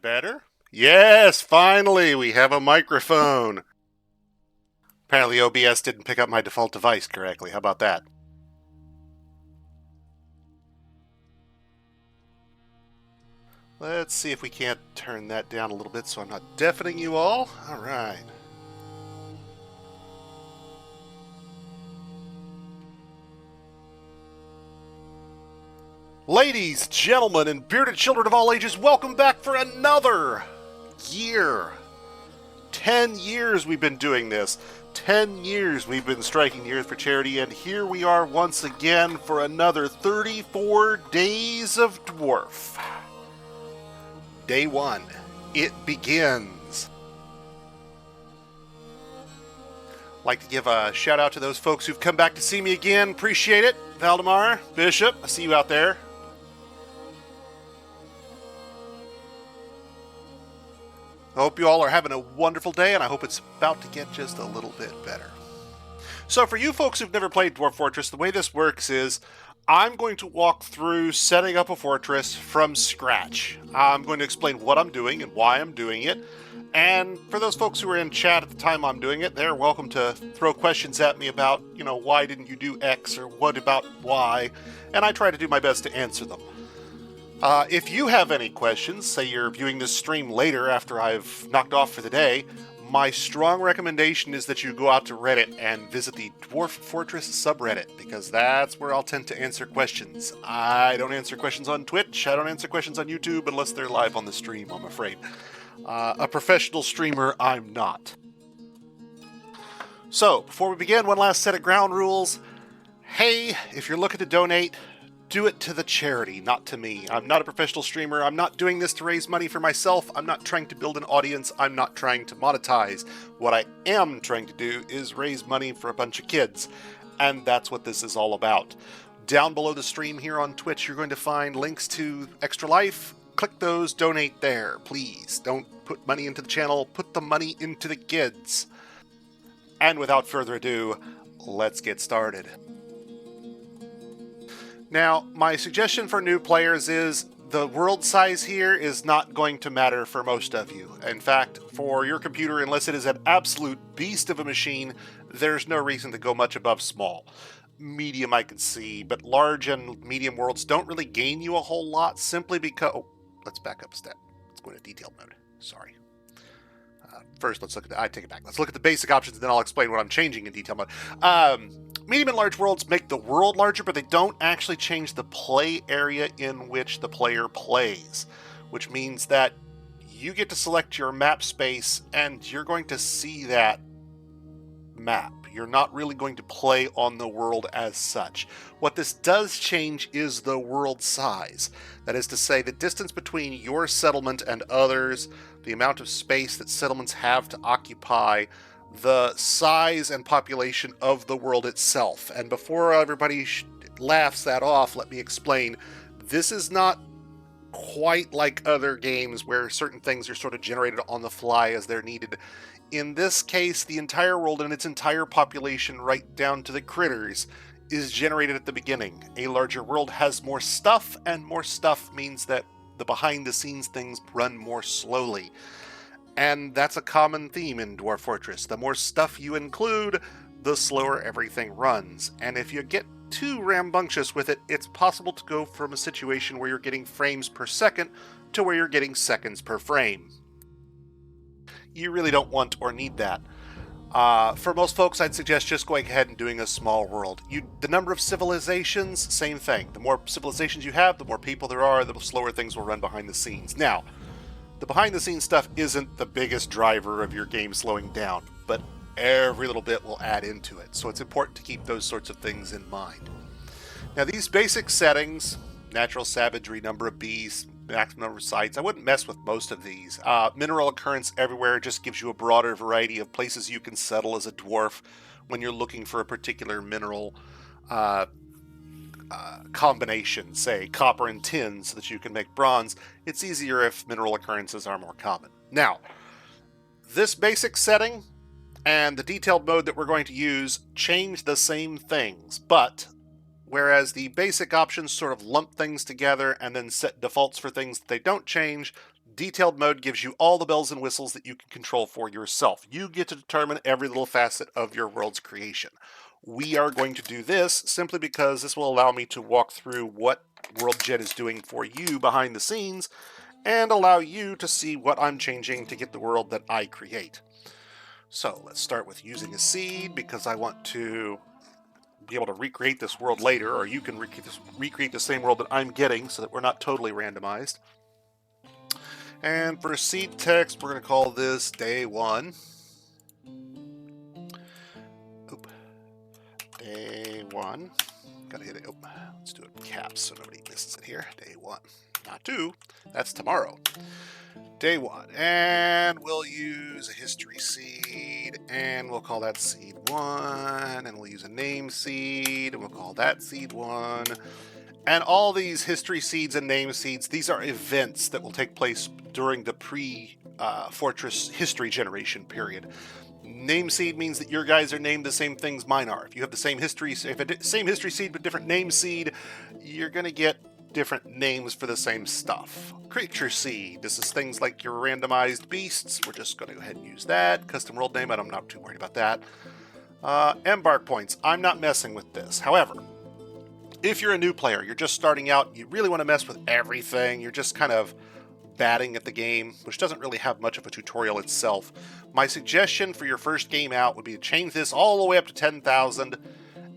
Better? Yes, finally, we have a microphone. Apparently OBS didn't pick up my default device correctly. How about that? Let's see if we can't turn that down a little bit so I'm not deafening you all. All right. Ladies, gentlemen, and bearded children of all ages, welcome back for another year. 10 years we've been doing this. 10 years we've been striking the earth for charity, and here we are once again for another 34 days of Dwarf. Day 1. It begins. Like to give a shout out to those folks who've come back to see me again. Appreciate it. Valdemar, Bishop, I see you out there. I hope you all are having a wonderful day, and I hope it's about to get just a little bit better. So for you folks who've never played Dwarf Fortress, the way this works is I'm going to walk through setting up a fortress from scratch. I'm going to explain what I'm doing and why I'm doing it. And for those folks who were in chat at the time I'm doing it, they're welcome to throw questions at me about, why didn't you do X or what about Y? And I try to do my best to answer them. If you have any questions, say you're viewing this stream later after I've knocked off for the day, my strong recommendation is that you go out to Reddit and visit the Dwarf Fortress subreddit, because that's where I'll tend to answer questions. I don't answer questions on Twitch, I don't answer questions on YouTube unless they're live on the stream, I'm afraid. A professional streamer, I'm not. So, before we begin, one last set of ground rules. Hey, if you're looking to donate, do it to the charity, not to me. I'm not a professional streamer. I'm not doing this to raise money for myself. I'm not trying to build an audience. I'm not trying to monetize. What I am trying to do is raise money for a bunch of kids. And that's what this is all about. Down below the stream here on Twitch, you're going to find links to Extra Life. Click those, donate there, please. Don't put money into the channel. Put the money into the kids. And without further ado, let's get started. Now, my suggestion for new players is the world size here is not going to matter for most of you. In fact, for your computer, unless it is an absolute beast of a machine, there's no reason to go much above small. Medium I can see, but large and medium worlds don't really gain you a whole lot simply because... Oh, let's back up a step. Let's go into detailed mode. Sorry. First, let's look at the... I take it back. Let's look at the basic options, and then I'll explain what I'm changing in detail mode. Medium and large worlds make the world larger, but they don't actually change the play area in which the player plays, which means that you get to select your map space, and you're going to see that map. You're not really going to play on the world as such. What this does change is the world size. That is to say, the distance between your settlement and others, the amount of space that settlements have to occupy, the size and population of the world itself. And before everybody laughs that off, let me explain. This is not quite like other games where certain things are sort of generated on the fly as they're needed. In this case, the entire world and its entire population, right down to the critters, is generated at the beginning. A larger world has more stuff, and more stuff means that the behind-the-scenes things run more slowly. And that's a common theme in Dwarf Fortress. The more stuff you include, the slower everything runs. And if you get too rambunctious with it, it's possible to go from a situation where you're getting frames per second to where you're getting seconds per frame. You really don't want or need that. For most folks, I'd suggest just going ahead and doing a small world. The number of civilizations, same thing. The more civilizations you have, the more people there are, the slower things will run behind the scenes. Now, the behind-the-scenes stuff isn't the biggest driver of your game slowing down, but every little bit will add into it, so it's important to keep those sorts of things in mind. Now, these basic settings, natural savagery, number of bees, maximum number of sites, I wouldn't mess with most of these. Mineral occurrence everywhere just gives you a broader variety of places you can settle as a dwarf when you're looking for a particular mineral combination, say copper and tin, so that you can make bronze. It's easier if mineral occurrences are more common. Now, this basic setting and the detailed mode that we're going to use change the same things, but whereas the basic options sort of lump things together and then set defaults for things that they don't change, Detailed mode gives you all the bells and whistles that you can control for yourself. You get to determine every little facet of your world's creation. We are going to do this simply because this will allow me to walk through what WorldGen is doing for you behind the scenes and allow you to see what I'm changing to get the world that I create. So let's start with using a seed because I want to be able to recreate this world later, or you can recreate the same world that I'm getting so that we're not totally randomized. And for seed text, we're going to call this day 1. Oop. Day 1. Gotta hit it. Oh, let's do it caps so nobody misses it here. Day 1. Not 2. That's tomorrow. Day 1. And we'll use a history seed, and we'll call that seed 1. And we'll use a name seed, and we'll call that seed 1. And all these history seeds and name seeds, these are events that will take place during the pre-Fortress history generation period. Name seed means that your guys are named the same things mine are. If you have the same history, same history seed but different name seed, you're going to get different names for the same stuff. Creature seed, this is things like your randomized beasts. We're just going to go ahead and use that. Custom world name, I'm not too worried about that. Embark points, I'm not messing with this. However, if you're a new player, you're just starting out, you really want to mess with everything, you're just kind of batting at the game, which doesn't really have much of a tutorial itself, my suggestion for your first game out would be to change this all the way up to 10,000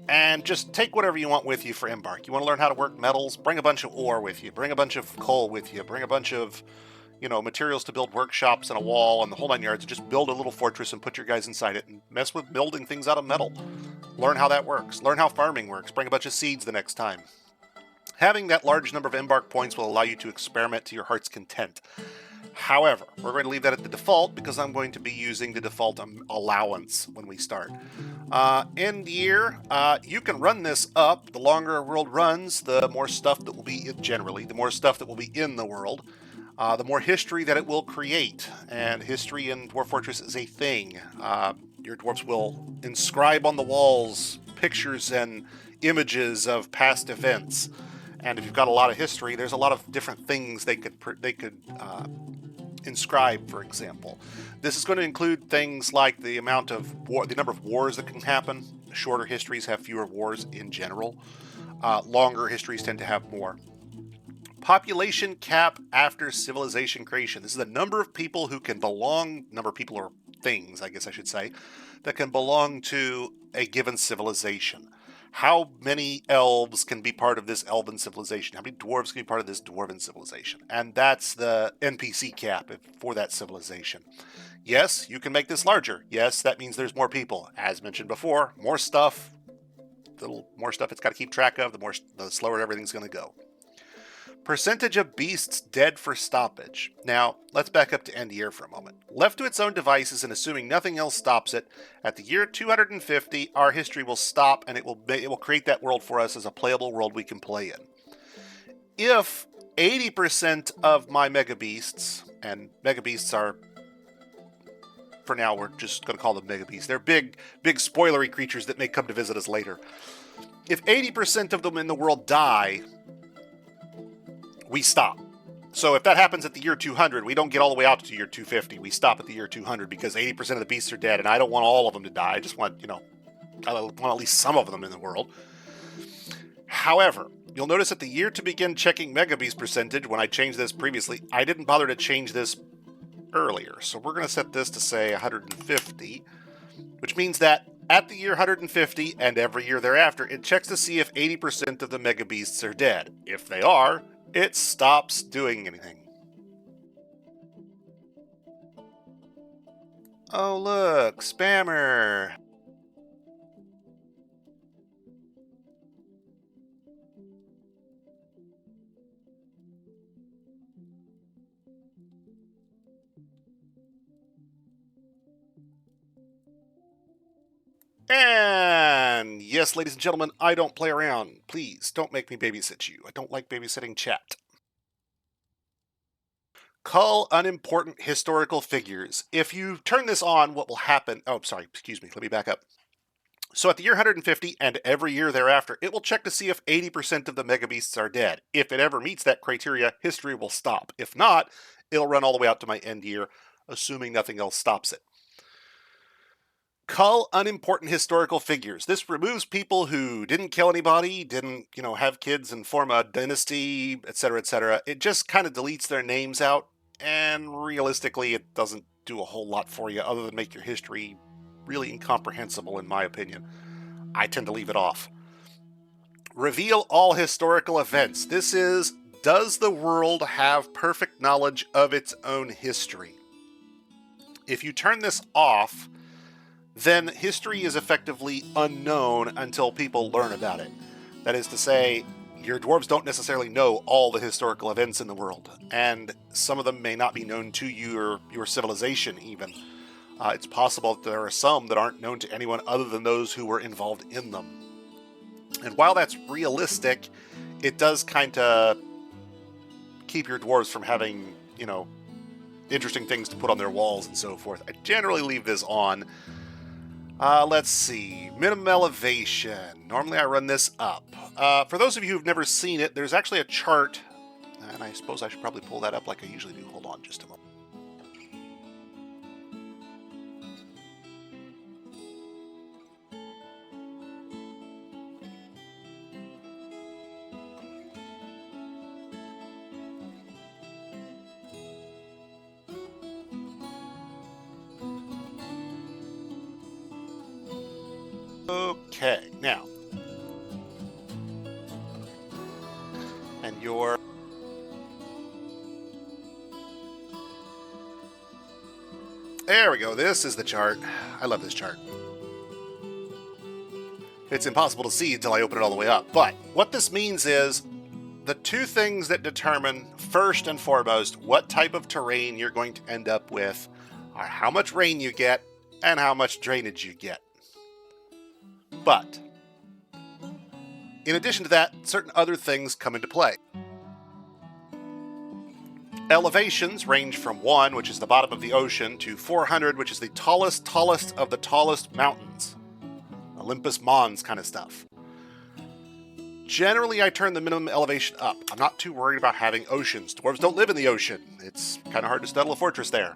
and just take whatever you want with you for Embark. You want to learn how to work metals? Bring a bunch of ore with you, bring a bunch of coal with you, bring a bunch of materials to build workshops and a wall and the whole 9 yards, and just build a little fortress and put your guys inside it and mess with building things out of metal. Learn how that works. Learn how farming works. Bring a bunch of seeds the next time. Having that large number of Embark points will allow you to experiment to your heart's content. However, we're going to leave that at the default because I'm going to be using the default allowance when we start. End year, you can run this up. The longer a world runs, the more stuff that will be the more stuff that will be in the world. The more history that it will create, and history in Dwarf Fortress is a thing. Your dwarves will inscribe on the walls pictures and images of past events, and if you've got a lot of history, there's a lot of different things they could inscribe. For example, this is going to include things like the number of wars that can happen. Shorter histories have fewer wars in general. Longer histories tend to have more. Population cap after civilization creation. This is the number of people or things, I guess I should say, that can belong to a given civilization. How many elves can be part of this elven civilization? How many dwarves can be part of this dwarven civilization? And that's the NPC cap for that civilization. Yes, you can make this larger. Yes, that means there's more people. As mentioned before, more stuff. The more stuff it's got to keep track of, the slower everything's going to go. Percentage of beasts dead for stoppage. Now, let's back up to end year for a moment. Left to its own devices and assuming nothing else stops it, at the year 250, our history will stop and it will create that world for us as a playable world we can play in. If 80% of my mega beasts, and mega beasts are, for now, we're just going to call them mega beasts. They're big spoilery creatures that may come to visit us later. If 80% of them in the world die, we stop. So if that happens at the year 200, we don't get all the way out to year 250. We stop at the year 200 because 80% of the beasts are dead, and I don't want all of them to die. I just want, I want at least some of them in the world. However, you'll notice at the year to begin checking Mega Beast percentage, when I changed this previously, I didn't bother to change this earlier. So we're going to set this to, say, 150, which means that at the year 150 and every year thereafter, it checks to see if 80% of the Mega Beasts are dead. If they are, it stops doing anything. Oh look, spammer! And yes, ladies and gentlemen, I don't play around. Please don't make me babysit you. I don't like babysitting chat. Cull unimportant historical figures. If you turn this on, what will happen? Oh, sorry, excuse me. Let me back up. So at the year 150 and every year thereafter, it will check to see if 80% of the megabeasts are dead. If it ever meets that criteria, history will stop. If not, it'll run all the way out to my end year, assuming nothing else stops it. Cull unimportant historical figures. This removes people who didn't kill anybody, didn't, have kids and form a dynasty, etc., etc. It just kind of deletes their names out, and realistically, it doesn't do a whole lot for you other than make your history really incomprehensible, in my opinion. I tend to leave it off. Reveal all historical events. This is, does the world have perfect knowledge of its own history? If you turn this off, then history is effectively unknown until people learn about it. That is to say, your dwarves don't necessarily know all the historical events in the world, and some of them may not be known to you or your civilization even. It's possible that there are some that aren't known to anyone other than those who were involved in them. And while that's realistic, it does kind of keep your dwarves from having, interesting things to put on their walls and so forth. I generally leave this on. Let's see. Minimum elevation. Normally I run this up. For those of you who've never seen it, there's actually a chart, and I suppose I should probably pull that up like I usually do. Hold on just a moment. Okay, now. And your... There we go, this is the chart. I love this chart. It's impossible to see until I open it all the way up, but what this means is the two things that determine, first and foremost, what type of terrain you're going to end up with are how much rain you get and how much drainage you get. But, in addition to that, certain other things come into play. Elevations range from 1, which is the bottom of the ocean, to 400, which is the tallest of the tallest mountains. Olympus Mons kind of stuff. Generally, I turn the minimum elevation up. I'm not too worried about having oceans. Dwarves don't live in the ocean. It's kind of hard to settle a fortress there.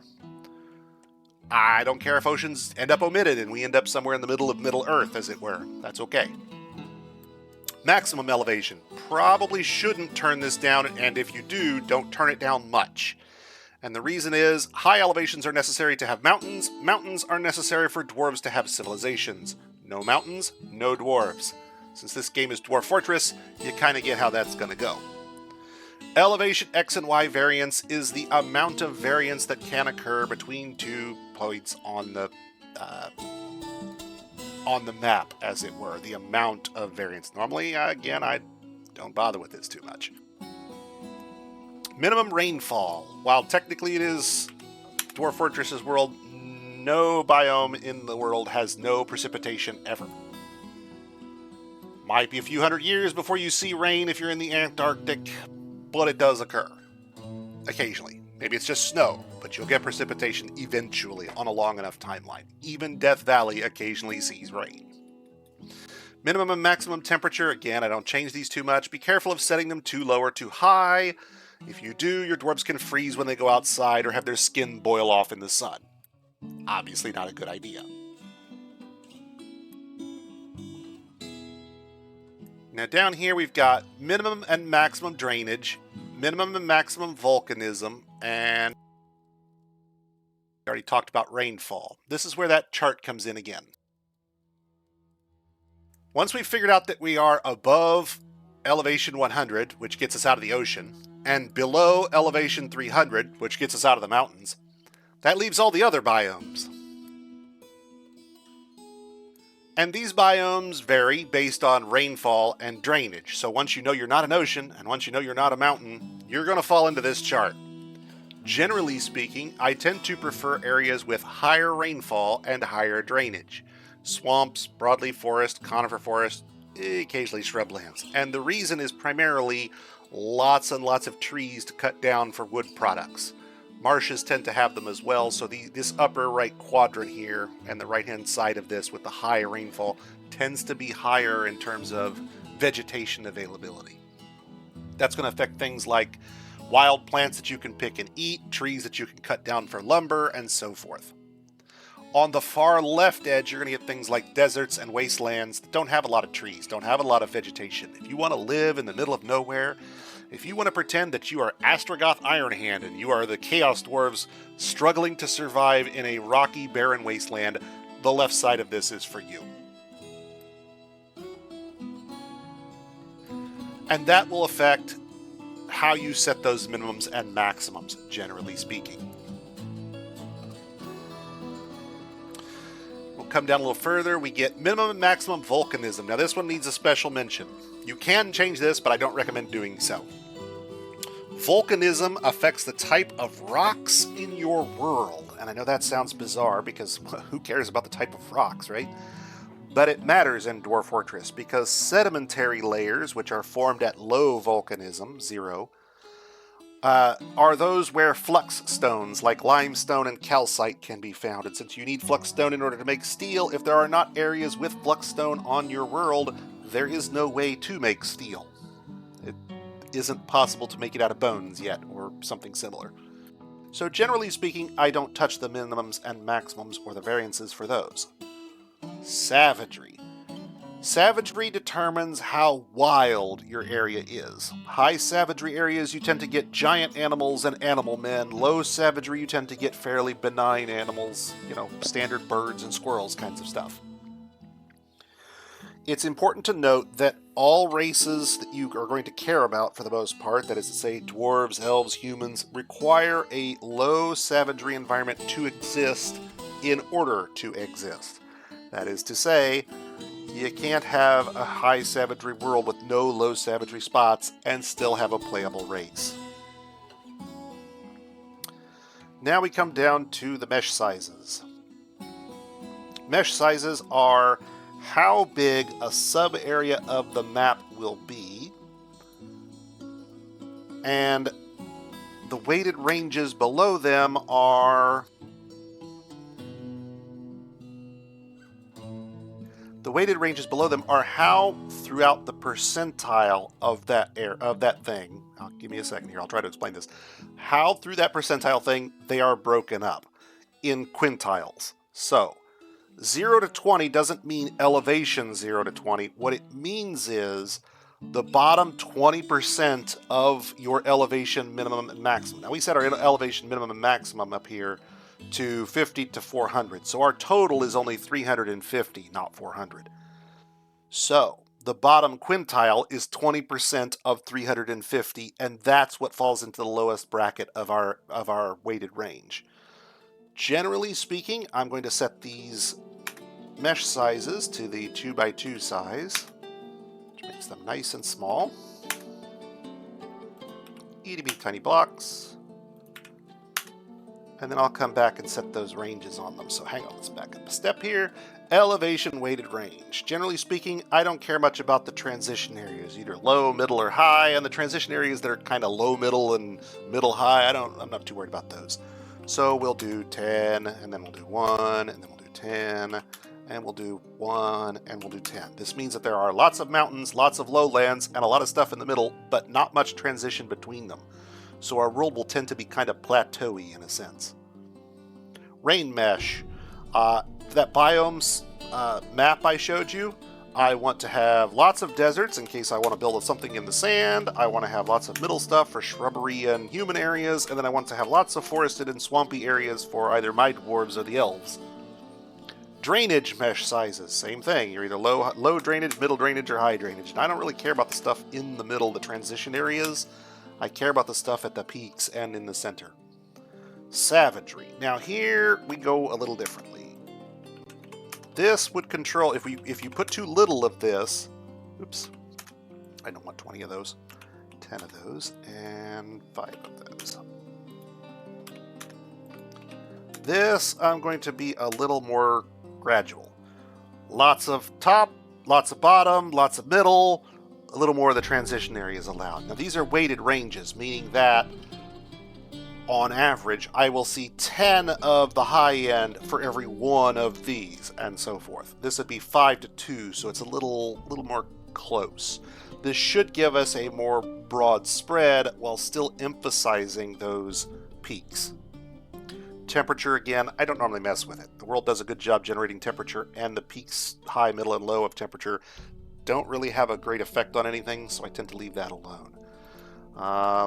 I don't care if oceans end up omitted and we end up somewhere in the middle of Middle Earth, as it were. That's okay. Maximum elevation. Probably shouldn't turn this down, and if you do, don't turn it down much. And the reason is, high elevations are necessary to have mountains. Mountains are necessary for dwarves to have civilizations. No mountains, no dwarves. Since this game is Dwarf Fortress, you kind of get how that's going to go. Elevation X and Y variance is the amount of variance that can occur between 2 points on the map, as it were. The amount of variance. Normally, again, I don't bother with this too much. Minimum rainfall. While technically it is Dwarf Fortress's world, no biome in the world has no precipitation ever. Might be a few hundred years before you see rain if you're in the Antarctic, but it does occur. Occasionally. Maybe it's just snow, but you'll get precipitation eventually on a long enough timeline. Even Death Valley occasionally sees rain. Minimum and maximum temperature, again, I don't change these too much. Be careful of setting them too low or too high. If you do, your dwarves can freeze when they go outside or have their skin boil off in the sun. Obviously not a good idea. Now down here we've got minimum and maximum drainage, minimum and maximum volcanism, and we already talked about rainfall. This is where that chart comes in again. Once we've figured out that we are above elevation 100, which gets us out of the ocean, and below elevation 300, which gets us out of the mountains, that leaves all the other biomes. And these biomes vary based on rainfall and drainage. So once you know you're not an ocean, and once you know you're not a mountain, you're going to fall into this chart. Generally speaking, I tend to prefer areas with higher rainfall and higher drainage. Swamps, broadleaf forest, conifer forest, occasionally shrublands. And the reason is primarily lots and lots of trees to cut down for wood products. Marshes tend to have them as well, so this upper right quadrant here and the right-hand side of this with the high rainfall tends to be higher in terms of vegetation availability. That's going to affect things like wild plants that you can pick and eat, trees that you can cut down for lumber, and so forth. On the far left edge, you're going to get things like deserts and wastelands that don't have a lot of trees, don't have a lot of vegetation. If you want to live in the middle of nowhere, if you want to pretend that you are Astrogoth Ironhand and you are the Chaos Dwarves struggling to survive in a rocky, barren wasteland, the left side of this is for you. And that will affect how you set those minimums and maximums, generally speaking. We'll come down a little further. We get minimum and maximum volcanism. Now this one needs a special mention. You can change this, but I don't recommend doing so. Volcanism affects the type of rocks in your world. And I know that sounds bizarre because who cares about the type of rocks, right? But it matters in Dwarf Fortress because sedimentary layers, which are formed at low volcanism, 0, are those where flux stones like limestone and calcite can be found. And since you need flux stone in order to make steel, if there are not areas with flux stone on your world, there is no way to make steel. It isn't possible to make it out of bones yet, or something similar. So generally speaking, I don't touch the minimums and maximums or the variances for those. Savagery. Savagery determines how wild your area is. High savagery areas, you tend to get giant animals and animal men. Low savagery, you tend to get fairly benign animals, standard birds and squirrels kinds of stuff. It's important to note that all races that you are going to care about, for the most part, that is to say dwarves, elves, humans, require a low savagery environment to exist in order to exist. That is to say, you can't have a high savagery world with no low savagery spots and still have a playable race. Now we come down to the mesh sizes. Mesh sizes are how big a sub-area of the map will be, and the weighted ranges below them are how throughout the percentile of that thing. Give me a second here. I'll try to explain this. How through that percentile thing they are broken up in quintiles. So 0 to 20 doesn't mean elevation 0 to 20. What it means is the bottom 20% of your elevation minimum and maximum. Now we set our elevation minimum and maximum up here to 50 to 400. So our total is only 350, not 400. So the bottom quintile is 20% of 350, and that's what falls into the lowest bracket of our weighted range. Generally speaking, I'm going to set these mesh sizes to the 2x2 size, which makes them nice and small. Itty bitty tiny blocks. And then I'll come back and set those ranges on them. So hang on, let's back up a step here. Elevation weighted range. Generally speaking, I don't care much about the transition areas, either low, middle, or high. And the transition areas that are kind of low, middle, and middle, high, I'm not too worried about those. So we'll do 10, and then we'll do 1, and then we'll do 10, and we'll do 1, and we'll do 10. This means that there are lots of mountains, lots of lowlands, and a lot of stuff in the middle, but not much transition between them. So our world will tend to be kind of plateauy in a sense. Rain mesh. That biomes map I showed you, I want to have lots of deserts in case I want to build something in the sand. I want to have lots of middle stuff for shrubbery and human areas, and then I want to have lots of forested and swampy areas for either my dwarves or the elves. Drainage mesh sizes, same thing. You're either low drainage, middle drainage, or high drainage. And I don't really care about the stuff in the middle, the transition areas. I care about the stuff at the peaks and in the center. Savagery. Now here we go a little differently. This would control, if you put too little of this, oops, I don't want 20 of those, 10 of those, and 5 of those. This, I'm going to be a little more gradual. Lots of top, lots of bottom, lots of middle, a little more of the transition areas allowed. Now these are weighted ranges, meaning that on average, I will see 10 of the high end for every one of these, and so forth. This would be 5 to 2, so it's a little more close. This should give us a more broad spread while still emphasizing those peaks. Temperature, again, I don't normally mess with it. The world does a good job generating temperature, and the peaks, high, middle, and low of temperature don't really have a great effect on anything, so I tend to leave that alone.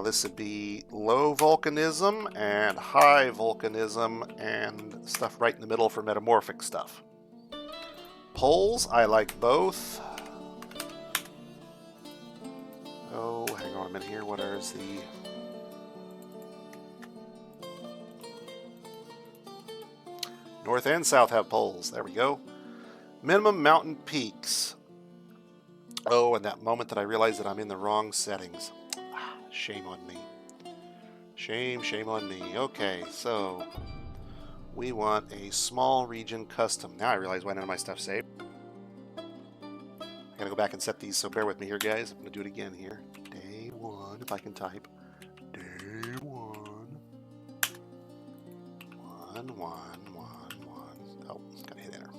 This would be low volcanism and high volcanism and stuff right in the middle for metamorphic stuff. Poles, I like both. Oh, hang on a minute here. What is the... North and South have poles. There we go. Minimum mountain peaks. Oh, and that moment that I realized that I'm in the wrong settings. Shame on me. Shame on me. Okay, so we want a small region custom. Now I realize why none of my stuff's saved. I gotta go back and set these, so bear with me here, guys. I'm gonna do it again here. Day 1, if I can type. Day 1. 1, 1, 1, 1. Oh, gotta hit enter.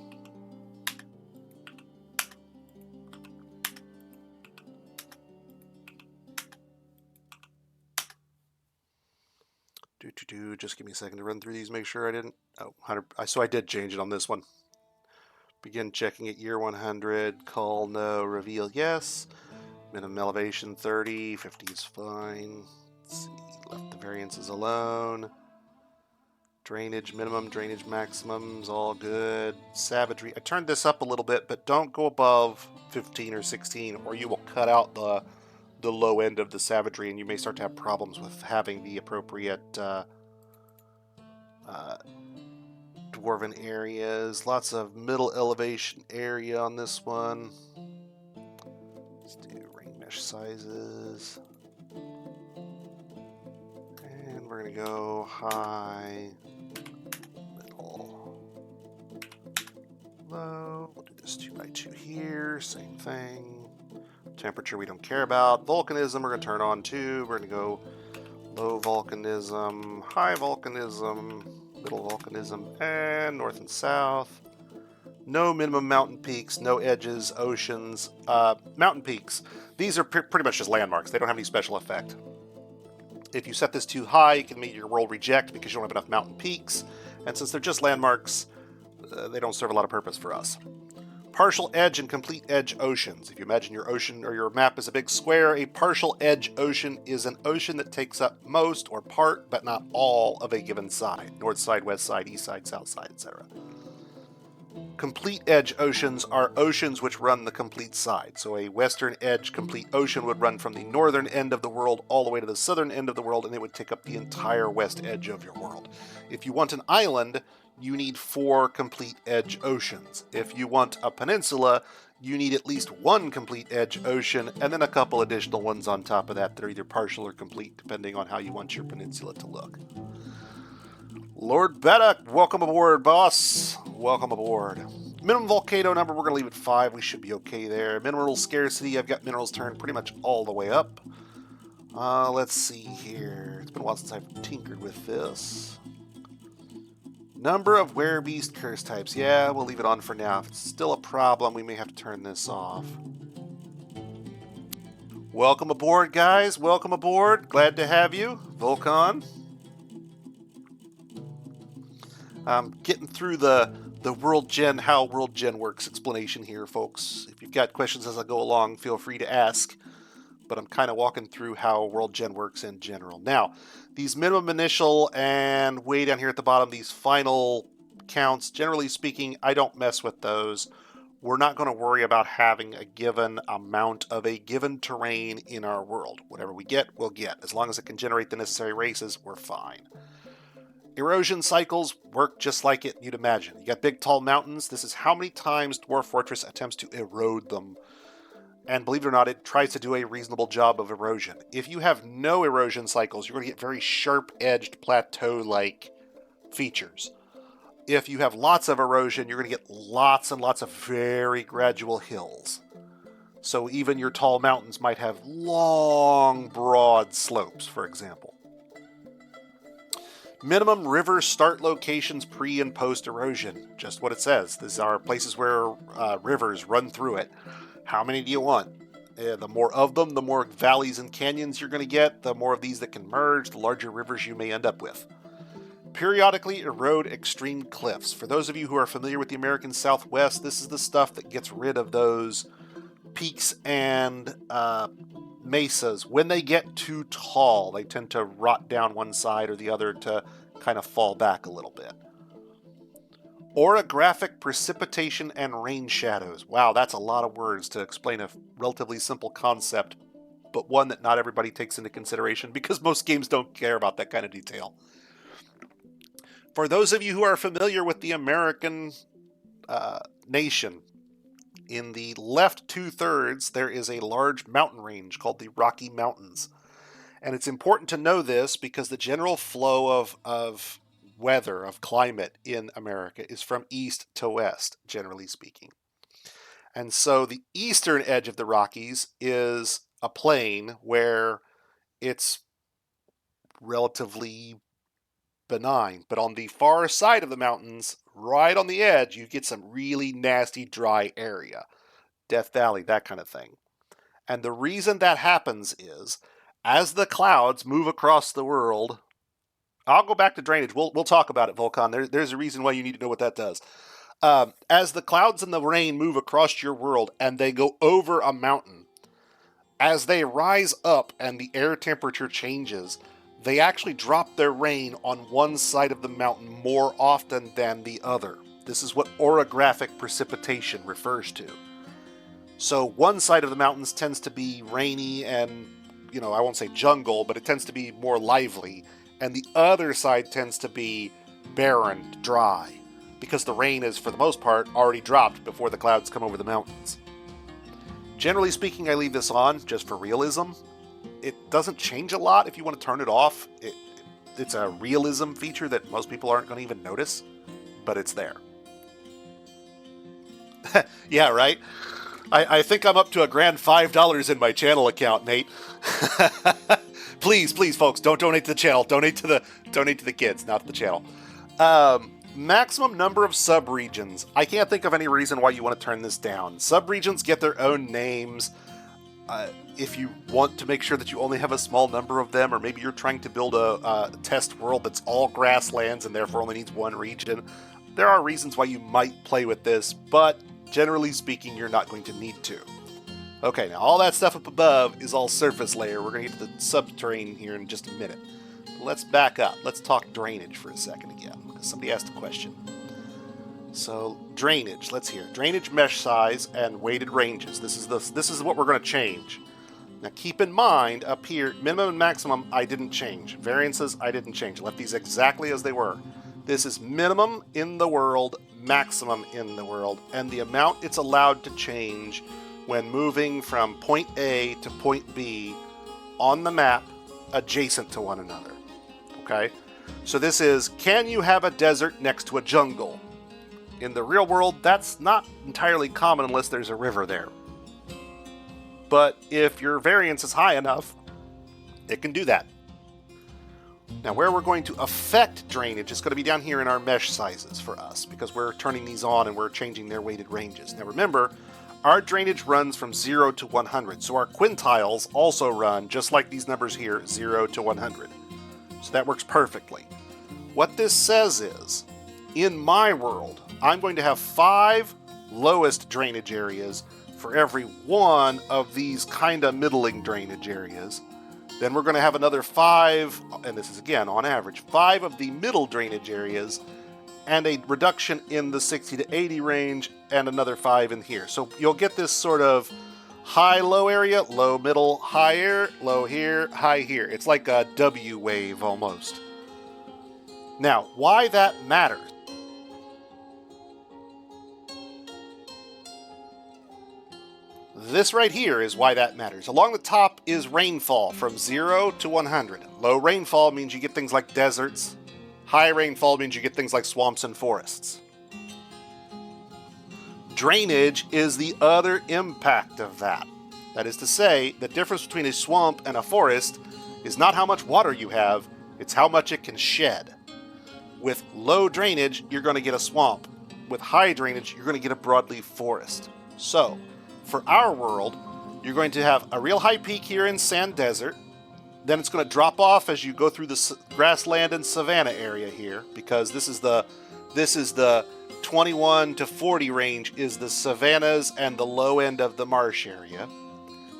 Just give me a second to run through these, make sure I didn't. Oh, 100. So I did change it on this one. Begin checking at year 100. Call no. Reveal yes. Minimum elevation 30. 50 is fine. Let's see. Left the variances alone. Drainage minimum, drainage maximums, all good. Savagery. I turned this up a little bit, but don't go above 15 or 16, or you will cut out the low end of the savagery, and you may start to have problems with having the appropriate dwarven areas. Lots of middle elevation area on this one. Let's do ring mesh sizes. And we're going to go high, middle, low. We'll do this 2x2 here. Same thing. Temperature we don't care about. Volcanism we're going to turn on too. We're going to go low volcanism, high volcanism, middle volcanism, and north and south. No minimum mountain peaks, no edges, oceans. Mountain peaks, these are pretty much just landmarks. They don't have any special effect. If you set this too high, it can make your world reject because you don't have enough mountain peaks. And since they're just landmarks, they don't serve a lot of purpose for us. Partial edge and complete edge oceans. If you imagine your ocean or your map as a big square, a partial edge ocean is an ocean that takes up most or part, but not all, of a given side. North side, west side, east side, south side, etc. Complete edge oceans are oceans which run the complete side. So a western edge complete ocean would run from the northern end of the world all the way to the southern end of the world, and it would take up the entire west edge of your world. If you want an island, you need 4 complete edge oceans. If you want a peninsula, you need at least 1 complete edge ocean, and then a couple additional ones on top of that that are either partial or complete, depending on how you want your peninsula to look. Lord Beddock, welcome aboard, boss. Welcome aboard. Minimum volcano number, we're going to leave it 5. We should be okay there. Mineral scarcity, I've got minerals turned pretty much all the way up. Let's see here. It's been a while since I've tinkered with this. Number of werebeast curse types. Yeah, we'll leave it on for now. If it's still a problem, we may have to turn this off. Welcome aboard, guys. Welcome aboard. Glad to have you. Volcon. Getting through the World Gen, how World Gen works explanation here, folks. If you've got questions as I go along, feel free to ask. But I'm kind of walking through how World Gen works in general. Now, these minimum initial and way down here at the bottom, these final counts, generally speaking, I don't mess with those. We're not going to worry about having a given amount of a given terrain in our world. Whatever we get, we'll get. As long as it can generate the necessary races, we're fine. Erosion cycles work just like you'd imagine. You got big, tall mountains. This is how many times Dwarf Fortress attempts to erode them. And believe it or not, it tries to do a reasonable job of erosion. If you have no erosion cycles, you're going to get very sharp-edged plateau-like features. If you have lots of erosion, you're going to get lots and lots of very gradual hills. So even your tall mountains might have long, broad slopes, for example. Minimum river start locations pre and post erosion. Just what it says. These are places where rivers run through it. How many do you want? The more of them, the more valleys and canyons you're going to get. The more of these that can merge, the larger rivers you may end up with. Periodically erode extreme cliffs. For those of you who are familiar with the American Southwest, this is the stuff that gets rid of those peaks and mesas. When they get too tall, they tend to rot down one side or the other to kind of fall back a little bit. Orographic precipitation and rain shadows. Wow, that's a lot of words to explain a relatively simple concept, but one that not everybody takes into consideration because most games don't care about that kind of detail. For those of you who are familiar with the American nation, in the left 2/3, there is a large mountain range called the Rocky Mountains. And it's important to know this because the general flow of weather, of climate in America is from east to west, generally speaking. And so the eastern edge of the Rockies is a plain where it's relatively benign. But on the far side of the mountains, right on the edge, you get some really nasty dry area. Death Valley, that kind of thing. And the reason that happens is, as the clouds move across the world, I'll go back to drainage. We'll talk about it, Volcon. There's a reason why you need to know what that does. As the clouds and the rain move across your world and they go over a mountain, as they rise up and the air temperature changes, they actually drop their rain on one side of the mountain more often than the other. This is what orographic precipitation refers to. So one side of the mountains tends to be rainy and, I won't say jungle, but it tends to be more lively. And the other side tends to be barren, dry, because the rain is, for the most part, already dropped before the clouds come over the mountains. Generally speaking, I leave this on just for realism. It doesn't change a lot if you want to turn it off. It's a realism feature that most people aren't going to even notice, but it's there. Yeah, right? I think I'm up to a grand $5 in my channel account, Nate. Please, folks, don't donate to the channel. Donate to the kids, not to the channel. Maximum number of subregions. I can't think of any reason why you want to turn this down. Subregions get their own names. If you want to make sure that you only have a small number of them, or maybe you're trying to build a test world that's all grasslands and therefore only needs one region, there are reasons why you might play with this, but generally speaking, you're not going to need to. Okay, now all that stuff up above is all surface layer. We're going to get to the subterranean here in just a minute. Let's back up. Let's talk drainage for a second again, because somebody asked a question. So, drainage, let's hear. Drainage mesh size and weighted ranges. This is what we're going to change. Now keep in mind, up here, minimum and maximum, I didn't change. Variances, I didn't change. I left these exactly as they were. This is minimum in the world, maximum in the world, and the amount it's allowed to change when moving from point A to point B on the map adjacent to one another. Okay? So this is, can you have a desert next to a jungle? In the real world, that's not entirely common unless there's a river there. But if your variance is high enough, it can do that. Now, where we're going to affect drainage is going to be down here in our mesh sizes for us, because we're turning these on and we're changing their weighted ranges. Now remember, our drainage runs from 0 to 100, so our quintiles also run, just like these numbers here, 0 to 100. So that works perfectly. What this says is, in my world, I'm going to have 5 lowest drainage areas for every one of these kind of middling drainage areas. Then we're going to have another 5, and this is again on average, 5 of the middle drainage areas, and a reduction in the 60 to 80 range, and another 5 in here. So you'll get this sort of high-low area, low, middle, higher, low here, high here. It's like a W wave almost. Now, why that matters? This right here is why that matters. Along the top is rainfall from 0 to 100. Low rainfall means you get things like deserts. High rainfall means you get things like swamps and forests. Drainage is the other impact of that. That is to say, the difference between a swamp and a forest is not how much water you have, it's how much it can shed. With low drainage, you're going to get a swamp. With high drainage, you're going to get a broadleaf forest. So, for our world, you're going to have a real high peak here in Sand Desert. Then it's going to drop off as you go through the grassland and savanna area here, because this is the 21 to 40 range is the savannas and the low end of the marsh area.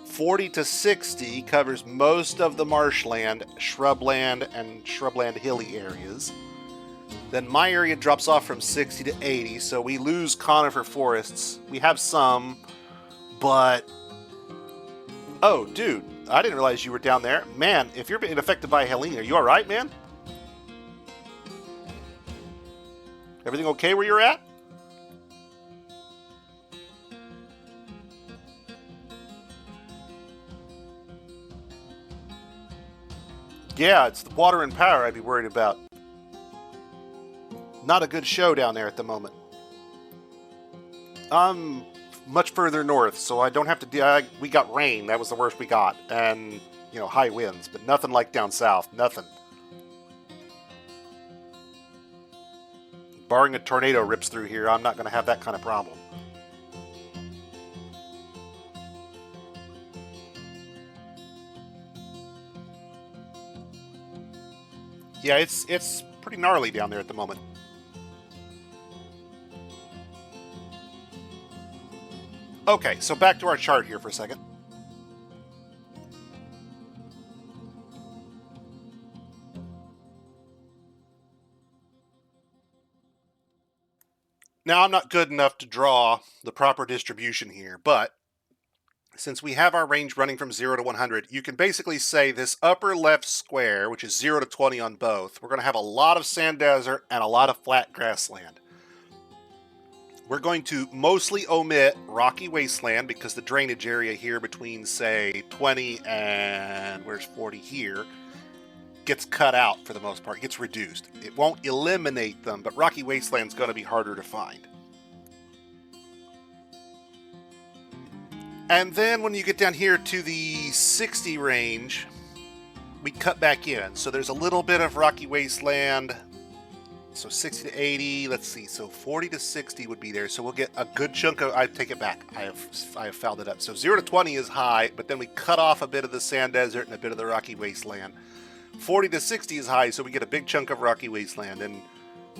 40 to 60 covers most of the marshland, shrubland, and shrubland hilly areas. Then my area drops off from 60 to 80, so we lose conifer forests. We have some, but... Oh, dude, I didn't realize you were down there. Man, if you're being affected by Helene, are you alright, man? Everything okay where you're at? Yeah, it's the water and power I'd be worried about. Not a good show down there at the moment. I'm much further north, so I don't have to... we got rain, that was the worst we got. And, you know, high winds, but nothing like down south. Nothing. Barring a tornado rips through here, I'm not going to have that kind of problem. Yeah, it's pretty gnarly down there at the moment. Okay, so back to our chart here for a second. Now, I'm not good enough to draw the proper distribution here, but since we have our range running from 0 to 100, you can basically say this upper left square, which is 0 to 20 on both, we're going to have a lot of sand desert and a lot of flat grassland. We're going to mostly omit rocky wasteland because the drainage area here between, say, 20 and where's 40 here gets cut out for the most part, gets reduced. It won't eliminate them, but rocky wasteland's going to be harder to find. And then when you get down here to the 60 range, we cut back in. So there's a little bit of rocky wasteland. So 60 to 80, let's see, so 40 to 60 would be there. So we'll get a good chunk of, I take it back, I have fouled it up. So 0 to 20 is high, but then we cut off a bit of the sand desert and a bit of the rocky wasteland. 40 to 60 is high, so we get a big chunk of rocky wasteland. And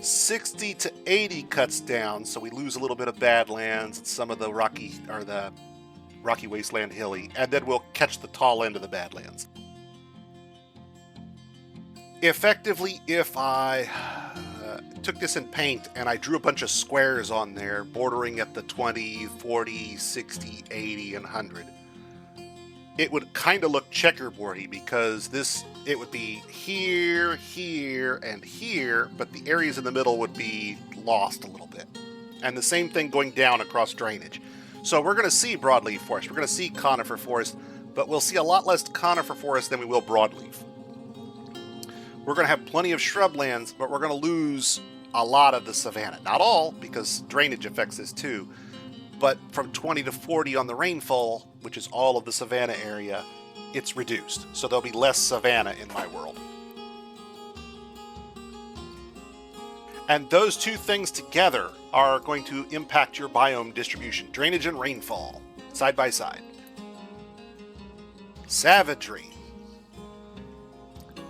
60 to 80 cuts down, so we lose a little bit of badlands and some of the rocky wasteland hilly, and then we'll catch the tall end of the badlands. Effectively, if I took this in paint and I drew a bunch of squares on there bordering at the 20, 40, 60, 80, and 100, it would kind of look checkerboardy because it would be here, here, and here, but the areas in the middle would be lost a little bit. And the same thing going down across drainage. So we're going to see broadleaf forest, we're going to see conifer forest, but we'll see a lot less conifer forest than we will broadleaf. We're going to have plenty of shrublands, but we're going to lose a lot of the savanna. Not all, because drainage affects this too, but from 20 to 40 on the rainfall, which is all of the savanna area, it's reduced. So there'll be less savanna in my world. And those two things together are going to impact your biome distribution. Drainage and rainfall, side by side. Savagery.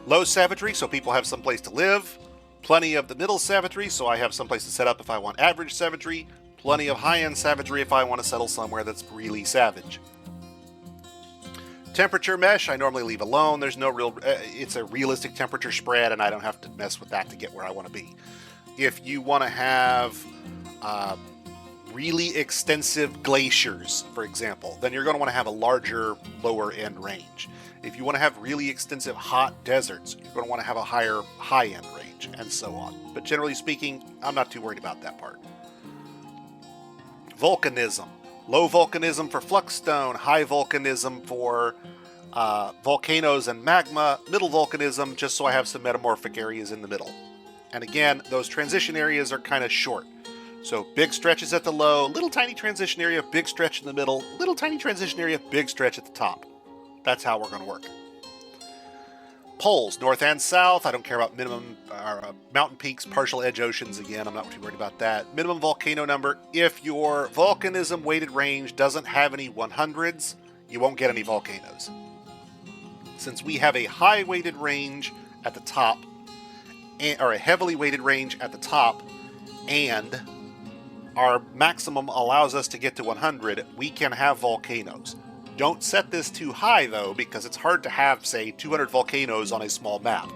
Low savagery, so people have someplace to live. Plenty of the middle savagery, so I have someplace to set up if I want average savagery. Plenty of high-end savagery if I want to settle somewhere that's really savage. Temperature mesh, I normally leave alone. There's no real... it's a realistic temperature spread, and I don't have to mess with that to get where I want to be. If you want to have really extensive glaciers, for example, then you're going to want to have a larger lower-end range. If you want to have really extensive hot deserts, you're going to want to have a higher high-end range, and so on. But generally speaking, I'm not too worried about that part. Volcanism. Low volcanism for fluxstone, high volcanism for volcanoes and magma, middle volcanism just so I have some metamorphic areas in the middle. And again, those transition areas are kind of short. So big stretches at the low, little tiny transition area, big stretch in the middle, little tiny transition area, big stretch at the top. That's how we're going to work. Poles, north and south. I don't care about minimum mountain peaks, partial edge oceans. Again, I'm not too worried about that. Minimum volcano number. If your volcanism weighted range doesn't have any 100s, you won't get any volcanoes. Since we have a high weighted range at the top, or a heavily weighted range at the top, and our maximum allows us to get to 100, we can have volcanoes. Don't set this too high, though, because it's hard to have, say, 200 volcanoes on a small map.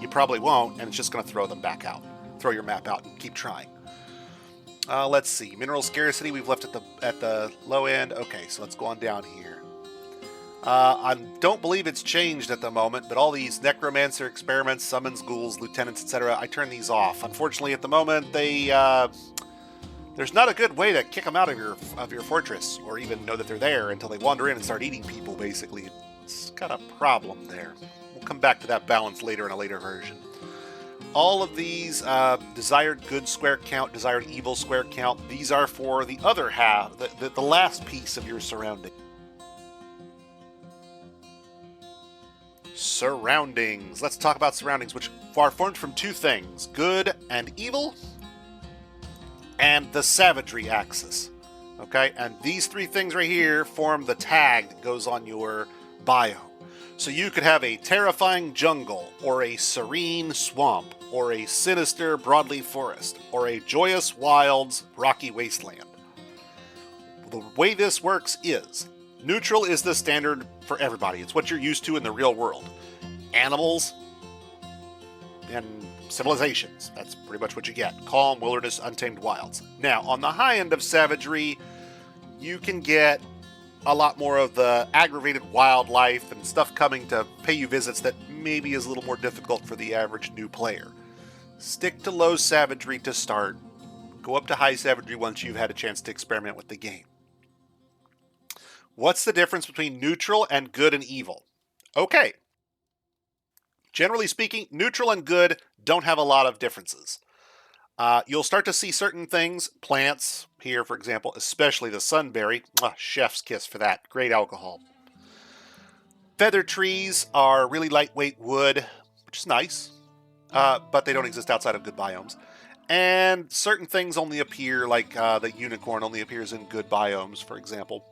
You probably won't, and it's just going to throw them back out. Throw your map out and keep trying. Let's see. Mineral scarcity, we've left at the low end. Okay, so let's go on down here. I don't believe it's changed at the moment, but all these necromancer experiments, summons, ghouls, lieutenants, etc., I turn these off. Unfortunately, at the moment, there's not a good way to kick them out of your fortress, or even know that they're there until they wander in and start eating people, basically. It's got a problem there. We'll come back to that balance later in a later version. All of these desired good square count, desired evil square count, these are for the other half, the last piece of your surrounding. Surroundings. Let's talk about surroundings, which are formed from two things, good and evil, and the savagery axis. Okay, and these three things right here form the tag that goes on your biome. So you could have a terrifying jungle, or a serene swamp, or a sinister broadleaf forest, or a joyous wilds rocky wasteland. The way this works is, neutral is the standard for everybody. It's what you're used to in the real world. Animals and civilizations. That's pretty much what you get. Calm, wilderness, untamed wilds. Now, on the high end of savagery, you can get a lot more of the aggravated wildlife and stuff coming to pay you visits that maybe is a little more difficult for the average new player. Stick to low savagery to start. Go up to high savagery once you've had a chance to experiment with the game. What's the difference between neutral and good and evil? Okay. Generally speaking, neutral and good don't have a lot of differences. You'll start to see certain things, plants, here for example, especially the sunberry. Chef's kiss for that. Great alcohol. Feather trees are really lightweight wood, which is nice, but they don't exist outside of good biomes. And certain things only appear, like the unicorn only appears in good biomes, for example.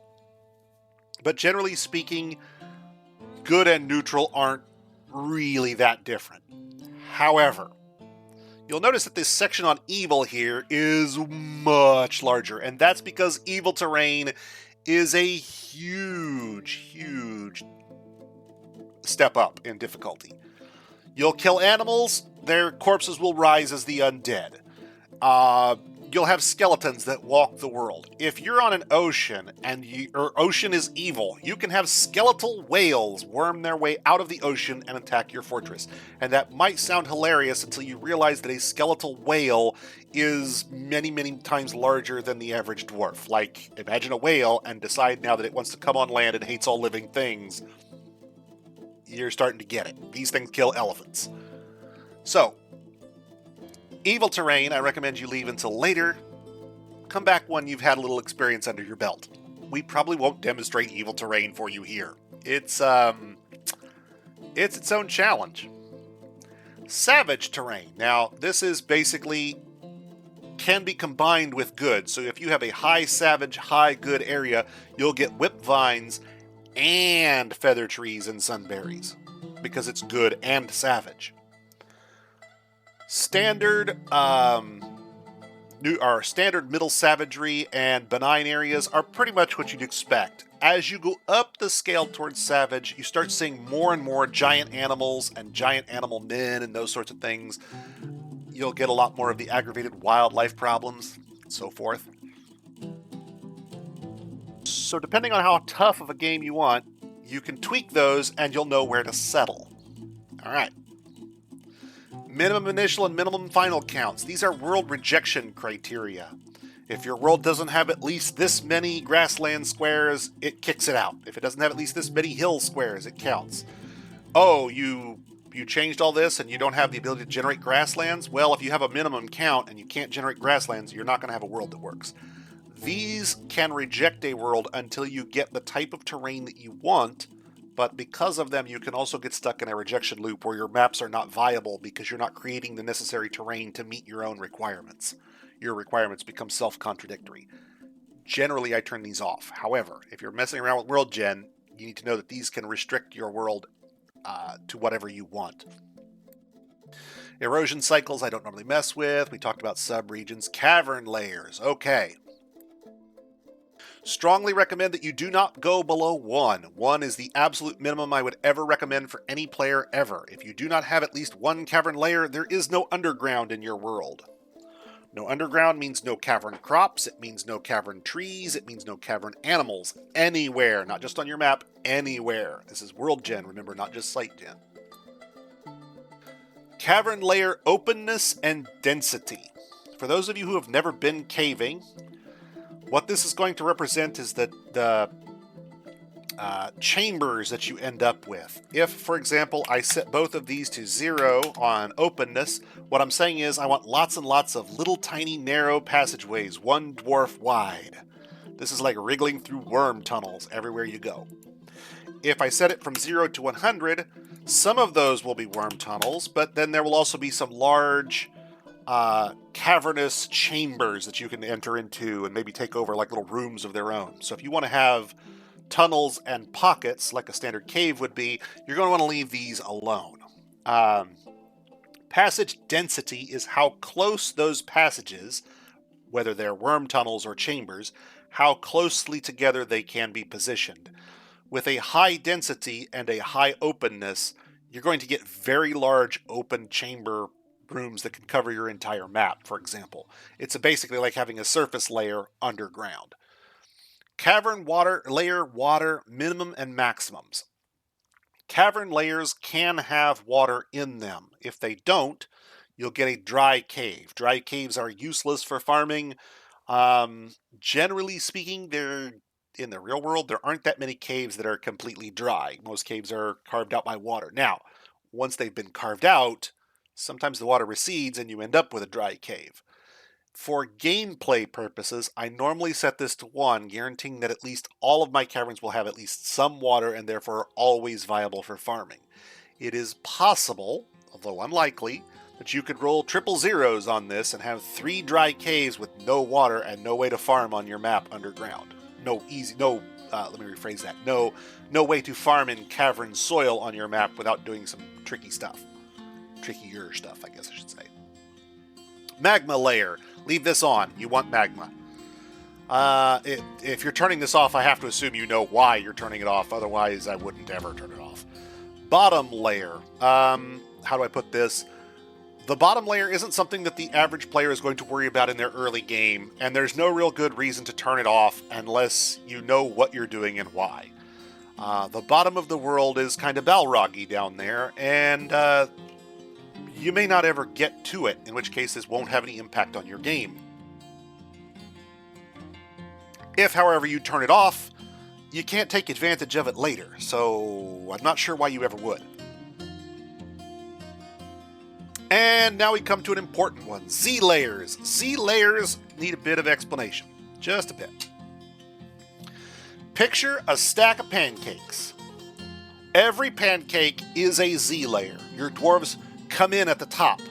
But generally speaking, good and neutral aren't really that different. However, you'll notice that this section on evil here is much larger, and that's because evil terrain is a huge step up in difficulty. You'll kill animals, their corpses will rise as the undead. You'll have skeletons that walk the world. If you're on an ocean and ocean is evil, you can have skeletal whales worm their way out of the ocean and attack your fortress. And that might sound hilarious until you realize that a skeletal whale is many times larger than the average dwarf. Like, imagine a whale and decide now that it wants to come on land and hates all living things. You're starting to get it. These things kill elephants. So, evil terrain, I recommend you leave until later. Come back when you've had a little experience under your belt. We probably won't demonstrate evil terrain for you here. It's its own challenge. Savage terrain. Now, this is basically can be combined with good. So if you have a high savage, high good area, you'll get whip vines and feather trees and sunberries because it's good and savage. Standard standard middle savagery and benign areas are pretty much what you'd expect. As you go up the scale towards savage, you start seeing more and more giant animals and giant animal men and those sorts of things. You'll get a lot more of the aggravated wildlife problems and so forth. So depending on how tough of a game you want, you can tweak those and you'll know where to settle. All right. Minimum initial and minimum final counts. These are world rejection criteria. If your world doesn't have at least this many grassland squares, it kicks it out. If it doesn't have at least this many hill squares, it counts. Oh, you changed all this and you don't have the ability to generate grasslands? Well, if you have a minimum count and you can't generate grasslands, you're not going to have a world that works. These can reject a world until you get the type of terrain that you want but because of them, you can also get stuck in a rejection loop where your maps are not viable because you're not creating the necessary terrain to meet your own requirements. Your requirements become self-contradictory. Generally, I turn these off. However, if you're messing around with world gen, you need to know that these can restrict your world to whatever you want. Erosion cycles I don't normally mess with. We talked about sub-regions. Cavern layers. Okay. Strongly recommend that you do not go below 1. 1 is the absolute minimum I would ever recommend for any player ever. If you do not have at least one cavern layer, there is no underground in your world. No underground means no cavern crops, it means no cavern trees, it means no cavern animals. Anywhere, not just on your map, anywhere. This is world gen, remember, not just site gen. Cavern layer openness and density. For those of you who have never been caving, what this is going to represent is the chambers that you end up with. If, for example, I set both of these to 0 on openness, what I'm saying is I want lots and lots of little tiny narrow passageways, 1 dwarf wide. This is like wriggling through worm tunnels everywhere you go. If I set it from 0 to 100, some of those will be worm tunnels, but then there will also be some large cavernous chambers that you can enter into and maybe take over like little rooms of their own. So if you want to have tunnels and pockets, like a standard cave would be, you're going to want to leave these alone. Passage density is how close those passages, whether they're worm tunnels or chambers, how closely together they can be positioned. With a high density and a high openness, you're going to get very large open chamber rooms that can cover your entire map, for example. It's basically like having a surface layer underground. Cavern layer water minimum and maximums. Cavern layers can have water in them. If they don't, you'll get a dry cave. Dry caves are useless for farming. Generally speaking, in the real world, there aren't that many caves that are completely dry. Most caves are carved out by water. Now, once they've been carved out, sometimes the water recedes and you end up with a dry cave. For gameplay purposes, I normally set this to 1, guaranteeing that at least all of my caverns will have at least some water and therefore are always viable for farming. It is possible, although unlikely, that you could roll triple zeros on this and have 3 dry caves with no water and no way to farm on your map underground. Let me rephrase that. No way to farm in cavern soil on your map without doing some tricky stuff. Trickier stuff, I guess I should say. Magma layer. Leave this on. You want magma. If you're turning this off, I have to assume you know why you're turning it off. Otherwise, I wouldn't ever turn it off. Bottom layer. How do I put this? The bottom layer isn't something that the average player is going to worry about in their early game, and there's no real good reason to turn it off unless you know what you're doing and why. The bottom of the world is kind of Balroggy down there, and you may not ever get to it, in which case this won't have any impact on your game. If, however, you turn it off, you can't take advantage of it later, so I'm not sure why you ever would. And now we come to an important one, Z-layers. Z-layers need a bit of explanation, just a bit. Picture a stack of pancakes. Every pancake is a Z-layer. Your dwarves come in at the top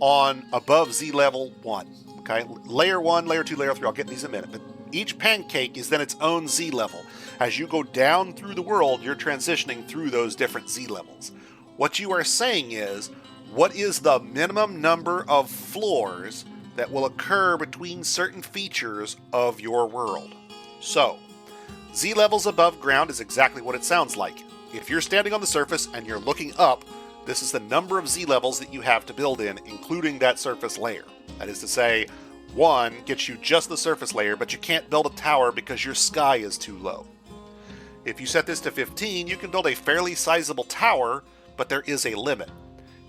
on above Z level 1. Okay, layer 1, layer 2, layer 3, I'll get these in a minute, but each pancake is then its own Z level. As you go down through the world, you're transitioning through those different Z levels. What you are saying is, what is the minimum number of floors that will occur between certain features of your world? So, Z levels above ground is exactly what it sounds like. If you're standing on the surface and you're looking up, this is the number of Z levels that you have to build in, including that surface layer. That is to say, 1 gets you just the surface layer, but you can't build a tower because your sky is too low. If you set this to 15, you can build a fairly sizable tower, but there is a limit.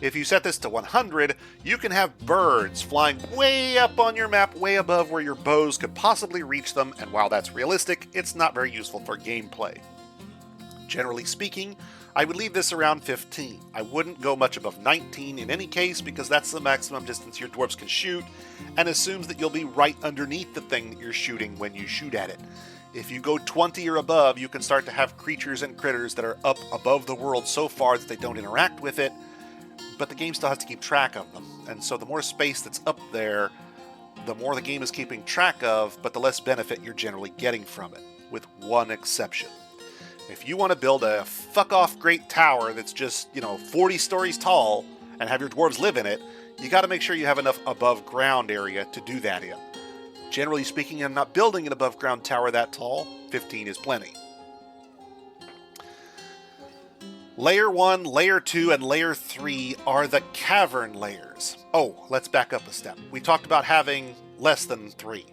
If you set this to 100, you can have birds flying way up on your map, way above where your bows could possibly reach them, and while that's realistic, it's not very useful for gameplay. Generally speaking, I would leave this around 15. I wouldn't go much above 19 in any case because that's the maximum distance your dwarves can shoot and assumes that you'll be right underneath the thing that you're shooting when you shoot at it. If you go 20 or above, you can start to have creatures and critters that are up above the world so far that they don't interact with it, but the game still has to keep track of them. And so the more space that's up there, the more the game is keeping track of, but the less benefit you're generally getting from it, with one exception. If you want to build a fuck-off great tower that's just, 40 stories tall and have your dwarves live in it, you got to make sure you have enough above-ground area to do that in. Generally speaking, I'm not building an above-ground tower that tall. 15 is plenty. Layer 1, Layer 2, and Layer 3 are the cavern layers. Oh, let's back up a step. We talked about having less than 3.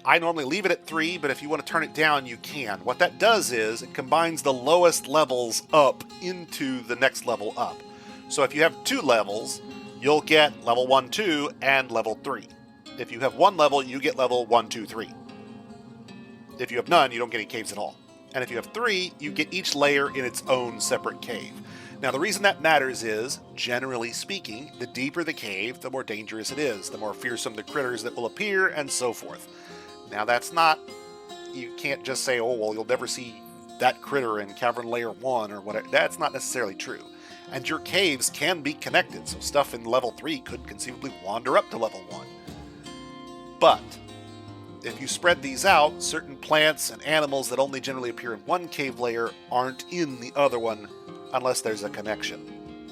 I normally leave it at 3, but if you want to turn it down, you can. What that does is it combines the lowest levels up into the next level up. So if you have 2 levels, you'll get level 1, 2, and level 3. If you have 1 level, you get level 1, 2, 3. If you have none, you don't get any caves at all. And if you have 3, you get each layer in its own separate cave. Now, the reason that matters is, generally speaking, the deeper the cave, the more dangerous it is, the more fearsome the critters that will appear, and so forth. Now, that's not... You can't just say, oh, well, you'll never see that critter in Cavern Layer 1 or whatever. That's not necessarily true. And your caves can be connected, so stuff in level 3 could conceivably wander up to level 1. But if you spread these out, certain plants and animals that only generally appear in one cave layer aren't in the other one unless there's a connection.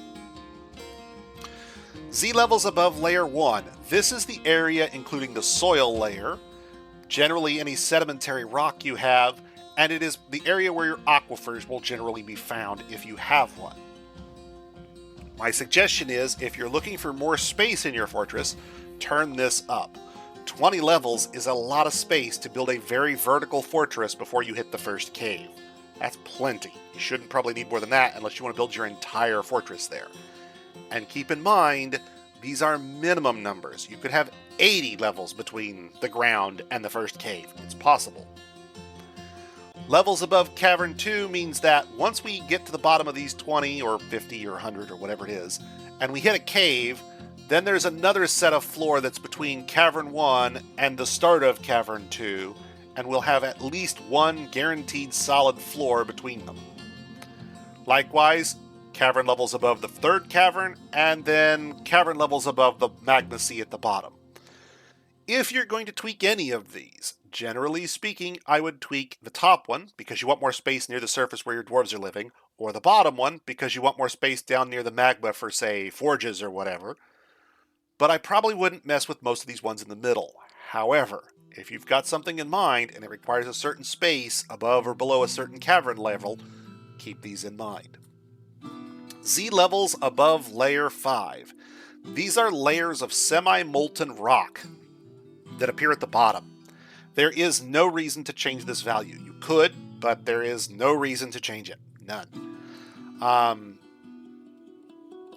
Z levels above Layer 1. This is the area including the soil layer, generally any sedimentary rock you have, and it is the area where your aquifers will generally be found if you have one. My suggestion is, if you're looking for more space in your fortress, turn this up. 20 levels is a lot of space to build a very vertical fortress before you hit the first cave. That's plenty. You shouldn't probably need more than that unless you want to build your entire fortress there. And keep in mind, these are minimum numbers. You could have 80 levels between the ground and the first cave. It's possible. Levels above Cavern 2 means that once we get to the bottom of these 20 or 50 or 100 or whatever it is, and we hit a cave, then there's another set of floor that's between Cavern 1 and the start of Cavern 2, and we'll have at least one guaranteed solid floor between them. Likewise, cavern levels above the third cavern, and then cavern levels above the Magma Sea at the bottom. If you're going to tweak any of these, generally speaking, I would tweak the top one, because you want more space near the surface where your dwarves are living, or the bottom one, because you want more space down near the magma for, say, forges or whatever. But I probably wouldn't mess with most of these ones in the middle. However, if you've got something in mind and it requires a certain space above or below a certain cavern level, keep these in mind. Z levels above Layer 5. These are layers of semi-molten rock that appear at the bottom. There is no reason to change this value. You could, but there is no reason to change it. None.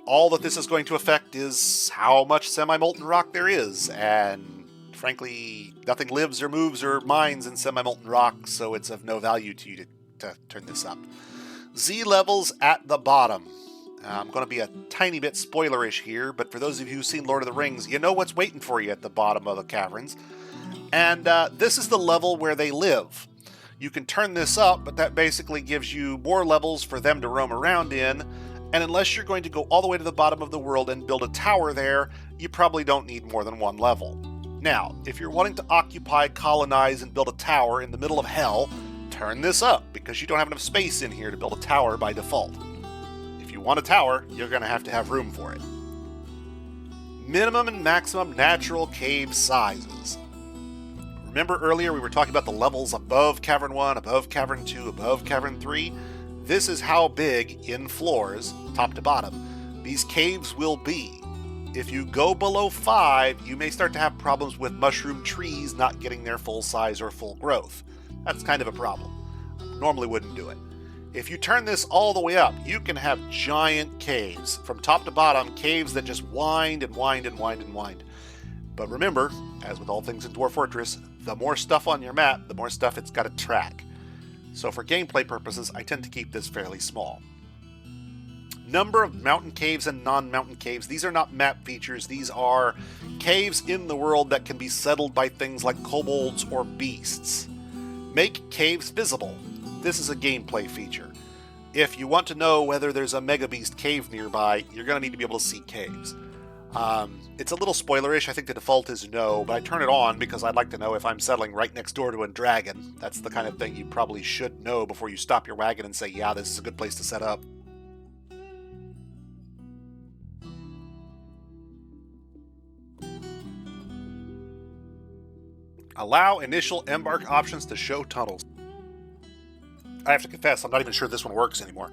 All that this is going to affect is how much semi-molten rock there is, and frankly, nothing lives or moves or mines in semi-molten rock, so it's of no value to you to turn this up. Z levels at the bottom. I'm going to be a tiny bit spoilerish here, but for those of you who've seen Lord of the Rings, you know what's waiting for you at the bottom of the caverns. And this is the level where they live. You can turn this up, but that basically gives you more levels for them to roam around in, and unless you're going to go all the way to the bottom of the world and build a tower there, you probably don't need more than one level. Now, if you're wanting to occupy, colonize, and build a tower in the middle of hell, turn this up, because you don't have enough space in here to build a tower by default. If you want a tower, you're going to have room for it. Minimum and maximum natural cave sizes. Remember earlier we were talking about the levels above Cavern 1, above Cavern 2, above Cavern 3? This is how big, in floors, top to bottom, these caves will be. If you go below 5, you may start to have problems with mushroom trees not getting their full size or full growth. That's kind of a problem. Normally wouldn't do it. If you turn this all the way up, you can have giant caves. From top to bottom, caves that just wind and wind and wind and wind. But remember, as with all things in Dwarf Fortress, the more stuff on your map, the more stuff it's got to track. So for gameplay purposes, I tend to keep this fairly small. Number of mountain caves and non-mountain caves. These are not map features. These are caves in the world that can be settled by things like kobolds or beasts. Make caves visible. This is a gameplay feature. If you want to know whether there's a Mega Beast cave nearby, you're going to need to be able to see caves. It's a little spoilerish. I think the default is no, but I turn it on because I'd like to know if I'm settling right next door to a dragon. That's the kind of thing you probably should know before you stop your wagon and say, yeah, this is a good place to set up. Allow initial embark options to show tunnels. I have to confess, I'm not even sure this one works anymore.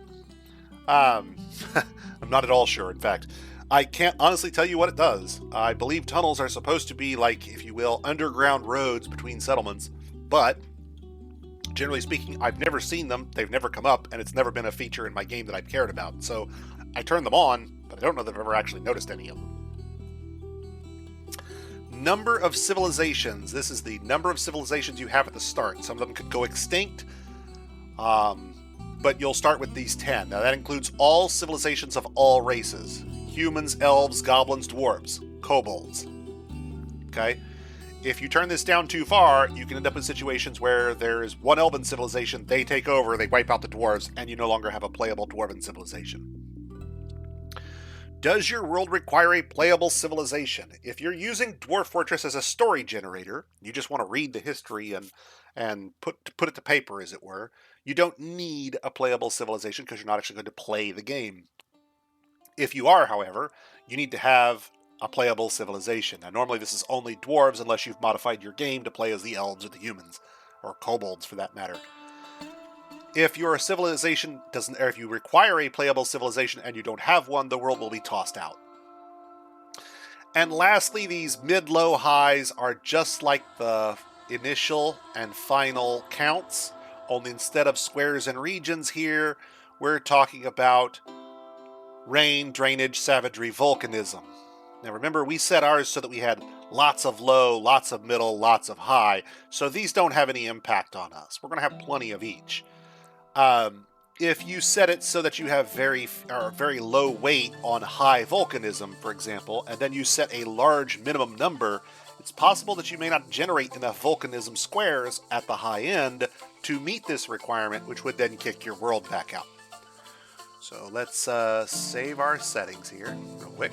I'm not at all sure, in fact. I can't honestly tell you what it does. I believe tunnels are supposed to be like, if you will, underground roads between settlements, but generally speaking, I've never seen them, they've never come up, and it's never been a feature in my game that I've cared about. So I turned them on, but I don't know that I've ever actually noticed any of them. Number of civilizations. This is the number of civilizations you have at the start. Some of them could go extinct, but you'll start with these 10. Now that includes all civilizations of all races. Humans, elves, goblins, dwarves, kobolds. Okay? If you turn this down too far, you can end up in situations where there's one elven civilization, they take over, they wipe out the dwarves, and you no longer have a playable dwarven civilization. Does your world require a playable civilization? If you're using Dwarf Fortress as a story generator, you just want to read the history and put it to paper, as it were, you don't need a playable civilization because you're not actually going to play the game. If you are, however, you need to have a playable civilization. Now, normally this is only dwarves unless you've modified your game to play as the elves or the humans, or kobolds for that matter. If your civilization doesn't, or if you require a playable civilization and you don't have one, the world will be tossed out. And lastly, these mid-low highs are just like the initial and final counts, only instead of squares and regions here, we're talking about rain, drainage, savagery, volcanism. Now remember, we set ours so that we had lots of low, lots of middle, lots of high, so these don't have any impact on us. We're going to have plenty of each. If you set it so that you have very low weight on high volcanism, for example, and then you set a large minimum number, it's possible that you may not generate enough volcanism squares at the high end to meet this requirement, which would then kick your world back out. So let's save our settings here real quick.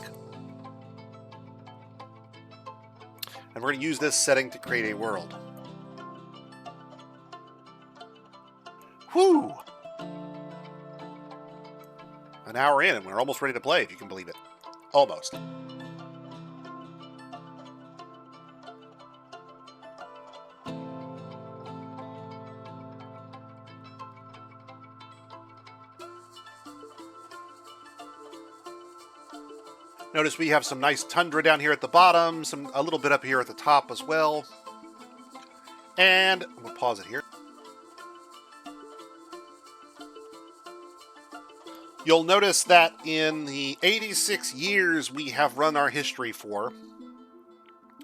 And we're going to use this setting to create a world. Whew! An hour in and we're almost ready to play, if you can believe it. Almost. Notice we have some nice tundra down here at the bottom, a little bit up here at the top as well. And I'm going to pause it here. You'll notice that in the 86 years we have run our history for,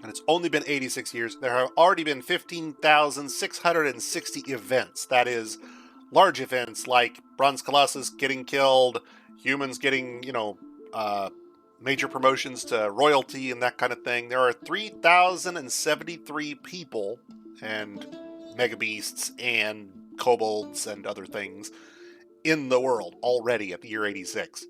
and it's only been 86 years, there have already been 15,660 events. That is, large events like Bronze Colossus getting killed, humans getting, major promotions to royalty and that kind of thing. There are 3,073 people and mega beasts and kobolds and other things in the world already at the year 86.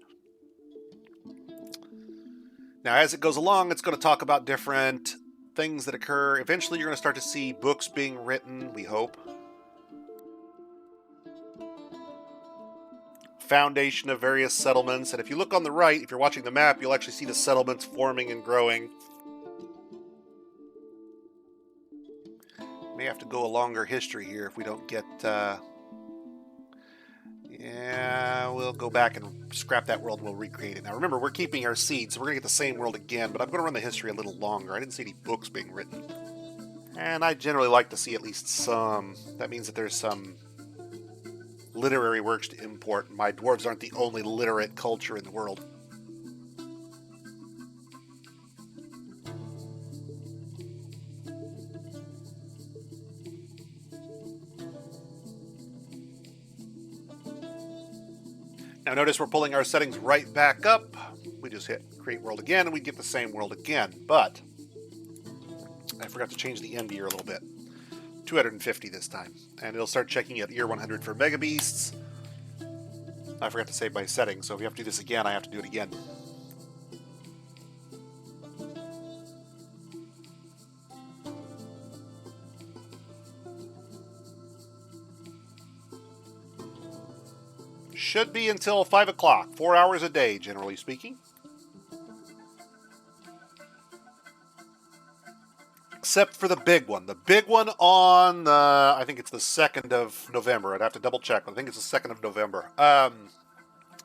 Now, as it goes along, it's going to talk about different things that occur. Eventually, you're going to start to see books being written, we hope. Foundation of various settlements. And if you look on the right, if you're watching the map, you'll actually see the settlements forming and growing. May have to go a longer history here if we don't get... Yeah, we'll go back and scrap that world and we'll recreate it. Now remember, we're keeping our seed, so we're going to get the same world again, but I'm going to run the history a little longer. I didn't see any books being written. And I generally like to see at least some. That means that there's some literary works to import. My dwarves aren't the only literate culture in the world. Now notice we're pulling our settings right back up. We just hit create world again and we get the same world again, but I forgot to change the end here a little bit. 250 this time. And it'll start checking at year 100 for Mega Beasts. I forgot to save my settings, so if we have to do this again, I have to do it again. Should be until 5 o'clock, 4 hours a day, generally speaking. Except for the big one. The big one on, I think it's the 2nd of November. I'd have to double check, but I think it's the 2nd of November.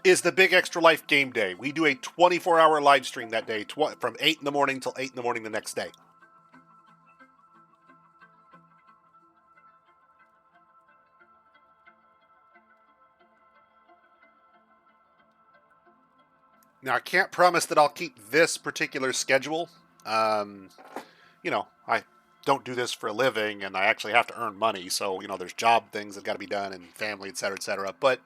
Is the Big Extra Life Game Day. We do a 24-hour live stream that day, from 8 in the morning till 8 in the morning the next day. Now, I can't promise that I'll keep this particular schedule. You know, I don't do this for a living, and I actually have to earn money, so, you know, there's job things that got to be done, and family, etc., etc., but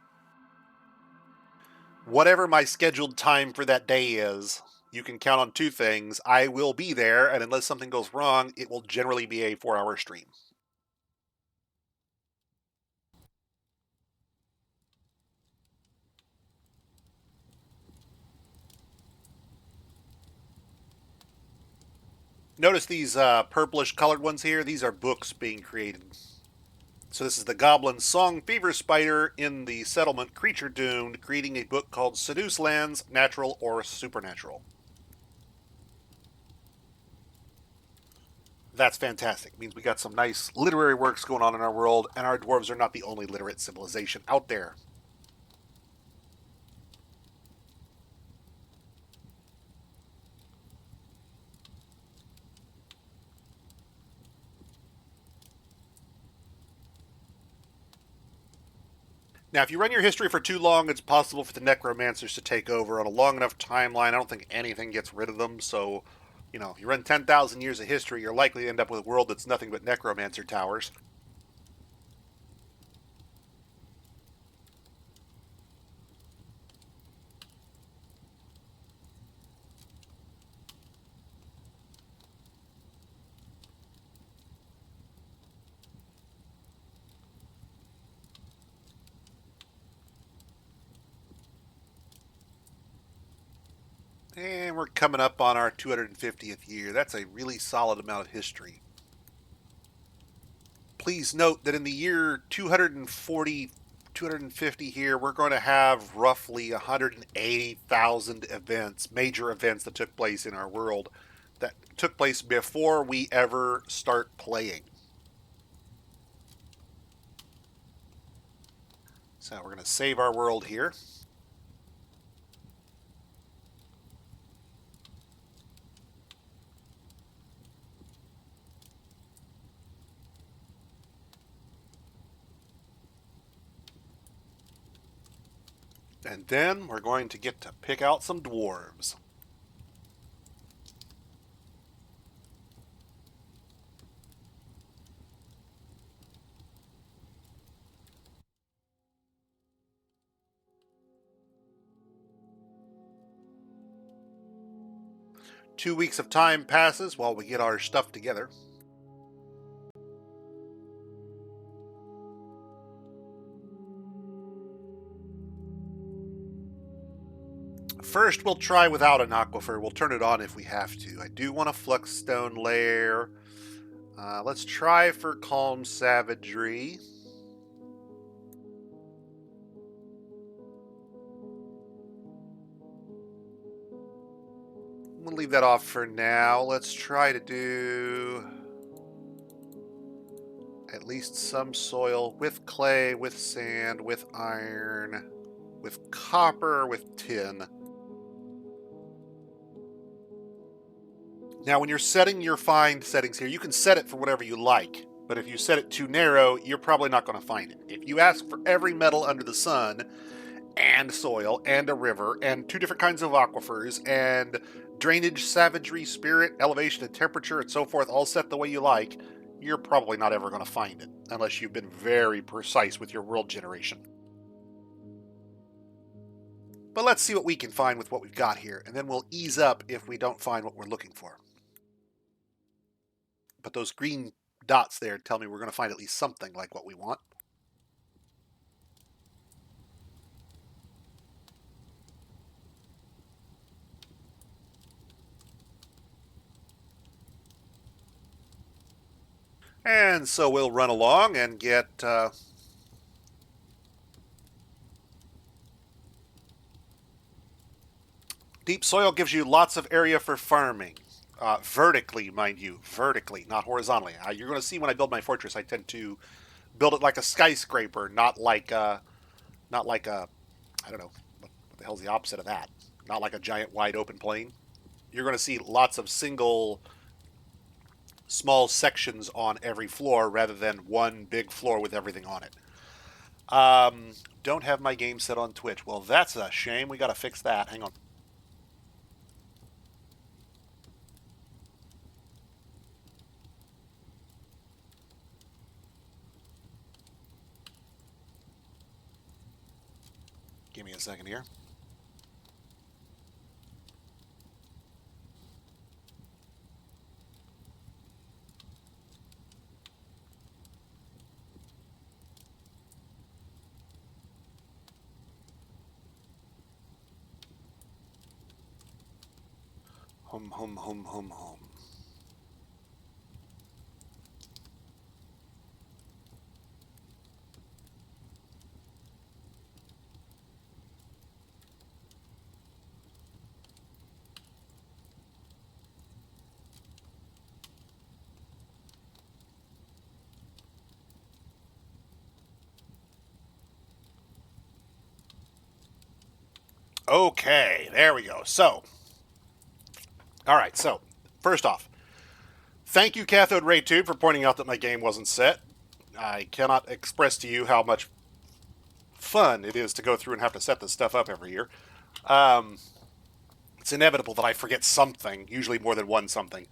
whatever my scheduled time for that day is, you can count on 2 things. I will be there, and unless something goes wrong, it will generally be a 4-hour stream. Notice these purplish colored ones here. These are books being created. So this is the Goblin Song Fever Spider in the settlement Creature Doomed, creating a book called Seduce Lands, Natural or Supernatural. That's fantastic. It means we got some nice literary works going on in our world, and our dwarves are not the only literate civilization out there. Now, if you run your history for too long, it's possible for the necromancers to take over on a long enough timeline. I don't think anything gets rid of them, so, you know, if you run 10,000 years of history, you're likely to end up with a world that's nothing but necromancer towers. And we're coming up on our 250th year. That's a really solid amount of history. Please note that in the year 240, 250 here, we're going to have roughly 180,000 events, major events that took place in our world, that took place before we ever start playing. So we're going to save our world here. And then we're going to get to pick out some dwarves. Two weeks of time passes while we get our stuff together. First, we'll try without an aquifer. We'll turn it on if we have to. I do want a Fluxstone lair. Let's try for Calm Savagery. We'll leave that off for now. Let's try to do at least some soil with clay, with sand, with iron, with copper, with tin. Now, when you're setting your find settings here, you can set it for whatever you like, but if you set it too narrow, you're probably not going to find it. If you ask for every metal under the sun, and soil, and a river, and 2 different kinds of aquifers, and drainage, savagery, spirit, elevation, and temperature, and so forth, all set the way you like, you're probably not ever going to find it, unless you've been very precise with your world generation. But let's see what we can find with what we've got here, and then we'll ease up if we don't find what we're looking for. But those green dots there tell me we're going to find at least something like what we want. And so we'll run along and get... deep soil gives you lots of area for farming. Vertically, mind you. Vertically, not horizontally. You're going to see when I build my fortress, I tend to build it like a skyscraper, not like a... I don't know, what the hell's the opposite of that? Not like a giant wide open plain. You're going to see lots of single small sections on every floor rather than one big floor with everything on it. Don't have my game set on Twitch. Well, that's a shame. We got to fix that. Hang on. Give me a second here. Hum, hum, hum, hum, hum. Okay, there we go. So, all right. So, first off, thank you, Cathode Ray Tube, for pointing out that my game wasn't set. I cannot express to you how much fun it is to go through and have to set this stuff up every year. It's inevitable that I forget something, usually more than one something.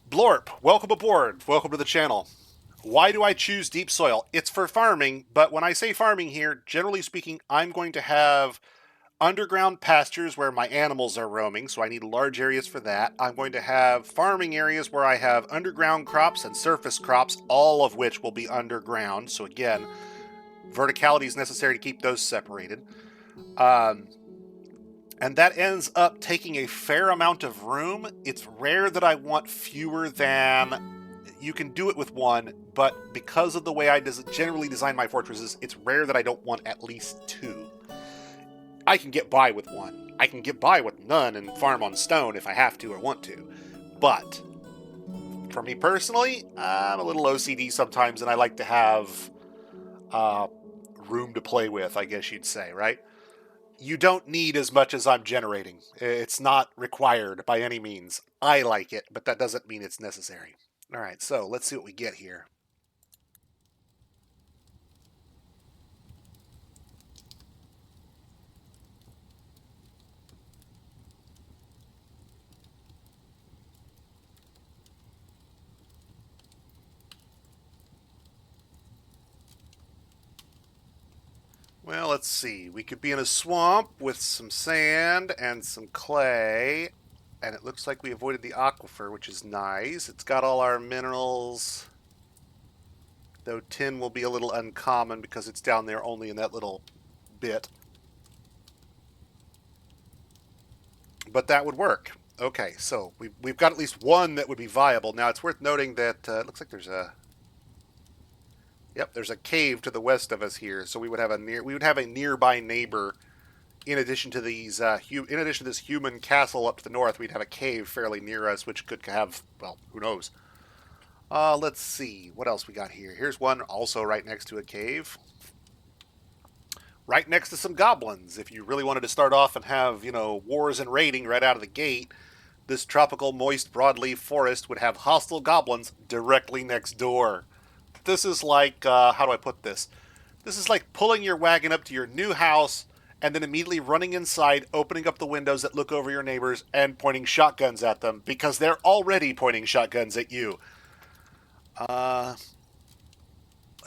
Blorp, welcome aboard. Welcome to the channel. Why do I choose deep soil? It's for farming, but when I say farming here, generally speaking, I'm going to have underground pastures where my animals are roaming, so I need large areas for that. I'm going to have farming areas where I have underground crops and surface crops, all of which will be underground. So again, verticality is necessary to keep those separated. And that ends up taking a fair amount of room. It's rare that I want fewer than... You can do it with one, but because of the way I generally design my fortresses, it's rare that I don't want at least two. I can get by with one. I can get by with none and farm on stone if I have to or want to. But for me personally, I'm a little OCD sometimes, and I like to have room to play with, I guess you'd say, right? You don't need as much as I'm generating. It's not required by any means. I like it, but that doesn't mean it's necessary. All right, so let's see what we get here. Well, let's see. We could be in a swamp with some sand and some clay. And it looks like we avoided the aquifer, which is nice. It's got all our minerals. Though tin will be a little uncommon because it's down there only in that little bit. But that would work. Okay, so we've got at least one that would be viable. Now, it's worth noting that it looks like there's a... Yep, there's a cave to the west of us here, so we would have a nearby neighbor. In addition to these, in addition to this human castle up to the north, we'd have a cave fairly near us, which could have, well, who knows. Let's see what else we got here. Here's one also right next to a cave, right next to some goblins. If you really wanted to start off and have, you know, wars and raiding right out of the gate, this tropical, moist, broadleaf forest would have hostile goblins directly next door. This is like, how do I put this? This is like pulling your wagon up to your new house and then immediately running inside, opening up the windows that look over your neighbors, and pointing shotguns at them because they're already pointing shotguns at you. Let's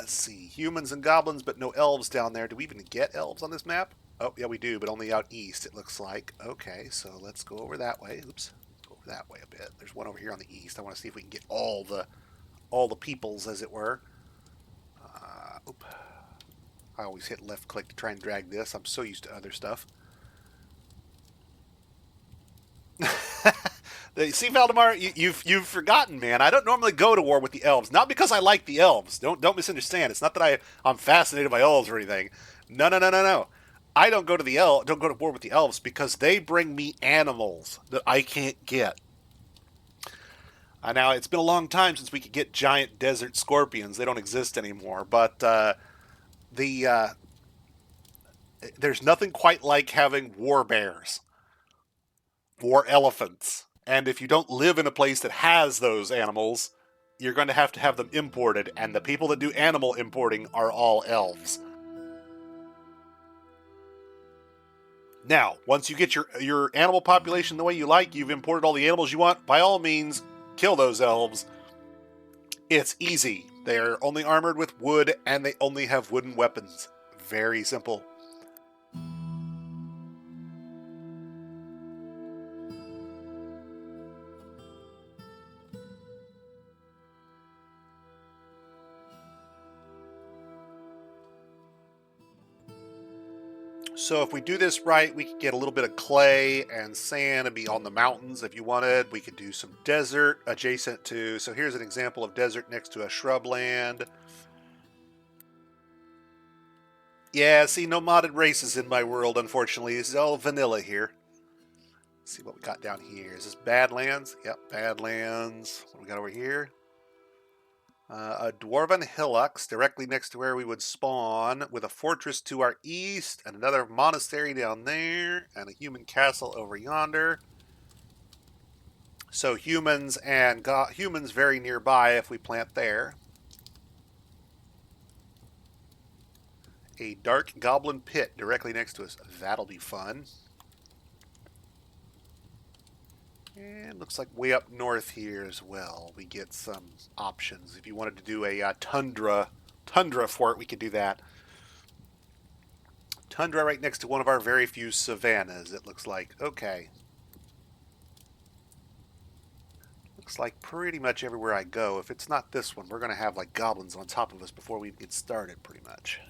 see. Humans and goblins, but no elves down there. Do we even get elves on this map? Oh, yeah, we do, but only out east, it looks like. Okay, so let's go over that way. Oops. Go over that way a bit. There's one over here on the east. I want to see if we can get all the all the peoples, as it were. Oop. I always hit left click to try and drag this. I'm so used to other stuff. See, Valdemar, you've forgotten, man. I don't normally go to war with the elves, not because I like the elves. Don't misunderstand. It's not that I'm fascinated by elves or anything. No, no, no, no, no. I don't go to war with the elves because they bring me animals that I can't get. Now it's been a long time since we could get giant desert scorpions. They don't exist anymore, but the there's nothing quite like having war bears, war elephants. And if you don't live in a place that has those animals, you're going to have them imported. And the people that do animal importing are all elves. Now, once you get your animal population the way you like, you've imported all the animals you want, by all means, kill those elves. It's easy. They are only armored with wood, and they only have wooden weapons. Very simple. So if we do this right, we could get a little bit of clay and sand and be on the mountains if you wanted. We could do some desert adjacent to... So here's an example of desert next to a shrubland. Yeah, see, no modded races in my world, unfortunately. This is all vanilla here. Let's see what we got down here. Is this Badlands? Yep, Badlands. What do we got over here? A dwarven hillocks directly next to where we would spawn, with a fortress to our east, and another monastery down there, and a human castle over yonder. So humans and humans very nearby if we plant there. A dark goblin pit directly next to us. That'll be fun. And looks like way up north here as well, we get some options. If you wanted to do a tundra fort, we could do that. Tundra right next to one of our very few savannas, it looks like. Okay. Looks like pretty much everywhere I go, if it's not this one, we're going to have like goblins on top of us before we get started, pretty much.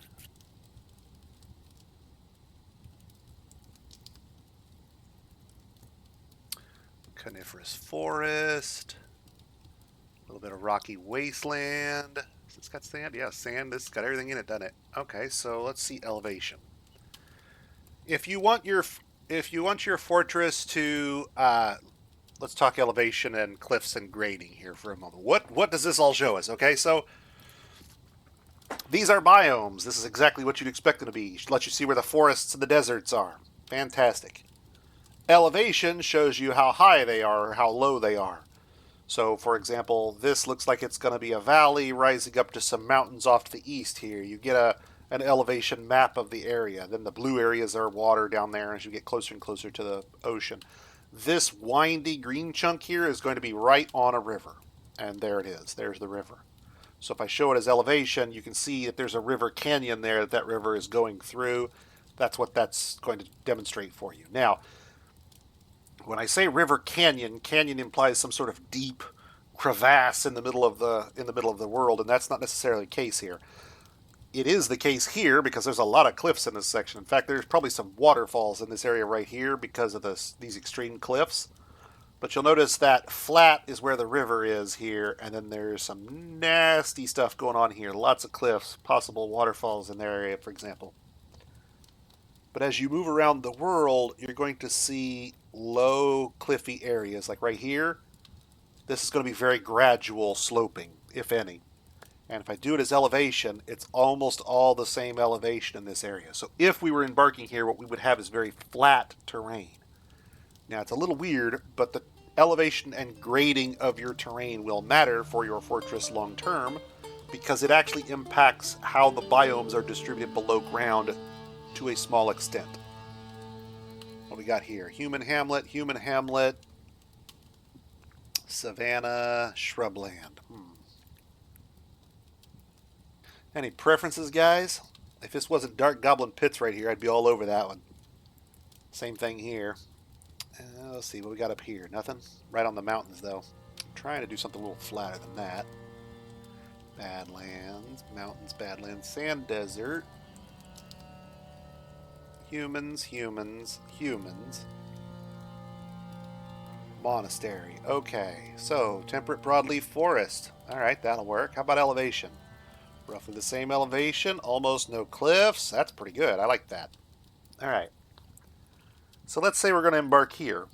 Coniferous forest, a little bit of rocky wasteland. Has this got sand? Yeah, sand. This has got everything in it, doesn't it? Okay, so let's see elevation. If you want your fortress to let's talk elevation and cliffs and grading here for a moment. What does this all show us? Okay, so these are biomes. This is exactly what you'd expect them to be. Let you see where the forests and the deserts are. Fantastic. Elevation shows you how high they are or how low they are. So, for example, this looks like it's going to be a valley rising up to some mountains off to the east here. You get an elevation map of the area. Then the blue areas are water down there as you get closer and closer to the ocean. This windy green chunk here is going to be right on a river. And there it is. There's the river. So if I show it as elevation, you can see that there's a river canyon there that river is going through. That's what that's going to demonstrate for you. Now, when I say river canyon, canyon implies some sort of deep crevasse in the middle of the world, and that's not necessarily the case here. It is the case here because there's a lot of cliffs in this section. In fact, there's probably some waterfalls in this area right here because of these extreme cliffs. But you'll notice that flat is where the river is here, and then there's some nasty stuff going on here. Lots of cliffs, possible waterfalls in their area, for example. But as you move around the world, you're going to see low cliffy areas. Like right here, this is going to be very gradual sloping, if any. And if I do it as elevation, it's almost all the same elevation in this area. So if we were embarking here, what we would have is very flat terrain. Now, it's a little weird, but the elevation and grading of your terrain will matter for your fortress long term because it actually impacts how the biomes are distributed below ground to a small extent. What we got here? Human hamlet, savanna, shrubland. Any preferences, guys? If this wasn't dark goblin pits right here, I'd be all over that one. Same thing here. Let's see what we got up here. Nothing? Right on the mountains, though. I'm trying to do something a little flatter than that. Badlands, mountains, badlands, sand desert. Humans, humans, humans. Monastery. Okay, so temperate broadleaf forest. Alright, that'll work. How about elevation? Roughly the same elevation, almost no cliffs. That's pretty good. I like that. Alright. So let's say we're going to embark here.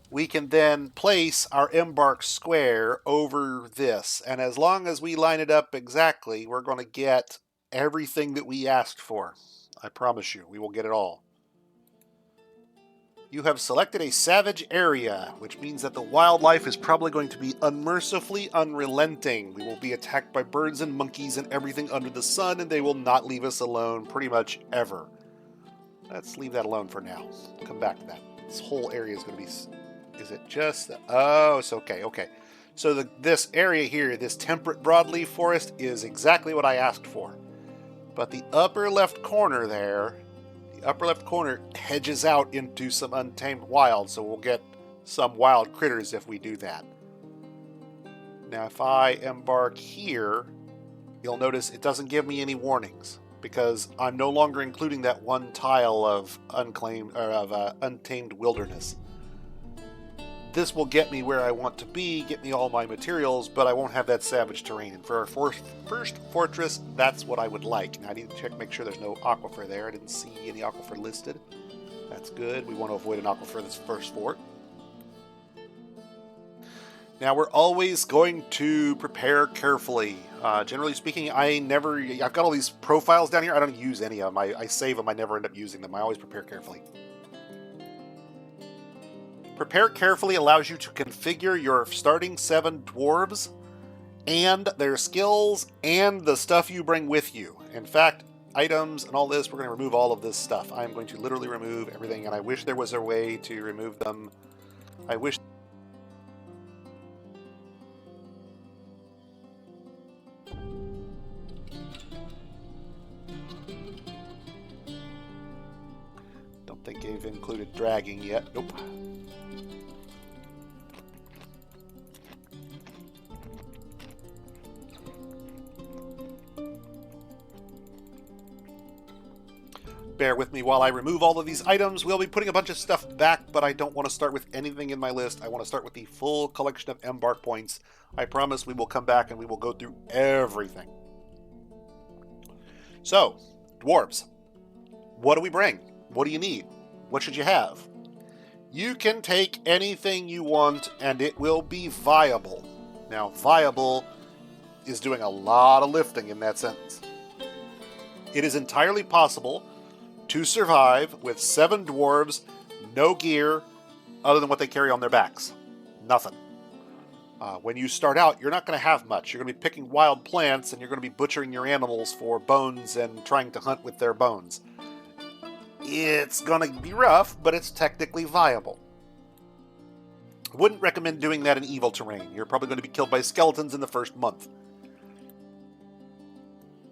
We can then place our embark square over this, and as long as we line it up exactly, we're going to get everything that we asked for. I promise you, we will get it all. You have selected a savage area, which means that the wildlife is probably going to be unmercifully unrelenting. We will be attacked by birds and monkeys and everything under the sun, and they will not leave us alone pretty much ever. Let's leave that alone for now. Come back to that. This whole area is going to be... Is it just... Oh, it's okay, okay. So this area here, this temperate broadleaf forest, is exactly what I asked for. But the upper left corner there... The upper left corner hedges out into some untamed wild, so we'll get some wild critters if we do that. Now, if I embark here, you'll notice it doesn't give me any warnings because I'm no longer including that one tile of untamed wilderness. This will get me where I want to be, get me all my materials, but I won't have that savage terrain. And for our first fortress, that's what I would like. Now I need to check, make sure there's no aquifer there. I didn't see any aquifer listed. That's good. We want to avoid an aquifer this first fort. Now we're always going to prepare carefully. Generally speaking, I've got all these profiles down here. I don't use any of them. I save them. I never end up using them. I always prepare carefully. Prepare carefully allows you to configure your starting 7 dwarves and their skills and the stuff you bring with you. In fact, items and all this, we're going to remove all of this stuff. I'm going to literally remove everything, and I wish there was a way to remove them. I wish... Don't think they've included dragging yet. Nope. Bear with me while I remove all of these items. We'll be putting a bunch of stuff back, but I don't want to start with anything in my list. I want to start with the full collection of embark points. I promise we will come back and we will go through everything. So, dwarves. What do we bring? What do you need? What should you have? You can take anything you want and it will be viable. Now, viable is doing a lot of lifting in that sentence. It is entirely possible to survive with 7 dwarves, no gear, other than what they carry on their backs. Nothing. When you start out, you're not going to have much. You're going to be picking wild plants, and you're going to be butchering your animals for bones and trying to hunt with their bones. It's going to be rough, but it's technically viable. I wouldn't recommend doing that in evil terrain. You're probably going to be killed by skeletons in the first month.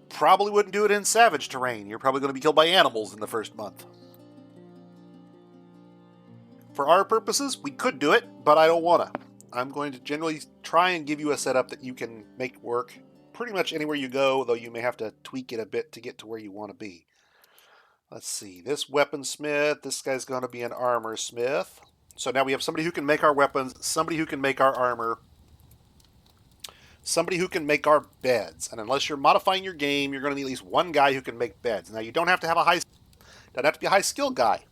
Probably wouldn't do it in savage terrain. You're probably going to be killed by animals in the first month. For our purposes, we could do it, but I don't want to. I'm going to generally try and give you a setup that you can make work pretty much anywhere you go, though you may have to tweak it a bit to get to where you want to be. Let's see. This weaponsmith, this guy's going to be an armor smith. So now we have somebody who can make our weapons, somebody who can make our armor, somebody who can make our beds. And unless you're modifying your game, you're going to need at least one guy who can make beds. Now, you don't have to have be a high skill guy.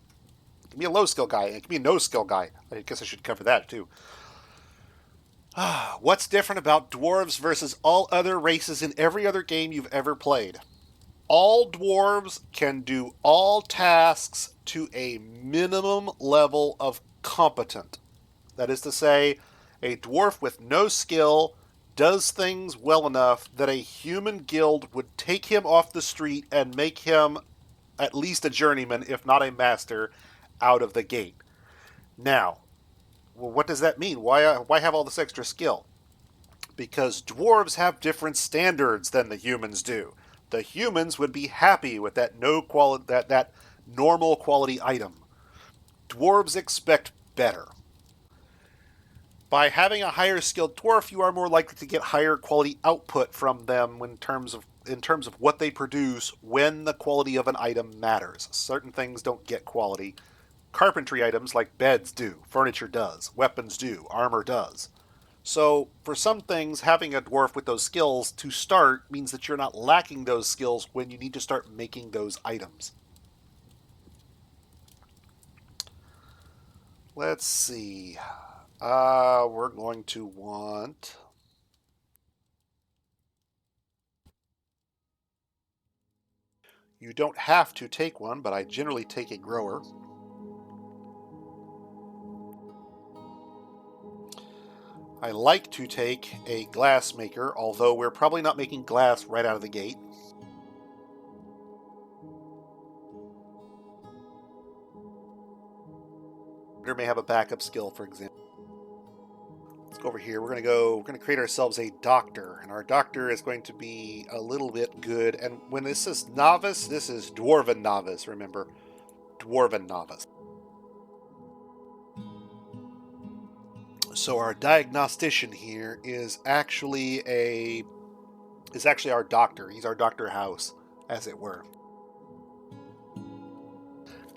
It can be a low skill guy. It can be a no skill guy. I guess I should cover that too. What's different about dwarves versus all other races in every other game you've ever played? All dwarves can do all tasks to a minimum level of competent. That is to say, a dwarf with no skill does things well enough that a human guild would take him off the street and make him at least a journeyman, if not a master, out of the gate. Now, well, what does that mean? Why have all this extra skill? Because dwarves have different standards than the humans do. The humans would be happy with that that normal quality item. Dwarves expect better. By having a higher skilled dwarf, you are more likely to get higher quality output from them in terms of what they produce when the quality of an item matters. Certain things don't get quality. Carpentry items like beds do, furniture does, weapons do, armor does. So, for some things, having a dwarf with those skills to start means that you're not lacking those skills when you need to start making those items. Let's see. We're going to want... You don't have to take one, but I generally take a grower. I like to take a glass maker, although we're probably not making glass right out of the gate. Or may have a backup skill, for example. Let's go over here. We're going to create ourselves a doctor, and our doctor is going to be a little bit good. And when this is novice, this is dwarven novice, remember. Dwarven novice. So our diagnostician here is actually our doctor. He's our Dr. House, as it were.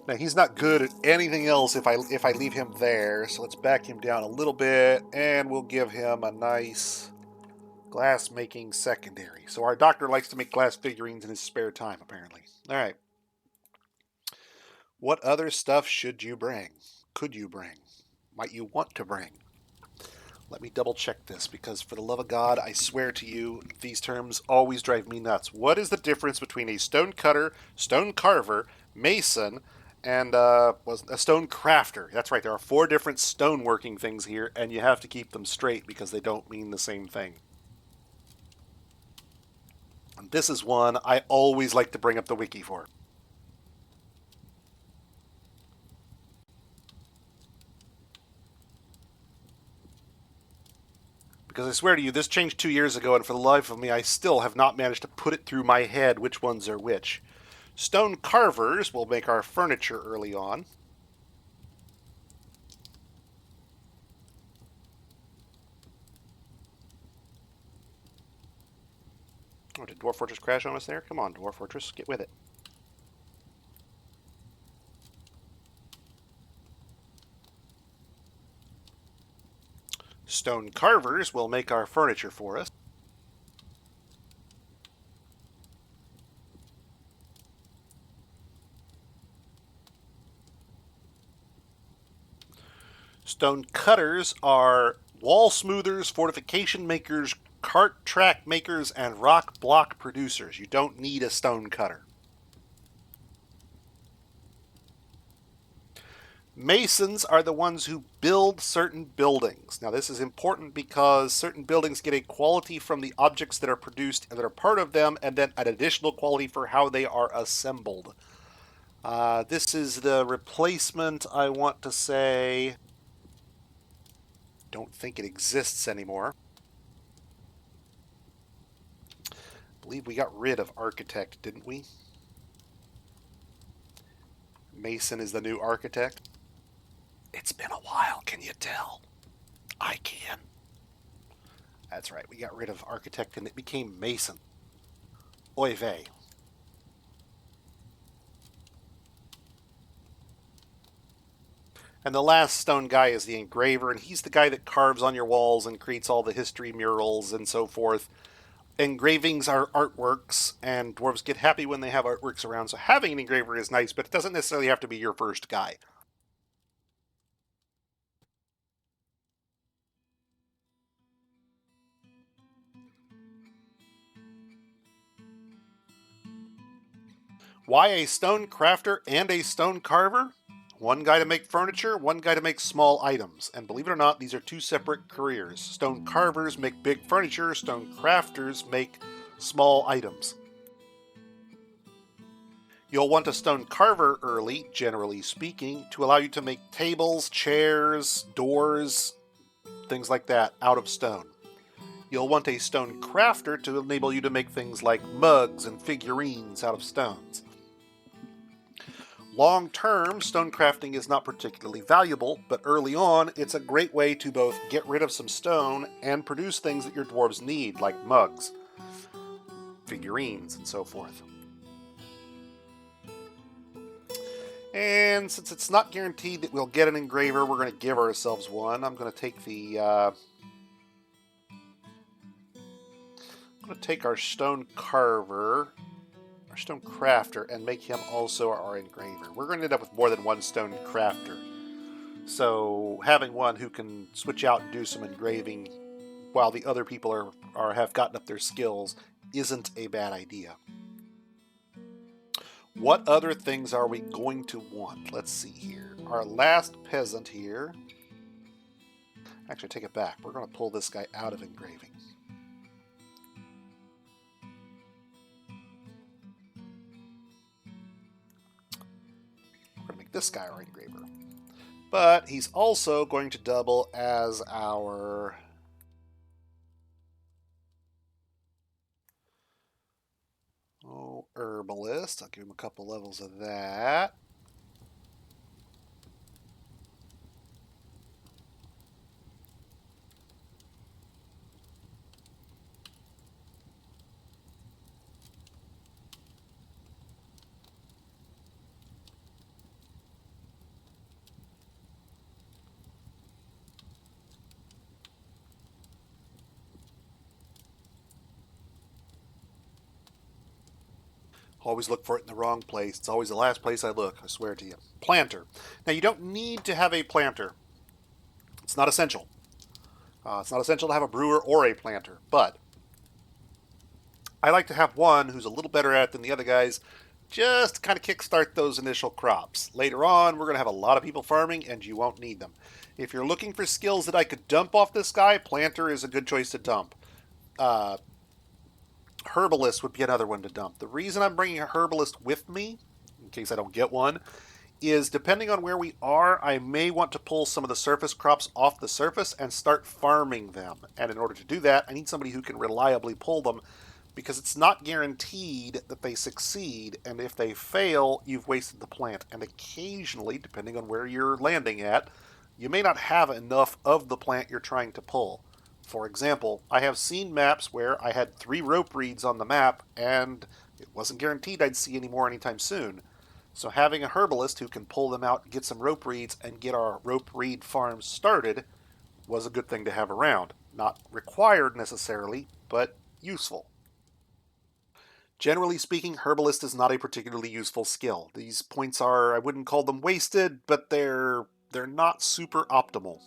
Now he's not good at anything else if I leave him there, so let's back him down a little bit, and we'll give him a nice glass making secondary. So our doctor likes to make glass figurines in his spare time, apparently. All right. What other stuff should you bring? Could you bring? Might you want to bring? Let me double check this, because for the love of God, I swear to you, these terms always drive me nuts. What is the difference between a stone cutter, stone carver, mason, and a stone crafter? That's right, there are 4 different stoneworking things here, and you have to keep them straight because they don't mean the same thing. And this is one I always like to bring up the wiki for. Because I swear to you, this changed 2 years ago, and for the life of me, I still have not managed to put it through my head which ones are which. Stone carvers will make our furniture early on. Oh, did Dwarf Fortress crash on us there? Come on, Dwarf Fortress, get with it. Stone carvers will make our furniture for us. Stone cutters are wall smoothers, fortification makers, cart track makers, and rock block producers. You don't need a stone cutter. Masons are the ones who build certain buildings. Now, this is important because certain buildings get a quality from the objects that are produced and that are part of them, and then an additional quality for how they are assembled. This is the replacement, I want to say. Don't think it exists anymore. I believe we got rid of architect, didn't we? Mason is the new architect. It's been a while, can you tell? I can. That's right, we got rid of architect and it became mason. Oy vey. And the last stone guy is the engraver, and he's the guy that carves on your walls and creates all the history murals and so forth. Engravings are artworks, and dwarves get happy when they have artworks around, so having an engraver is nice, but it doesn't necessarily have to be your first guy. Why a stone crafter and a stone carver? One guy to make furniture, one guy to make small items. And believe it or not, these are 2 separate careers. Stone carvers make big furniture, stone crafters make small items. You'll want a stone carver early, generally speaking, to allow you to make tables, chairs, doors, things like that, out of stone. You'll want a stone crafter to enable you to make things like mugs and figurines out of stones. Long term, stone crafting is not particularly valuable, but early on, it's a great way to both get rid of some stone and produce things that your dwarves need, like mugs, figurines, and so forth. And since it's not guaranteed that we'll get an engraver, we're going to give ourselves one. I'm going to take our stone carver, our stone crafter, and make him also our engraver. We're going to end up with more than one stone crafter. So having one who can switch out and do some engraving while the other people have gotten up their skills isn't a bad idea. What other things are we going to want? Let's see here. Our last peasant here. Actually, take it back. We're going to pull this guy out of engraving. We're going to make this guy our engraver. But he's also going to double as our herbalist. I'll give him a couple levels of that. Always look for it in the wrong place. It's always the last place I look, I swear to you. Planter. Now, you don't need to have a planter. It's not essential. It's not essential to have a brewer or a planter, but I like to have one who's a little better at it than the other guys, just to kind of kickstart those initial crops. Later on, we're going to have a lot of people farming, and you won't need them. If you're looking for skills that I could dump off this guy, planter is a good choice to dump. Herbalist would be another one to dump. The reason I'm bringing a herbalist with me, in case I don't get one, is depending on where we are, I may want to pull some of the surface crops off the surface and start farming them. And in order to do that, I need somebody who can reliably pull them, because it's not guaranteed that they succeed, and if they fail, you've wasted the plant. And occasionally, depending on where you're landing at, you may not have enough of the plant you're trying to pull. For example, I have seen maps where I had 3 rope reeds on the map, and it wasn't guaranteed I'd see any more anytime soon. So having a herbalist who can pull them out, get some rope reeds, and get our rope reed farm started was a good thing to have around. Not required necessarily, but useful. Generally speaking, herbalist is not a particularly useful skill. These points are, I wouldn't call them wasted, but they're not super optimal.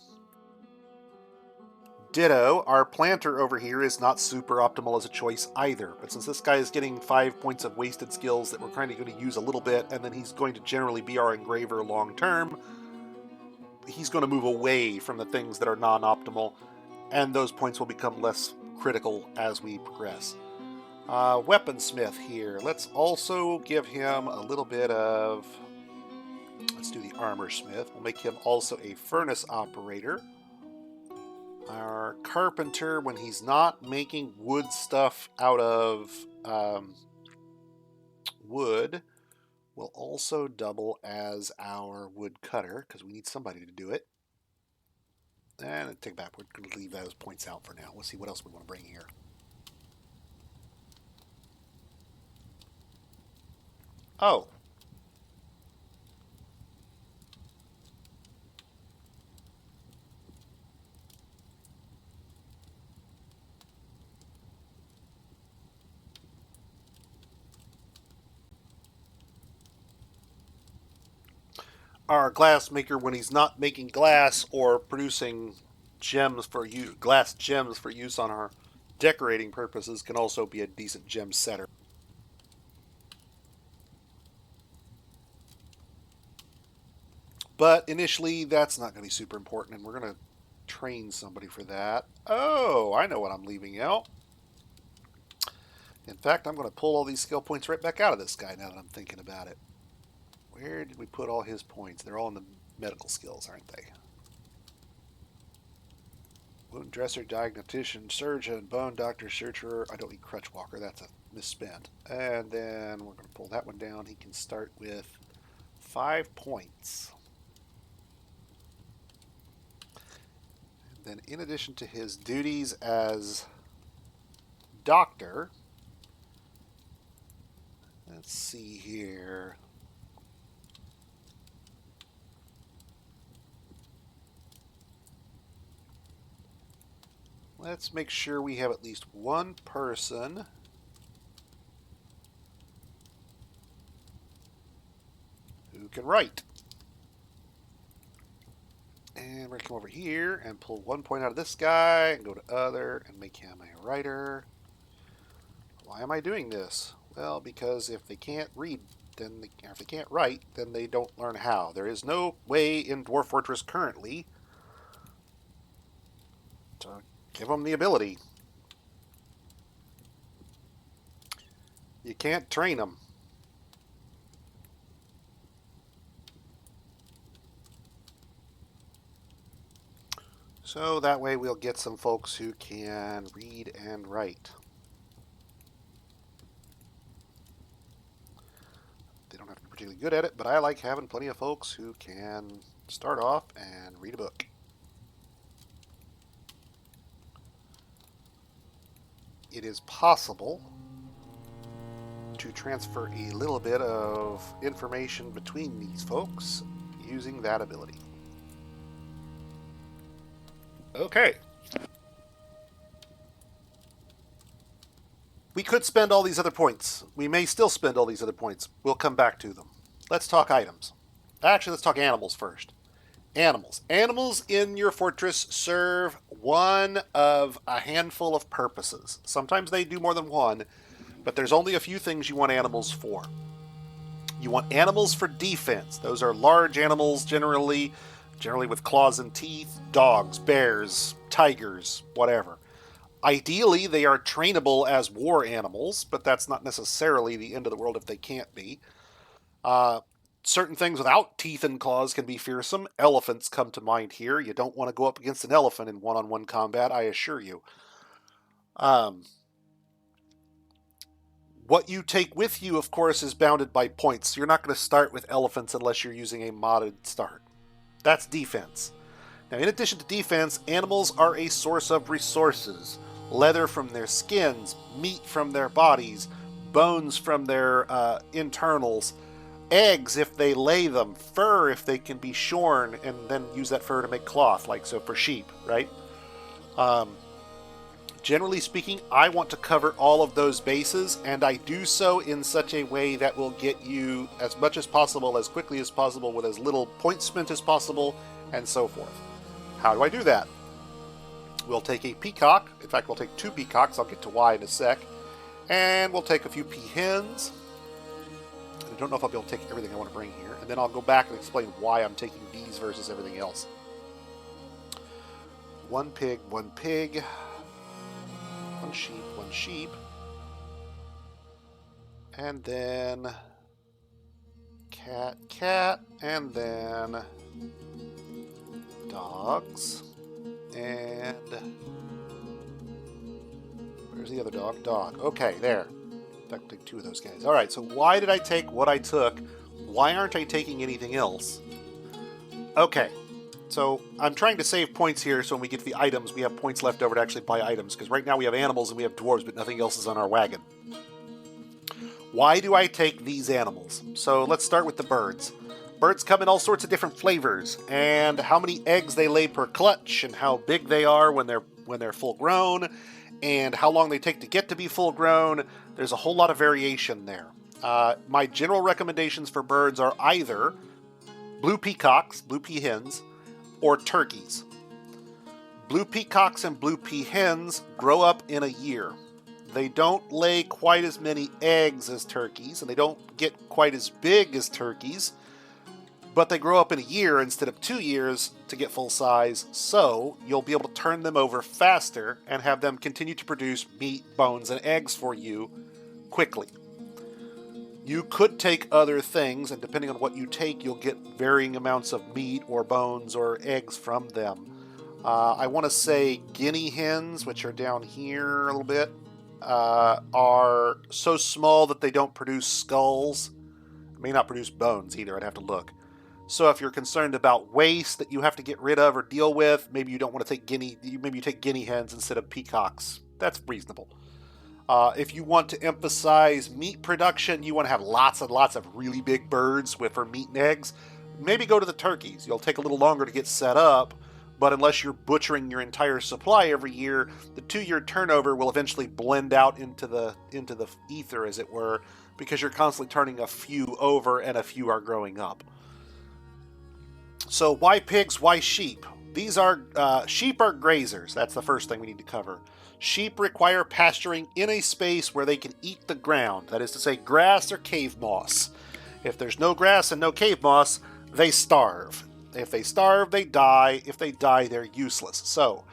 Ditto, our planter over here is not super optimal as a choice either, but since this guy is getting 5 points of wasted skills that we're kind of going to use a little bit, and then he's going to generally be our engraver long term, he's going to move away from the things that are non-optimal, and those points will become less critical as we progress. Weaponsmith here. Let's also give him a little bit of... Let's do the armor smith. We'll make him also a furnace operator. Our carpenter, when he's not making wood stuff out of wood, will also double as our wood cutter, because we need somebody to do it. And take it back. We're going to leave those points out for now. Let's see what else we want to bring here. Oh. Our glass maker, when he's not making glass or producing glass gems for use on our decorating purposes, can also be a decent gem setter. But initially, that's not going to be super important, and we're going to train somebody for that. Oh, I know what I'm leaving out. In fact, I'm going to pull all these skill points right back out of this guy now that I'm thinking about it. Where did we put all his points? They're all in the medical skills, aren't they? Wound dresser, diagnostician, surgeon, bone doctor, searcher. I don't need crutch walker. That's a misspent. And then we're going to pull that one down. He can start with 5 points. And then in addition to his duties as doctor, let's see here. Let's make sure we have at least one person who can write. And we're going to come over here and pull 1 point out of this guy and go to other and make him a writer. Why am I doing this? Well, because if they can't read, then if they can't write, then they don't learn how. There is no way in Dwarf Fortress currently to give them the ability. You can't train them. So that way we'll get some folks who can read and write. They don't have to be particularly good at it, but I like having plenty of folks who can start off and read a book. It is possible to transfer a little bit of information between these folks using that ability. Okay. We could spend all these other points. We may still spend all these other points. We'll come back to them. Let's talk items. Actually, let's talk animals first. Animals. Animals in your fortress serve one of a handful of purposes. Sometimes they do more than one, but there's only a few things you want animals for. You want animals for defense. Those are large animals, generally with claws and teeth, dogs, bears, tigers, whatever. Ideally, they are trainable as war animals, but that's not necessarily the end of the world if they can't be. Certain things without teeth and claws can be fearsome. Elephants come to mind here. You don't want to go up against an elephant in one-on-one combat, I assure you. What you take with you, of course, is bounded by points. You're not going to start with elephants unless you're using a modded start. That's defense. Now, in addition to defense, animals are a source of resources. Leather from their skins, meat from their bodies, bones from their internals, eggs if they lay them, fur if they can be shorn and then use that fur to make cloth, like so for sheep, right? Generally speaking, I want to cover all of those bases, and I do so in such a way that will get you as much as possible, as quickly as possible, with as little point spent as possible, and so forth. How do I do that? We'll take a peacock. In fact, we'll take 2 peacocks. I'll get to why in a sec. And we'll take a few peahens. I don't know if I'll be able to take everything I want to bring here. And then I'll go back and explain why I'm taking these versus everything else. 1 pig, 1 pig. 1 sheep, 1 sheep. And then cat, cat. And then dogs. And where's the other dog? Dog. Okay, there. That will take 2 of those guys. All right, so why did I take what I took? Why aren't I taking anything else? Okay, so I'm trying to save points here so when we get to the items, we have points left over to actually buy items, because right now we have animals and we have dwarves, but nothing else is on our wagon. Why do I take these animals? So let's start with the birds. Birds come in all sorts of different flavors, and how many eggs they lay per clutch, and how big they are when they're full grown, and how long they take to get to be full grown. There's a whole lot of variation there. My general recommendations for birds are either blue peacocks, blue peahens, or turkeys. Blue peacocks and blue peahens grow up in a year. They don't lay quite as many eggs as turkeys, and they don't get quite as big as turkeys, but they grow up in a year instead of 2 years to get full size, so you'll be able to turn them over faster and have them continue to produce meat, bones, and eggs for you quickly. You could take other things, and depending on what you take, you'll get varying amounts of meat or bones or eggs from them. I want to say guinea hens, which are down here a little bit, are so small that they don't produce skulls. It may not produce bones either, I'd have to look. So if you're concerned about waste that you have to get rid of or deal with, maybe you don't want to take maybe you take guinea hens instead of peacocks. That's reasonable. If you want to emphasize meat production, you want to have lots and lots of really big birds for meat and eggs, maybe go to the turkeys. You'll take a little longer to get set up, but unless you're butchering your entire supply every year, the 2-year turnover will eventually blend out into the ether, as it were, because you're constantly turning a few over and a few are growing up. So why pigs, why sheep? These are sheep are grazers. That's the first thing we need to cover. Sheep require pasturing in a space where they can eat the ground, that is to say grass or cave moss. If there's no grass and no cave moss, they starve. If they starve, they die. If they die, they're useless. So,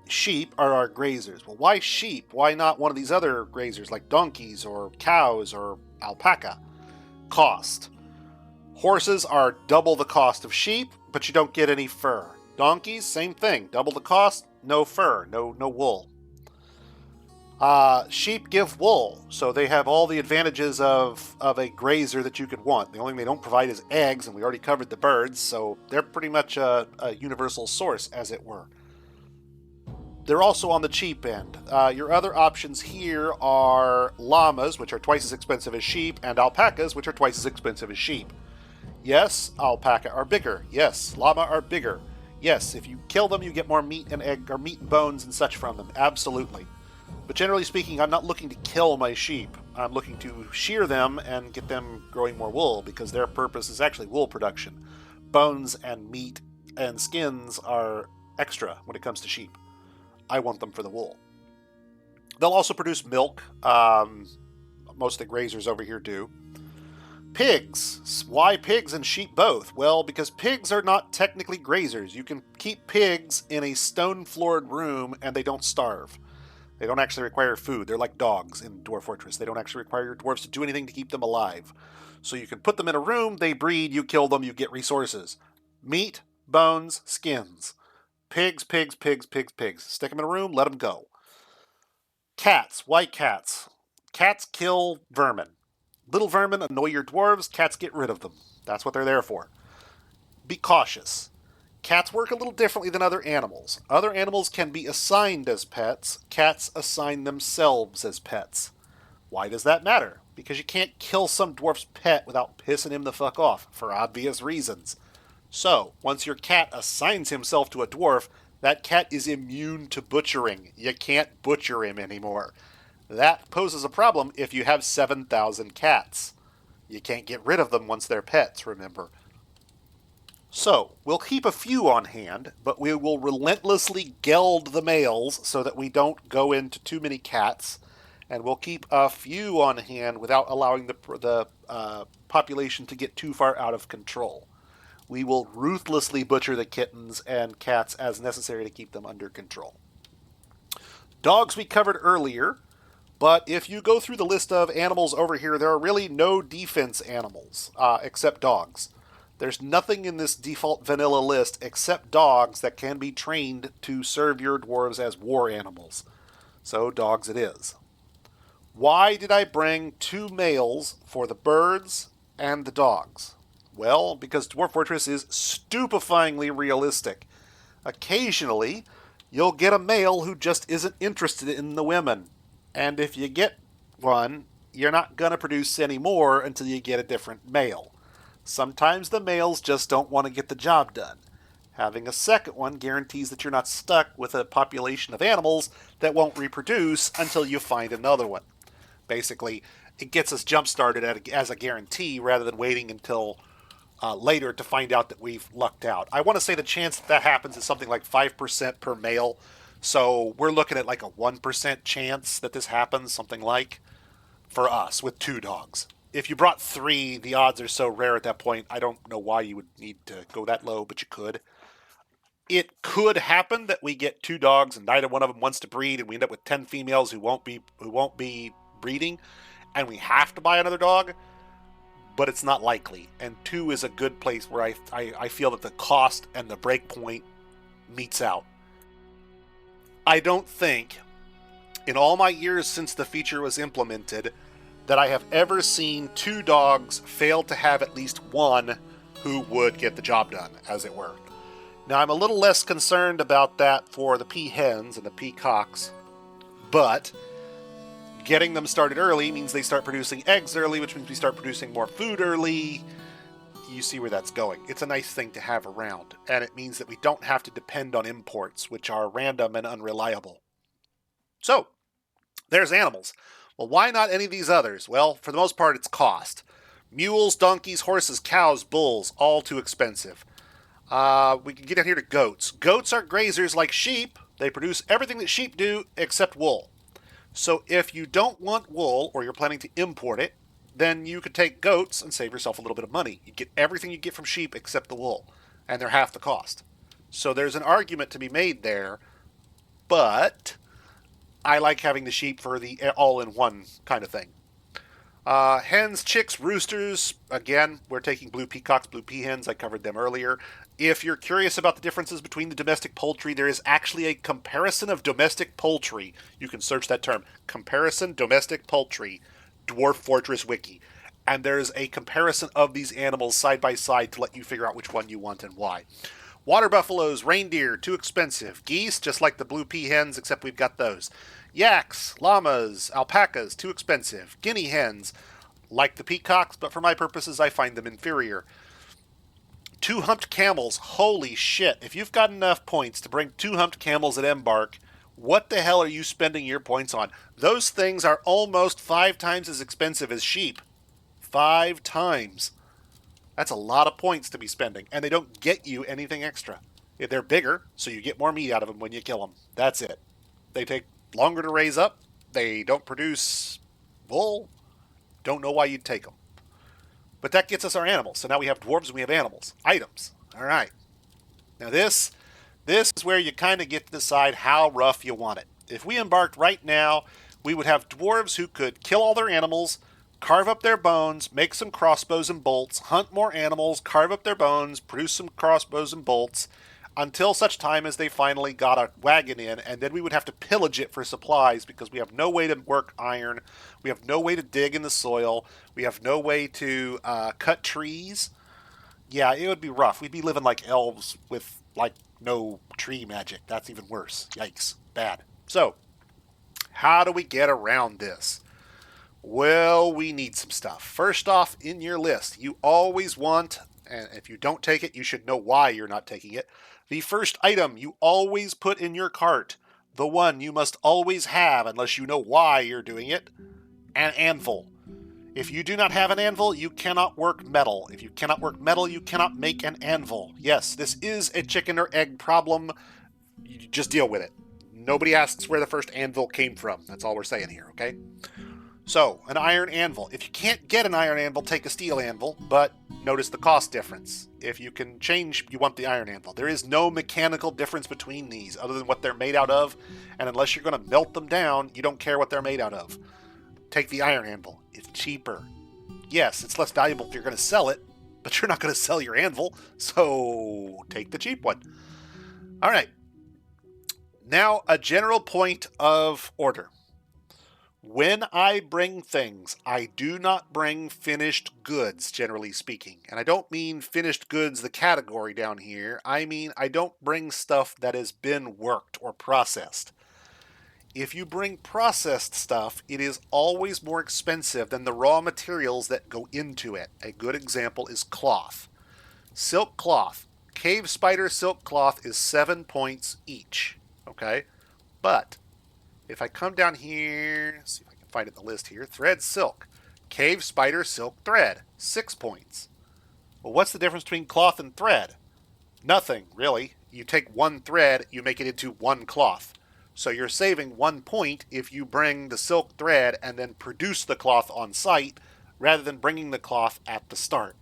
sheep are our grazers. Well, why sheep? Why not one of these other grazers like donkeys or cows or alpaca? Cost. Horses are double the cost of sheep, but you don't get any fur. Donkeys, same thing. Double the cost, no fur, no wool. Sheep give wool, so they have all the advantages of a grazer that you could want. The only thing they don't provide is eggs, and we already covered the birds, so they're pretty much a universal source, as it were. They're also on the cheap end. Your other options here are llamas, which are twice as expensive as sheep, and alpacas, which are twice as expensive as sheep. Yes, alpaca are bigger. Yes, llama are bigger. Yes, if you kill them, you get more meat and egg or meat and bones and such from them. Absolutely. But generally speaking, I'm not looking to kill my sheep. I'm looking to shear them and get them growing more wool, because their purpose is actually wool production. Bones and meat and skins are extra when it comes to sheep. I want them for the wool. They'll also produce milk. Most of the grazers over here do. Pigs. Why pigs and sheep both? Well, because pigs are not technically grazers. You can keep pigs in a stone-floored room and they don't starve. They don't actually require food. They're like dogs in Dwarf Fortress. They don't actually require your dwarves to do anything to keep them alive. So you can put them in a room, they breed, you kill them, you get resources. Meat, bones, skins. Pigs, pigs, pigs, pigs, pigs. Stick them in a room, let them go. Cats. Why cats? Cats kill vermin. Little vermin annoy your dwarves, cats get rid of them. That's what they're there for. Be cautious. Cats work a little differently than other animals. Other animals can be assigned as pets. Cats assign themselves as pets. Why does that matter? Because you can't kill some dwarf's pet without pissing him the fuck off, for obvious reasons. So, once your cat assigns himself to a dwarf, that cat is immune to butchering. You can't butcher him anymore. That poses a problem if you have 7,000 cats. You can't get rid of them once they're pets, remember. So, we'll keep a few on hand, but we will relentlessly geld the males so that we don't go into too many cats, and we'll keep a few on hand without allowing the population to get too far out of control. We will ruthlessly butcher the kittens and cats as necessary to keep them under control. Dogs we covered earlier, but if you go through the list of animals over here, there are really no defense animals except dogs. There's nothing in this default vanilla list except dogs that can be trained to serve your dwarves as war animals. So dogs it is. Why did I bring 2 males for the birds and the dogs? Well, because Dwarf Fortress is stupefyingly realistic. Occasionally, you'll get a male who just isn't interested in the women. And if you get one, you're not going to produce any more until you get a different male. Sometimes the males just don't want to get the job done. Having a second one guarantees that you're not stuck with a population of animals that won't reproduce until you find another one. Basically, it gets us jump-started as a guarantee rather than waiting until later to find out that we've lucked out. I want to say the chance that happens is something like 5% per male, so we're looking at like a 1% chance that this happens, something like, for us with 2 dogs. If you brought 3, the odds are so rare at that point, I don't know why you would need to go that low, but you could. It could happen that we get 2 dogs and neither one of them wants to breed, and we end up with 10 females who won't be breeding, and we have to buy another dog, but it's not likely. And 2 is a good place where I feel that the cost and the break point meets out. I don't think, in all my years since the feature was implemented, that I have ever seen 2 dogs fail to have at least one who would get the job done, as it were. Now, I'm a little less concerned about that for the peahens and the peacocks, but getting them started early means they start producing eggs early, which means we start producing more food early. You see where that's going. It's a nice thing to have around, and it means that we don't have to depend on imports, which are random and unreliable. So, there's animals. Well, why not any of these others? Well, for the most part, it's cost. Mules, donkeys, horses, cows, bulls, all too expensive. We can get down here to goats. Goats are grazers like sheep. They produce everything that sheep do except wool. So if you don't want wool, or you're planning to import it, then you could take goats and save yourself a little bit of money. You get everything you get from sheep except the wool, and they're half the cost. So there's an argument to be made there, but I like having the sheep for the all-in-one kind of thing. Hens, chicks, roosters. Again, we're taking blue peacocks, blue peahens. I covered them earlier. If you're curious about the differences between the domestic poultry, there is actually a comparison of domestic poultry. You can search that term. Comparison domestic poultry, Dwarf Fortress wiki. And there's a comparison of these animals side by side to let you figure out which one you want and why. Water buffaloes, reindeer, too expensive. Geese, just like the blue peahens, except we've got those. Yaks, llamas, alpacas, too expensive. Guinea hens, like the peacocks, but for my purposes, I find them inferior. 2-humped camels, holy shit. If you've got enough points to bring 2-humped camels at Embark, what the hell are you spending your points on? Those things are almost 5 times as expensive as sheep. 5 times. That's a lot of points to be spending, and they don't get you anything extra. They're bigger, so you get more meat out of them when you kill them. That's it. They take longer to raise up. They don't produce wool. Don't know why you'd take them. But that gets us our animals. So now we have dwarves and we have animals. Items. All right. Now this is where you kind of get to decide how rough you want it. If we embarked right now, we would have dwarves who could kill all their animals, carve up their bones, make some crossbows and bolts, hunt more animals, carve up their bones, produce some crossbows and bolts, until such time as they finally got a wagon in, and then we would have to pillage it for supplies because we have no way to work iron, we have no way to dig in the soil, we have no way to cut trees. Yeah, it would be rough. We'd be living like elves with, like, no tree magic. That's even worse. Yikes. Bad. So, how do we get around this? Well, we need some stuff. First off, in your list, you always want, and if you don't take it, you should know why you're not taking it. The first item you always put in your cart, the one you must always have unless you know why you're doing it, an anvil. If you do not have an anvil, you cannot work metal. If you cannot work metal, you cannot make an anvil. Yes, this is a chicken or egg problem. You just deal with it. Nobody asks where the first anvil came from. That's all we're saying here, okay? So, an iron anvil. If you can't get an iron anvil, take a steel anvil, but notice the cost difference. If you can change, you want the iron anvil. There is no mechanical difference between these other than what they're made out of, and unless you're going to melt them down, you don't care what they're made out of. Take the iron anvil. It's cheaper. Yes, it's less valuable if you're going to sell it, but you're not going to sell your anvil, so take the cheap one. All right. Now, a general point of order. When I bring things, I do not bring finished goods, generally speaking. And I don't mean finished goods, the category down here. I mean, I don't bring stuff that has been worked or processed. If you bring processed stuff, it is always more expensive than the raw materials that go into it. A good example is cloth. Silk cloth. Cave spider silk cloth is 7 points each. Okay? But if I come down here, see if I can find it in the list here, thread silk. Cave spider silk thread, 6 points. Well, what's the difference between cloth and thread? Nothing, really. You take one thread, you make it into one cloth. So you're saving 1 point if you bring the silk thread and then produce the cloth on site rather than bringing the cloth at the start.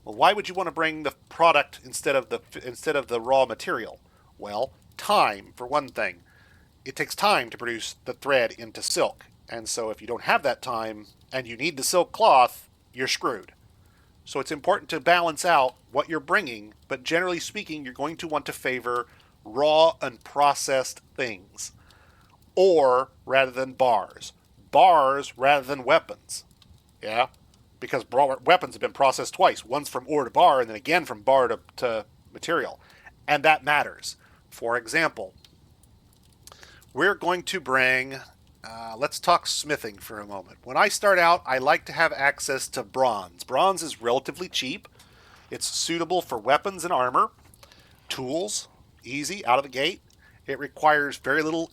Well, why would you want to bring the product instead of the raw material? Well, time, for one thing. It takes time to produce the thread into silk, and so if you don't have that time and you need the silk cloth, you're screwed. So it's important to balance out what you're bringing, but generally speaking, you're going to want to favor raw and processed things. Or, rather than bars. bars rather than weapons. Yeah? Because weapons have been processed twice. Once from ore to bar, and then again from bar to material. And that matters. For example, we're going to bring... let's talk smithing for a moment. When I start out, I like to have access to bronze. Bronze is relatively cheap. It's suitable for weapons and armor. Tools, easy, out of the gate. It requires very little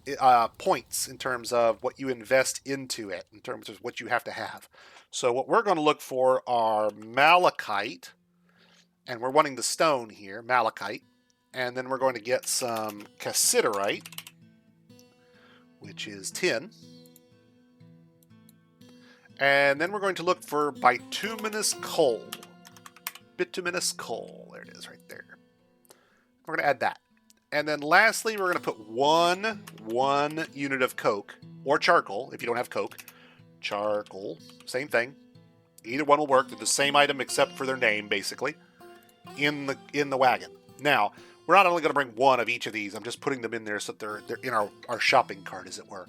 points in terms of what you invest into it, in terms of what you have to have. So what we're going to look for are malachite, and we're wanting the stone here, malachite. And then we're going to get some cassiterite, which is tin. And then we're going to look for bituminous coal. Bituminous coal, there it is right there. We're going to add that. And then lastly, we're going to put one unit of coke, or charcoal, if you don't have coke. Charcoal, same thing. Either one will work. They're the same item except for their name, basically, in the wagon. Now, we're not only going to bring one of each of these, I'm just putting them in there so that they're in our shopping cart, as it were.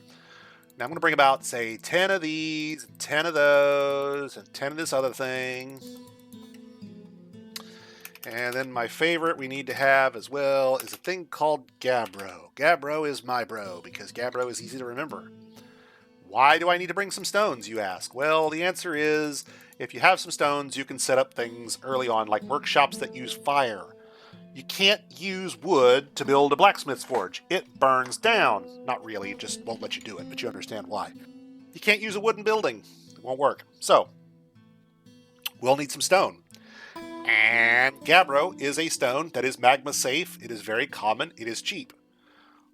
Now I'm going to bring about, say, 10 of these, 10 of those, and 10 of this other thing. And then my favorite we need to have as well is a thing called Gabbro. Gabbro is my bro, because Gabbro is easy to remember. Why do I need to bring some stones, you ask? Well, the answer is, if you have some stones, you can set up things early on, like workshops that use fire. You can't use wood to build a blacksmith's forge. It burns down. Not really, it just won't let you do it, but you understand why. You can't use a wooden building. It won't work. So, we'll need some stone. And Gabbro is a stone that is magma safe. It is very common. It is cheap.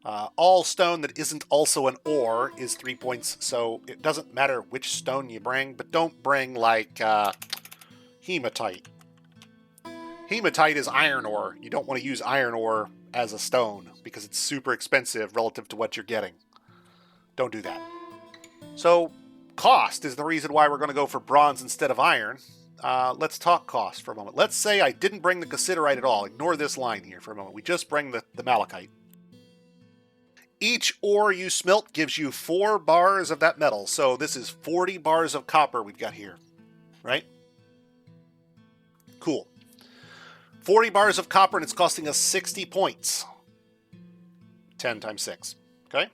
All stone that isn't also an ore is 3 points, so it doesn't matter which stone you bring, but don't bring, like, hematite. Hematite is iron ore. You don't want to use iron ore as a stone, because it's super expensive relative to what you're getting. Don't do that. So, cost is the reason why we're going to go for bronze instead of iron. Let's talk cost for a moment. Let's say I didn't bring the cassiterite at all. Ignore this line here for a moment. We just bring the malachite. Each ore you smelt gives you 4 bars of that metal. So this is 40 bars of copper we've got here, right? Cool. 40 bars of copper, and it's costing us 60 points. 10 times 6, okay?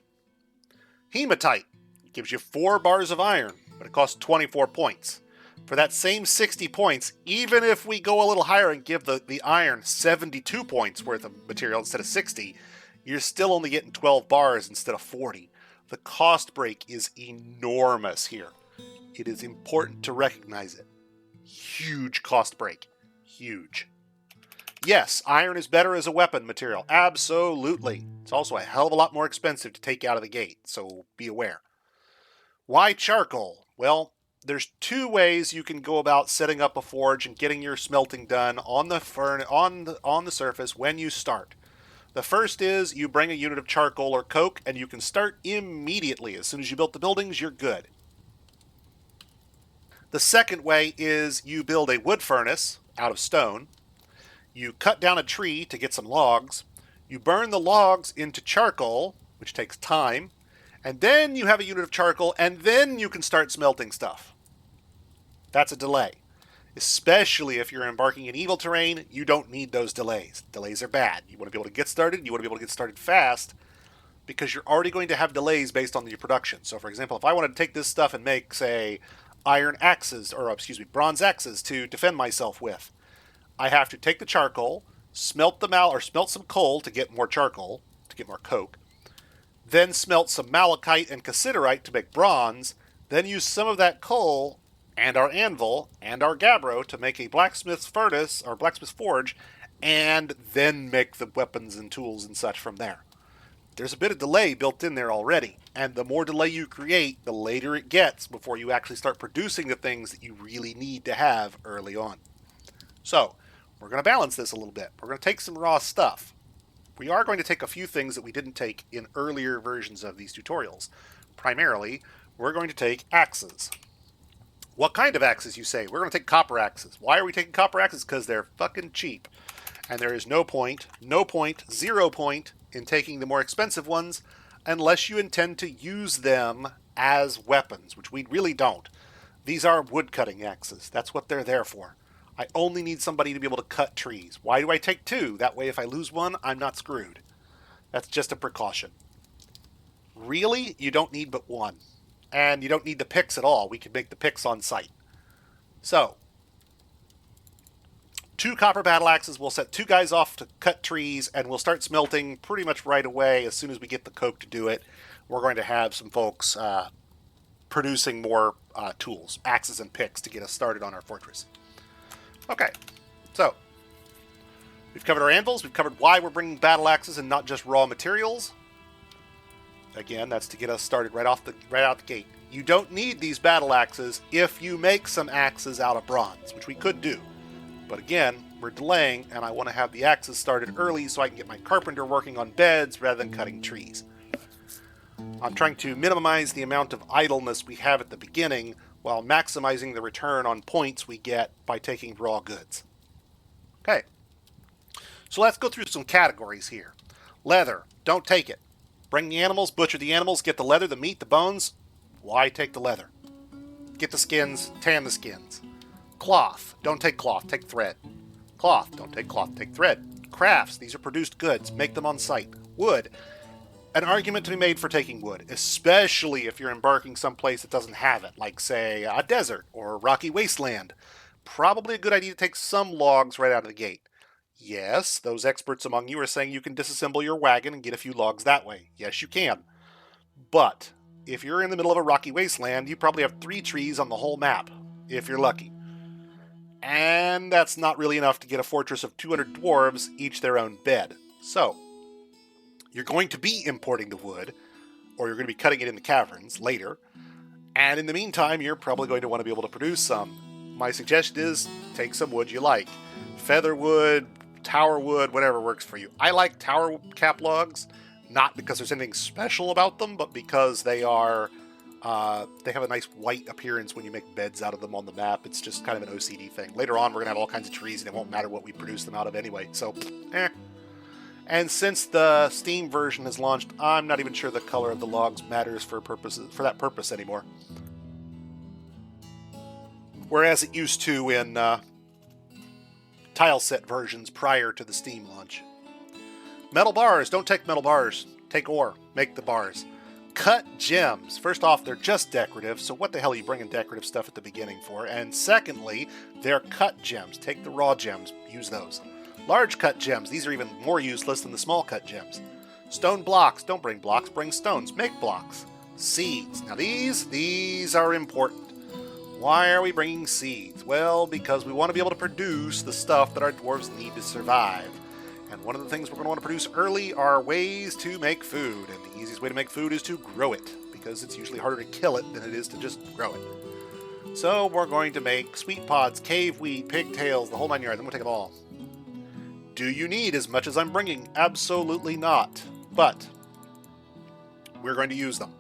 Hematite gives you 4 bars of iron, but it costs 24 points. For that same 60 points, even if we go a little higher and give the iron 72 points worth of material instead of 60, you're still only getting 12 bars instead of 40. The cost break is enormous here. It is important to recognize it. Huge cost break. Huge. Yes, iron is better as a weapon material. Absolutely. It's also a hell of a lot more expensive to take out of the gate, so be aware. Why charcoal? Well, there's 2 ways you can go about setting up a forge and getting your smelting done on the surface when you start. The first is you bring a unit of charcoal or coke, and you can start immediately. As soon as you built the buildings, you're good. The second way is you build a wood furnace out of stone. You cut down a tree to get some logs. You burn the logs into charcoal, which takes time. And then you have a unit of charcoal, and then you can start smelting stuff. That's a delay. Especially if you're embarking in evil terrain, you don't need those delays. Delays are bad. You want to be able to get started, you want to be able to get started fast, because you're already going to have delays based on your production. So for example, if I wanted to take this stuff and make, say, bronze axes to defend myself with, I have to take the charcoal, smelt some coal to get more charcoal, to get more coke, then smelt some malachite and cassiterite to make bronze, then use some of that coal and our anvil and our gabbro to make a blacksmith's furnace or blacksmith's forge, and then make the weapons and tools and such from there. There's a bit of delay built in there already, and the more delay you create, the later it gets before you actually start producing the things that you really need to have early on. So, we're going to balance this a little bit. We're going to take some raw stuff. We are going to take a few things that we didn't take in earlier versions of these tutorials. Primarily, we're going to take axes. What kind of axes, you say? We're going to take copper axes. Why are we taking copper axes? Because they're fucking cheap. And there is zero point in taking the more expensive ones unless you intend to use them as weapons, which we really don't. These are wood-cutting axes. That's what they're there for. I only need somebody to be able to cut trees. Why do I take 2? That way if I lose one, I'm not screwed. That's just a precaution. Really, you don't need but 1. And you don't need the picks at all. We can make the picks on site. So, 2 copper battle axes. We'll set 2 guys off to cut trees, and we'll start smelting pretty much right away as soon as we get the coke to do it. We're going to have some folks producing more tools, axes and picks, to get us started on our fortress. Okay, so we've covered our anvils. We've covered why we're bringing battle axes and not just raw materials. Again, that's to get us started right out the gate. You don't need these battle axes if you make some axes out of bronze, which we could do. But again, we're delaying, and I want to have the axes started early so I can get my carpenter working on beds rather than cutting trees. I'm trying to minimize the amount of idleness we have at the beginning while maximizing the return on points we get by taking raw goods. Okay, so let's go through some categories here. Leather, don't take it. Bring the animals, butcher the animals, get the leather, the meat, the bones. Why take the leather? Get the skins, tan the skins. Cloth, don't take cloth, take thread. Cloth, don't take cloth, take thread. Crafts, these are produced goods, make them on site. Wood, an argument to be made for taking wood, especially if you're embarking someplace that doesn't have it, like, say, a desert or a rocky wasteland. Probably a good idea to take some logs right out of the gate. Yes, those experts among you are saying you can disassemble your wagon and get a few logs that way. Yes, you can. But if you're in the middle of a rocky wasteland, you probably have 3 trees on the whole map, if you're lucky. And that's not really enough to get a fortress of 200 dwarves, each their own bed. So, you're going to be importing the wood, or you're going to be cutting it in the caverns later, and in the meantime, you're probably going to want to be able to produce some. My suggestion is, take some wood you like. Feather wood, tower wood, whatever works for you. I like tower cap logs, not because there's anything special about them, but because they have a nice white appearance when you make beds out of them on the map. It's just kind of an OCD thing. Later on, we're going to have all kinds of trees, and it won't matter what we produce them out of anyway, so, And since the Steam version has launched, I'm not even sure the color of the logs matters for that purpose anymore. Whereas it used to in tile set versions prior to the Steam launch. Metal bars. Don't take metal bars. Take ore. Make the bars. Cut gems. First off, they're just decorative, so what the hell are you bringing decorative stuff at the beginning for? And secondly, they're cut gems. Take the raw gems. Use those. Large cut gems. These are even more useless than the small cut gems. Stone blocks. Don't bring blocks. Bring stones. Make blocks. Seeds. Now these are important. Why are we bringing seeds? Well, because we want to be able to produce the stuff that our dwarves need to survive. And one of the things we're going to want to produce early are ways to make food. And the easiest way to make food is to grow it, because it's usually harder to kill it than it is to just grow it. So we're going to make sweet pods, cave wheat, pigtails, the whole 9 yards. I'm going to take them all. Do you need as much as I'm bringing? Absolutely not. But we're going to use them.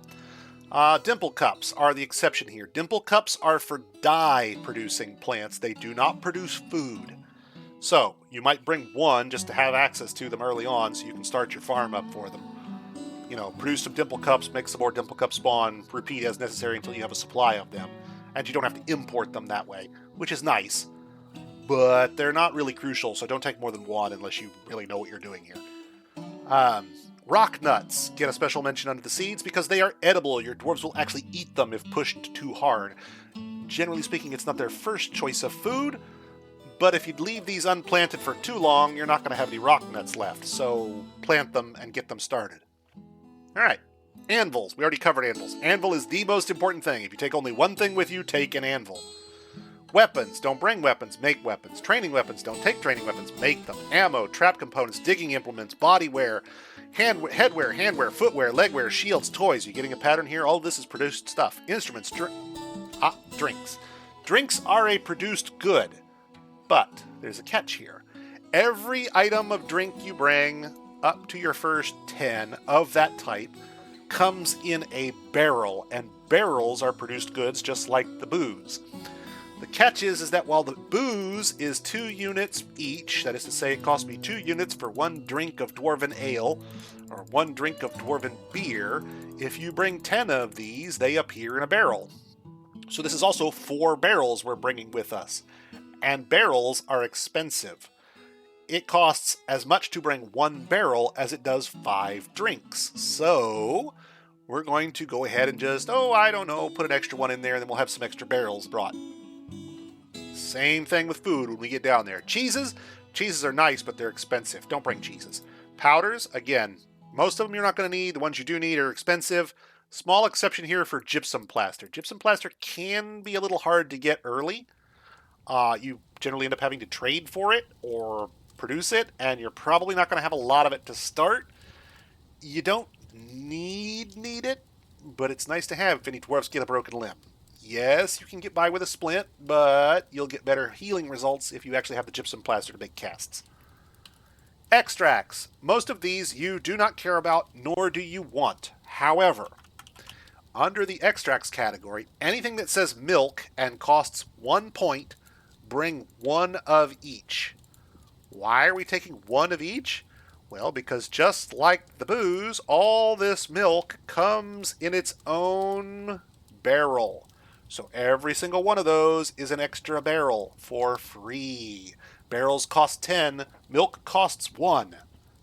Dimple cups are the exception here. Dimple cups are for dye-producing plants. They do not produce food. So, you might bring one just to have access to them early on so you can start your farm up for them. You know, produce some dimple cups, make some more dimple cup spawn, repeat as necessary until you have a supply of them. And you don't have to import them that way, which is nice. But they're not really crucial, so don't take more than one unless you really know what you're doing here. Rock nuts get a special mention under the seeds because they are edible. Your dwarves will actually eat them if pushed too hard. Generally speaking, it's not their first choice of food, but if you'd leave these unplanted for too long, you're not going to have any rock nuts left, so plant them and get them started. Alright, anvils. We already covered anvils. Anvil is the most important thing. If you take only one thing with you, take an anvil. Weapons. Don't bring weapons, make weapons. Training weapons. Don't take training weapons, make them. Ammo, trap components, digging implements, bodywear, headwear, handwear, footwear, legwear, shields, toys. You getting a pattern here? All of this is produced stuff. Instruments, drinks. Drinks are a produced good, but there's a catch here. Every item of drink you bring up to your first 10 of that type comes in a barrel, and barrels are produced goods just like the booze. The catch is that while the booze is 2 units each, that is to say it costs me 2 units for 1 drink of dwarven ale, or 1 drink of dwarven beer, if you bring 10 of these, they appear in a barrel. So this is also 4 barrels we're bringing with us. And barrels are expensive. It costs as much to bring 1 barrel as it does 5 drinks. So we're going to go ahead and just, I don't know, put an extra one in there, and then we'll have some extra barrels brought. Same thing with food when we get down there. Cheeses are nice, but they're expensive. Don't bring cheeses. Powders, again, most of them you're not going to need. The ones you do need are expensive. Small exception here for gypsum plaster. Gypsum plaster can be a little hard to get early. You generally end up having to trade for it or produce it, and you're probably not going to have a lot of it to start. You don't need it, but it's nice to have if any dwarves get a broken limb. Yes, you can get by with a splint, but you'll get better healing results if you actually have the gypsum plaster to make casts. Extracts. Most of these you do not care about, nor do you want. However, under the extracts category, anything that says milk and costs 1 point, bring 1 of each. Why are we taking 1 of each? Well, because just like the booze, all this milk comes in its own barrel. So every single one of those is an extra barrel for free. Barrels cost 10, milk costs 1.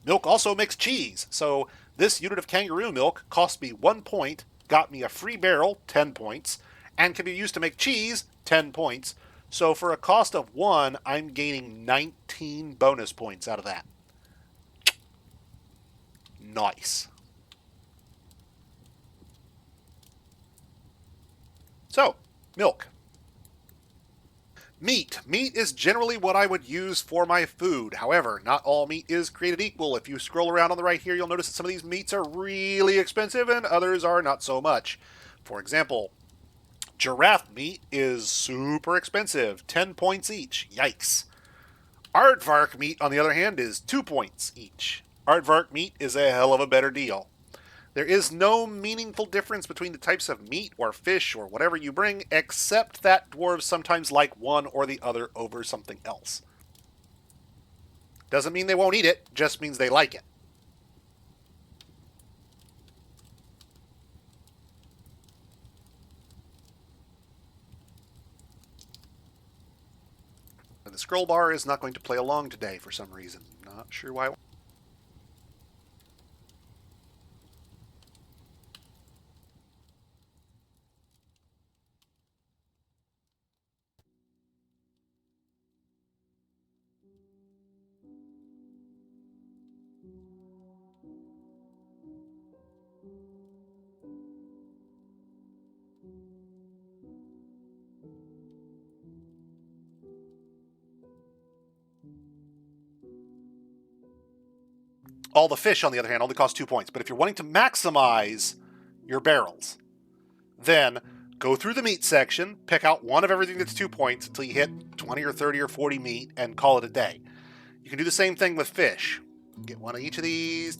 Milk also makes cheese, so this unit of kangaroo milk cost me 1 point, got me a free barrel, 10 points, and can be used to make cheese, 10 points. So for a cost of 1, I'm gaining 19 bonus points out of that. Nice. So, milk. Meat. Meat is generally what I would use for my food. However, not all meat is created equal. If you scroll around on the right here, you'll notice that some of these meats are really expensive and others are not so much. For example, giraffe meat is super expensive, 10 points each. Yikes. Aardvark meat, on the other hand, is 2 points each. Aardvark meat is a hell of a better deal. There is no meaningful difference between the types of meat or fish or whatever you bring, except that dwarves sometimes like one or the other over something else. Doesn't mean they won't eat it, just means they like it. And the scroll bar is not going to play along today for some reason. Not sure why. All the fish, on the other hand, only cost 2 points. But if you're wanting to maximize your barrels, then go through the meat section, pick out one of everything that's 2 points until you hit 20 or 30 or 40 meat, and call it a day. You can do the same thing with fish. Get one of each of these.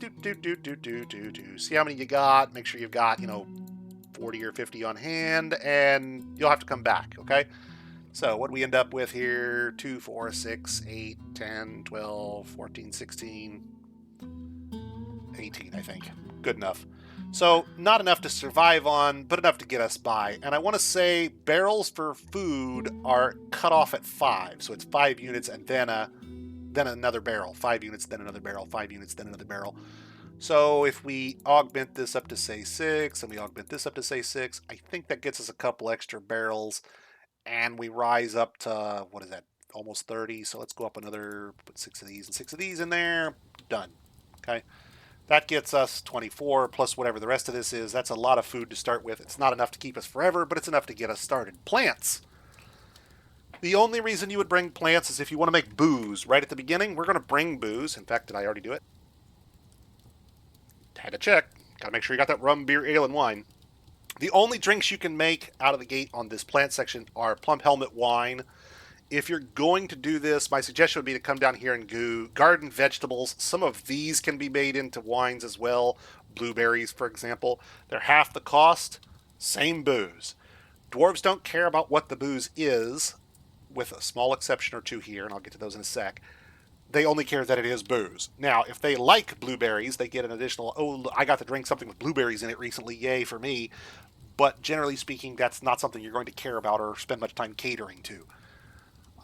See how many you got. Make sure you've got, 40 or 50 on hand, and you'll have to come back, okay? So what do we end up with here? 2, 4, 6, 8, 10, 12, 14, 16, 18, I think. Good enough. So not enough to survive on, but enough to get us by. And I want to say barrels for food are cut off at 5. So it's 5 units and then another barrel. 5 units, then another barrel. 5 units, then another barrel. So if we augment this up to, say, 6, and we augment this up to, say, 6, I think that gets us a couple extra barrels. And we rise up to, what is that, almost 30. So let's go up another, put 6 of these and 6 of these in there. Done. Okay. That gets us 24 plus whatever the rest of this is. That's a lot of food to start with. It's not enough to keep us forever, but it's enough to get us started. Plants. The only reason you would bring plants is if you want to make booze. Right at the beginning, we're going to bring booze. In fact, did I already do it? Had to check. Got to make sure you got that rum, beer, ale, and wine. The only drinks you can make out of the gate on this plant section are Plum Helmet wine. If you're going to do this, my suggestion would be to come down here and do garden vegetables. Some of these can be made into wines as well. Blueberries, for example. They're half the cost. Same booze. Dwarves don't care about what the booze is. with a small exception or two here, and I'll get to those in a sec, they only care that it is booze. Now, if they like blueberries, they get an additional, oh, I got to drink something with blueberries in it recently, yay for me. But generally speaking, that's not something you're going to care about or spend much time catering to.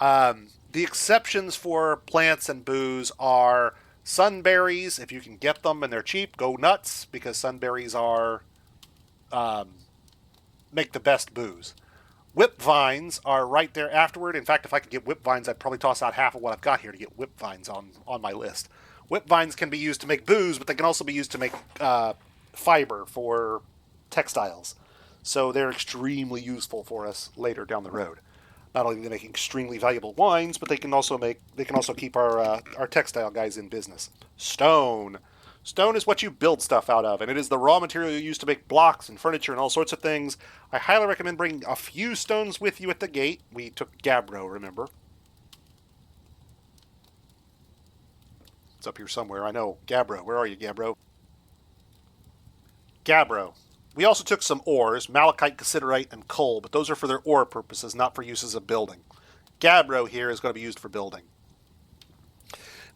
The exceptions for plants and booze are sunberries. If you can get them and they're cheap, go nuts, because sunberries are make the best booze. Whip vines are right there afterward. In fact, if I could get whip vines, I'd probably toss out half of what I've got here to get whip vines on my list. Whip vines can be used to make booze, but they can also be used to make fiber for textiles. So they're extremely useful for us later down the road. Not only do they make extremely valuable wines, but they can also keep our textile guys in business. Stone. Stone is what you build stuff out of, and it is the raw material you use to make blocks and furniture and all sorts of things. I highly recommend bringing a few stones with you at the gate. We took Gabbro, remember? It's up here somewhere. I know. Gabbro. Where are you, Gabbro? Gabbro. We also took some ores, malachite, cassiterite, and coal, but those are for their ore purposes, not for uses of building. Gabbro here is going to be used for building.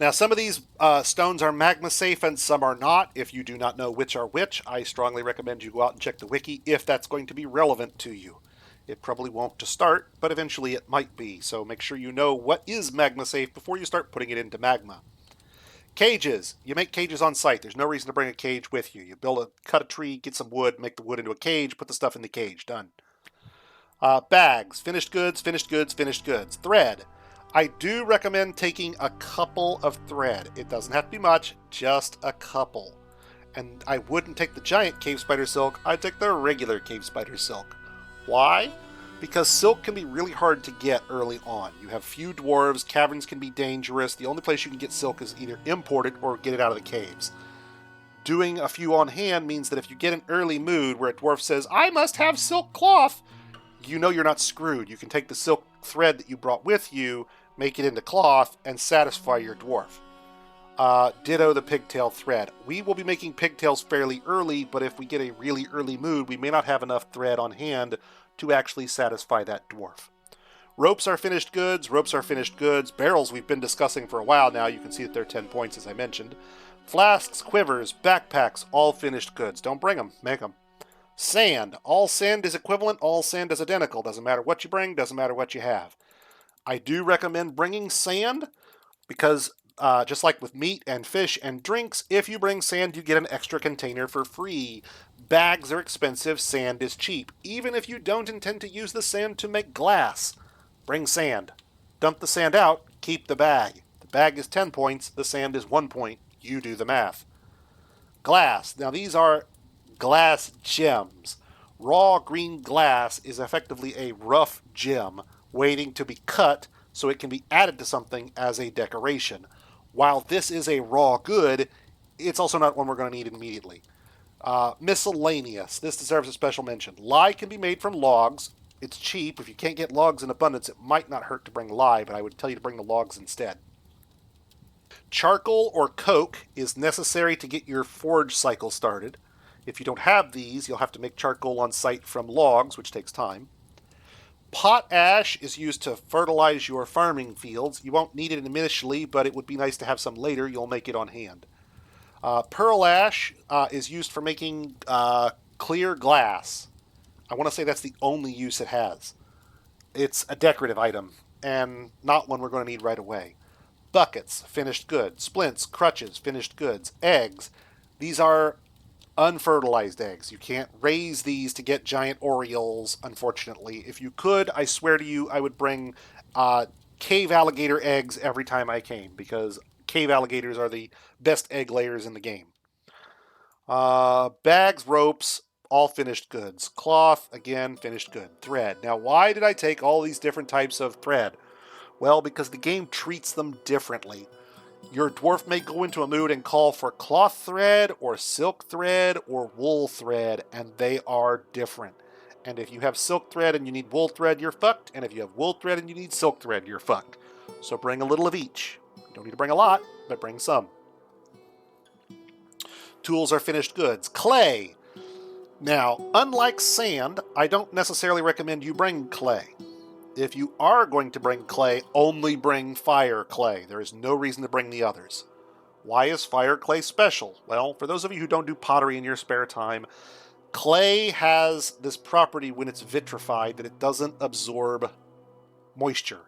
Now, some of these stones are magma safe and some are not. If you do not know which are which, I strongly recommend you go out and check the wiki if that's going to be relevant to you. It probably won't to start, but eventually it might be, so make sure you know what is magma safe before you start putting it into magma. Cages. You make cages on site. There's no reason to bring a cage with you. You cut a tree, get some wood, make the wood into a cage, put the stuff in the cage. Done. Bags. Finished goods, finished goods, finished goods. Thread. I do recommend taking a couple of thread. It doesn't have to be much, just a couple. And I wouldn't take the giant cave spider silk, I'd take the regular cave spider silk. Why? Because silk can be really hard to get early on. You have few dwarves, caverns can be dangerous, the only place you can get silk is either imported or get it out of the caves. Doing a few on hand means that if you get an early mood where a dwarf says, I must have silk cloth, you know you're not screwed. You can take the silk thread that you brought with you, make it into cloth, and satisfy your dwarf. Ditto the pigtail thread. We will be making pigtails fairly early, but if we get a really early mood, we may not have enough thread on hand to actually satisfy that dwarf. Ropes are finished goods. Ropes are finished goods. Barrels we've been discussing for a while now. You can see that they're 10 points, as I mentioned. Flasks, quivers, backpacks, all finished goods. Don't bring them. Make them. Sand. All sand is equivalent. All sand is identical. Doesn't matter what you bring. Doesn't matter what you have. I do recommend bringing sand because just like with meat and fish and drinks, if you bring sand, you get an extra container for free. Bags are expensive, sand is cheap. Even if you don't intend to use the sand to make glass, bring sand. Dump the sand out, keep the bag. The bag is 10 points, the sand is 1 point. You do the math. Glass. Now these are glass gems. Raw green glass is effectively a rough gem waiting to be cut so it can be added to something as a decoration. While this is a raw good, it's also not one we're going to need immediately. Miscellaneous. This deserves a special mention. Lye can be made from logs. It's cheap. If you can't get logs in abundance, it might not hurt to bring lye, but I would tell you to bring the logs instead. Charcoal or coke is necessary to get your forge cycle started. If you don't have these, you'll have to make charcoal on site from logs, which takes time. Pot ash is used to fertilize your farming fields. You won't need it initially, but it would be nice to have some later. You'll make it on hand. Pearl ash is used for making clear glass. I want to say that's the only use it has. It's a decorative item, and not one we're going to need right away. Buckets, finished goods. Splints, crutches, finished goods. Eggs. These are unfertilized eggs. You can't raise these to get giant Orioles, unfortunately. If you could, I swear to you, I would bring cave alligator eggs every time I came, because cave alligators are the best egg layers in the game. Bags, ropes, all finished goods. Cloth, again, finished good. Thread. Now, why did I take all these different types of thread? Well, because the game treats them differently. Your dwarf may go into a mood and call for cloth thread or silk thread or wool thread, and they are different. And if you have silk thread and you need wool thread, you're fucked. And if you have wool thread and you need silk thread, you're fucked. So bring a little of each. You don't need to bring a lot, but bring some. Tools are finished goods. Clay. Now, unlike sand, I don't necessarily recommend you bring clay. If you are going to bring clay, only bring fire clay. There is no reason to bring the others. Why is fire clay special? Well, for those of you who don't do pottery in your spare time, clay has this property when it's vitrified that it doesn't absorb moisture.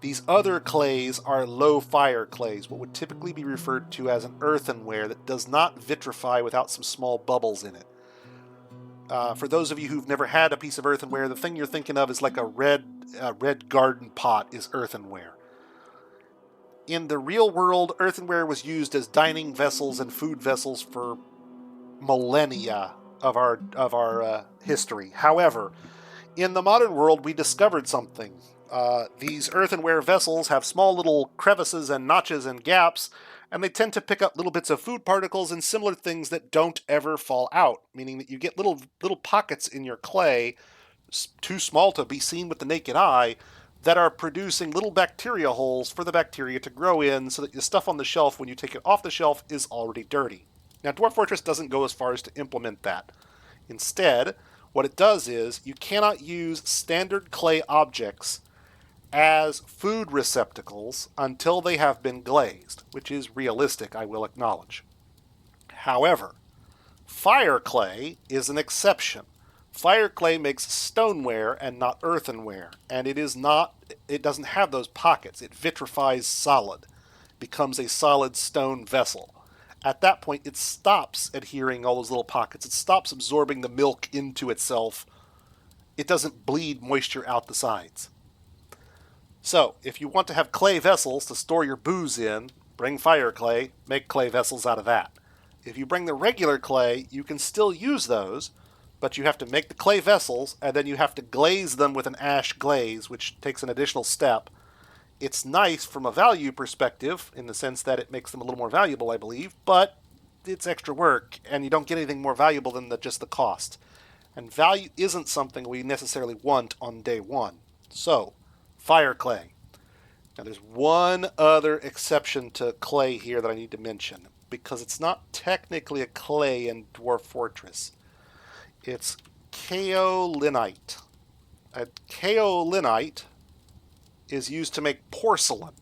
These other clays are low fire clays, what would typically be referred to as an earthenware that does not vitrify without some small bubbles in it. For those of you who've never had a piece of earthenware, the thing you're thinking of is like a red garden pot is earthenware. In the real world, earthenware was used as dining vessels and food vessels for millennia of our history. However, in the modern world, we discovered something. These earthenware vessels have small little crevices and notches and gaps, and they tend to pick up little bits of food particles and similar things that don't ever fall out, meaning that you get little pockets in your clay, too small to be seen with the naked eye, that are producing little bacteria holes for the bacteria to grow in so that the stuff on the shelf, when you take it off the shelf, is already dirty. Now, Dwarf Fortress doesn't go as far as to implement that. Instead, what it does is you cannot use standard clay objects as food receptacles until they have been glazed, which is realistic, I will acknowledge. However, fire clay is an exception. Fire clay makes stoneware and not earthenware, and it doesn't have those pockets. It vitrifies solid, becomes a solid stone vessel. At that point, it stops adhering all those little pockets. It stops absorbing the milk into itself. It doesn't bleed moisture out the sides. So, if you want to have clay vessels to store your booze in, bring fire clay, make clay vessels out of that. If you bring the regular clay, you can still use those, but you have to make the clay vessels, and then you have to glaze them with an ash glaze, which takes an additional step. It's nice from a value perspective, in the sense that it makes them a little more valuable, I believe, but it's extra work, and you don't get anything more valuable than just the cost. And value isn't something we necessarily want on day one. So, fire clay. Now, there's one other exception to clay here that I need to mention, because it's not technically a clay in Dwarf Fortress. It's kaolinite. Kaolinite is used to make porcelain,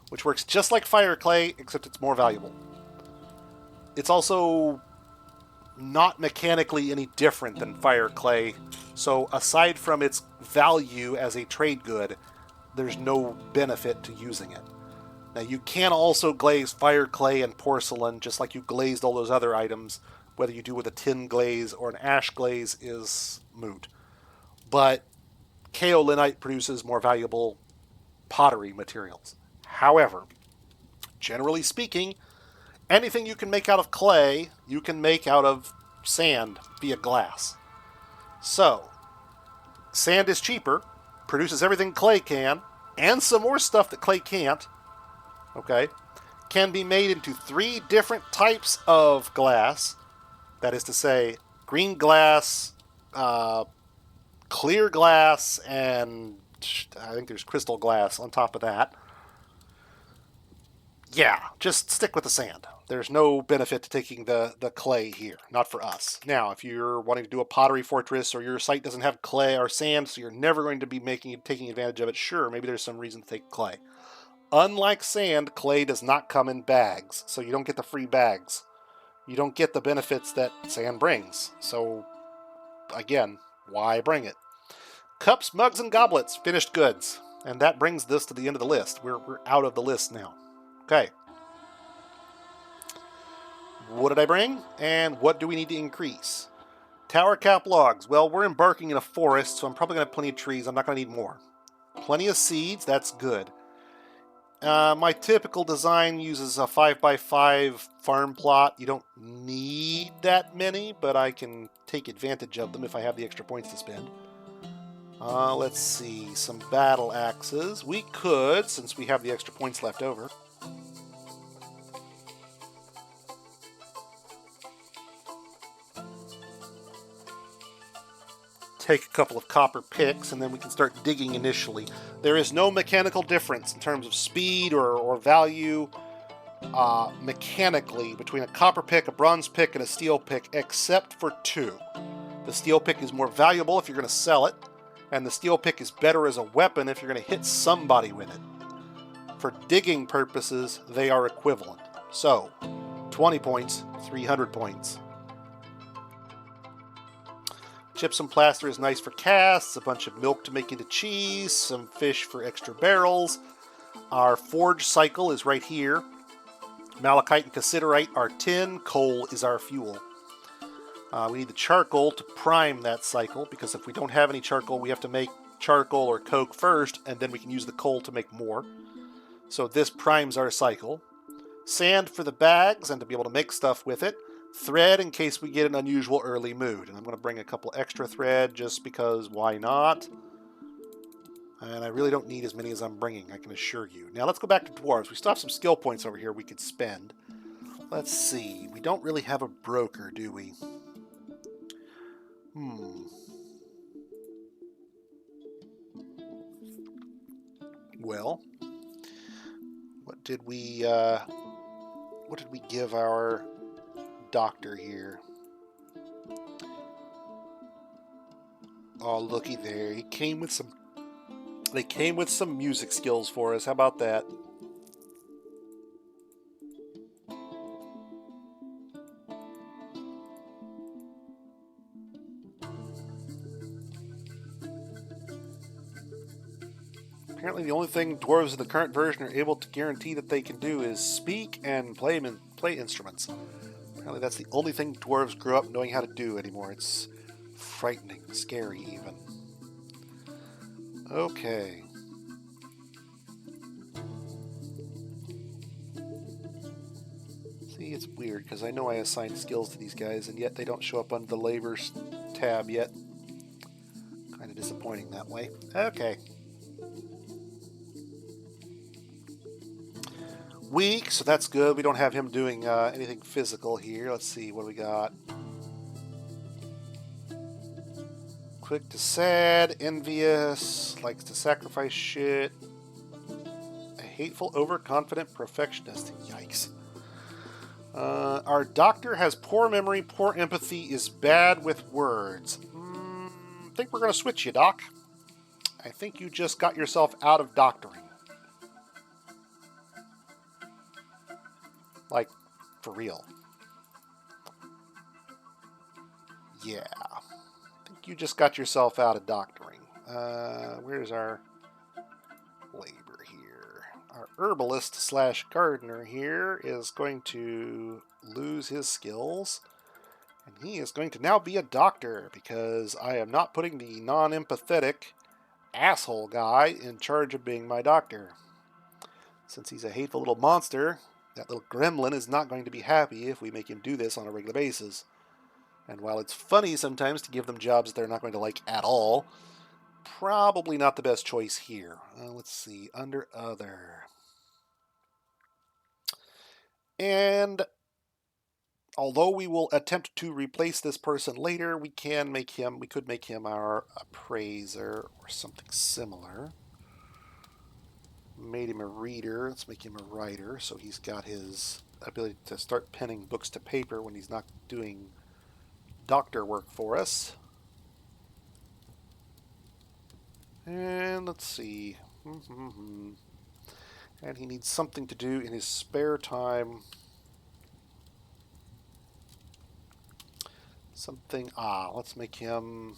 which works just like fire clay, except it's more valuable. It's also not mechanically any different than fire clay, so aside from its value as a trade good, there's no benefit to using it. Now, you can also glaze fire clay and porcelain just like you glazed all those other items. Whether you do with a tin glaze or an ash glaze is moot. But kaolinite produces more valuable pottery materials. However, generally speaking, anything you can make out of clay, you can make out of sand via glass. So, sand is cheaper, produces everything clay can, and some more stuff that clay can't, okay, can be made into 3 different types of glass. That is to say, green glass, clear glass, and I think there's crystal glass on top of that. Yeah, just stick with the sand. There's no benefit to taking the clay here, not for us. Now, if you're wanting to do a pottery fortress or your site doesn't have clay or sand, so you're never going to be taking advantage of it, sure, maybe there's some reason to take clay. Unlike sand, clay does not come in bags, so you don't get the free bags. You don't get the benefits that sand brings. So, again, why bring it? Cups, mugs, and goblets, finished goods. And that brings this to the end of the list. We're out of the list now. Okay. What did I bring? And what do we need to increase? Tower cap logs. Well, we're embarking in a forest, so I'm probably going to have plenty of trees. I'm not going to need more. Plenty of seeds. That's good. My typical design uses a 5x5 farm plot. You don't need that many, but I can take advantage of them if I have the extra points to spend. Let's see, some battle axes. We could, since we have the extra points left over. Take a couple of copper picks, and then we can start digging initially. There is no mechanical difference in terms of speed or value mechanically between a copper pick, a bronze pick, and a steel pick, except for 2. The steel pick is more valuable if you're going to sell it, And the steel pick is better as a weapon if you're going to hit somebody with it. For digging purposes, they are equivalent. So, 20 points, 300 points. Gypsum plaster is nice for casts, a bunch of milk to make into cheese, some fish for extra barrels. Our forge cycle is right here. Malachite and cassiterite are tin, coal is our fuel. We need the charcoal to prime that cycle, because if we don't have any charcoal, we have to make charcoal or coke first, and then we can use the coal to make more. So this primes our cycle. Sand for the bags and to be able to make stuff with it. Thread in case we get an unusual early mood. And I'm going to bring a couple extra thread just because why not? And I really don't need as many as I'm bringing, I can assure you. Now let's go back to dwarves. We still have some skill points over here we could spend. Let's see. We don't really have a broker, do we? Well, what did we give our doctor here? Oh, looky there. They came with some music skills for us. How about that? Apparently the only thing dwarves in the current version are able to guarantee that they can do is speak and play instruments. Apparently that's the only thing dwarves grew up knowing how to do anymore. It's frightening, scary even. Okay. See, it's weird because I know I assigned skills to these guys and yet they don't show up under the labors tab yet. Kind of disappointing that way. Okay. Weak, so that's good. We don't have him doing anything physical here. Let's see, what do we got? Quick to sad, envious, likes to sacrifice shit. A hateful, overconfident perfectionist. Yikes. Our doctor has poor memory, poor empathy, is bad with words. I think we're going to switch you, Doc. I think you just got yourself out of doctoring. Like, for real. Yeah. I think you just got yourself out of doctoring. Where's our labor here? Our herbalist slash gardener here is going to lose his skills. And he is going to now be a doctor because I am not putting the non-empathetic asshole guy in charge of being my doctor. Since he's a hateful little monster, that little gremlin is not going to be happy if we make him do this on a regular basis. And while it's funny sometimes to give them jobs that they're not going to like at all, probably not the best choice here. Let's see, under other. And although we will attempt to replace this person later, we could make him our appraiser or something similar. Made him a reader. Let's make him a writer, so he's got his ability to start penning books to paper when he's not doing doctor work for us. And let's see. And he needs something to do in his spare time. Let's make him...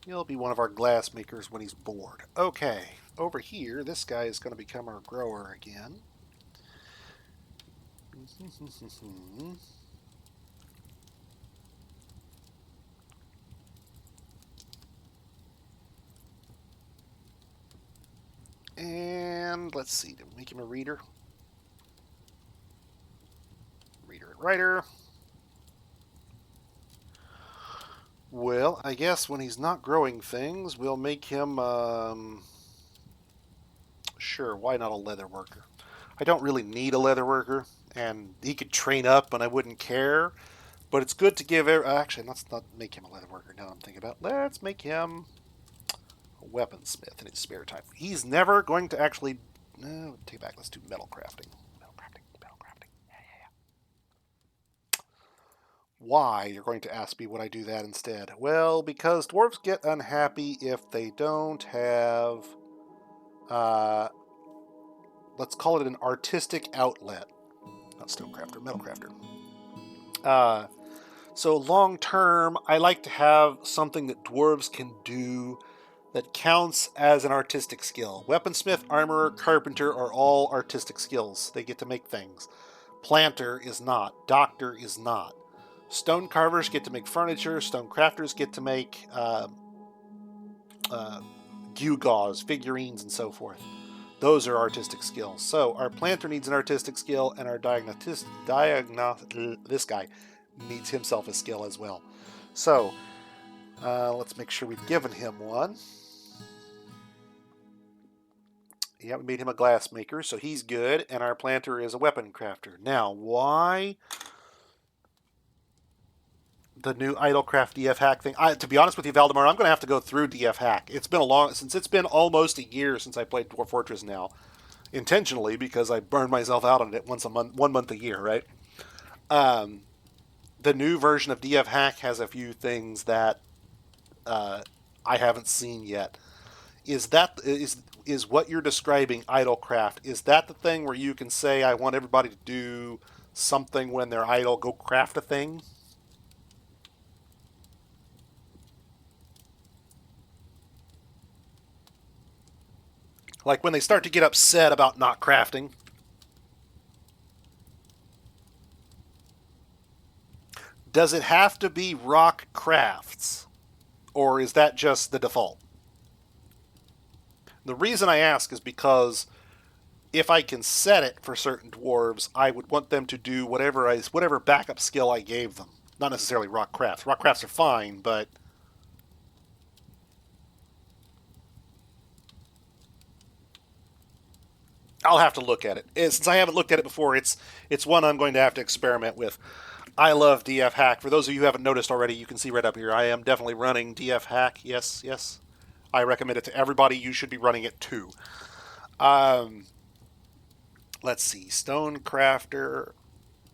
He'll be one of our glass makers when he's bored. Okay, over here, this guy is going to become our grower again. And let's see, to make him a reader. Reader and writer. Well, I guess when he's not growing things, we'll make him, sure, why not a leather worker? I don't really need a leather worker, and he could train up and I wouldn't care, but it's good to give, actually, let's not make him a leather worker now I'm thinking about. Let's make him a weaponsmith in his spare time. He's never going to actually, no, take it back, let's do metal crafting. Why, you're going to ask me, would I do that instead? Well, because dwarves get unhappy if they don't have, let's call it an artistic outlet. Not stonecrafter, metalcrafter. So long term, I like to have something that dwarves can do that counts as an artistic skill. Weaponsmith, armorer, carpenter are all artistic skills. They get to make things. Planter is not. Doctor is not. Stone carvers get to make furniture. Stone crafters get to make gewgaws, figurines, and so forth. Those are artistic skills. So our planter needs an artistic skill, and our this guy needs himself a skill as well. So let's make sure we've given him one. Yeah, we made him a glass maker, so he's good, and our planter is a weapon crafter. Now, why the new Idlecraft DF hack thing? To be honest with you, Valdemar, I'm going to have to go through DF hack. It's been it's been almost a year since I played Dwarf Fortress now, intentionally because I burned myself out on it once a month, 1 month a year, right? The new version of DF hack has a few things that I haven't seen yet. Is what you're describing Idlecraft? Is that the thing where you can say, I want everybody to do something when they're idle, go craft a thing? Like when they start to get upset about not crafting. Does it have to be rock crafts? Or is that just the default? The reason I ask is because if I can set it for certain dwarves, I would want them to do whatever backup skill I gave them. Not necessarily rock crafts. Rock crafts are fine, but I'll have to look at it. Since I haven't looked at it before, it's one I'm going to have to experiment with. I love DF Hack. For those of you who haven't noticed already, you can see right up here, I am definitely running DF Hack. Yes, yes. I recommend it to everybody. You should be running it too. Let's see. Stonecrafter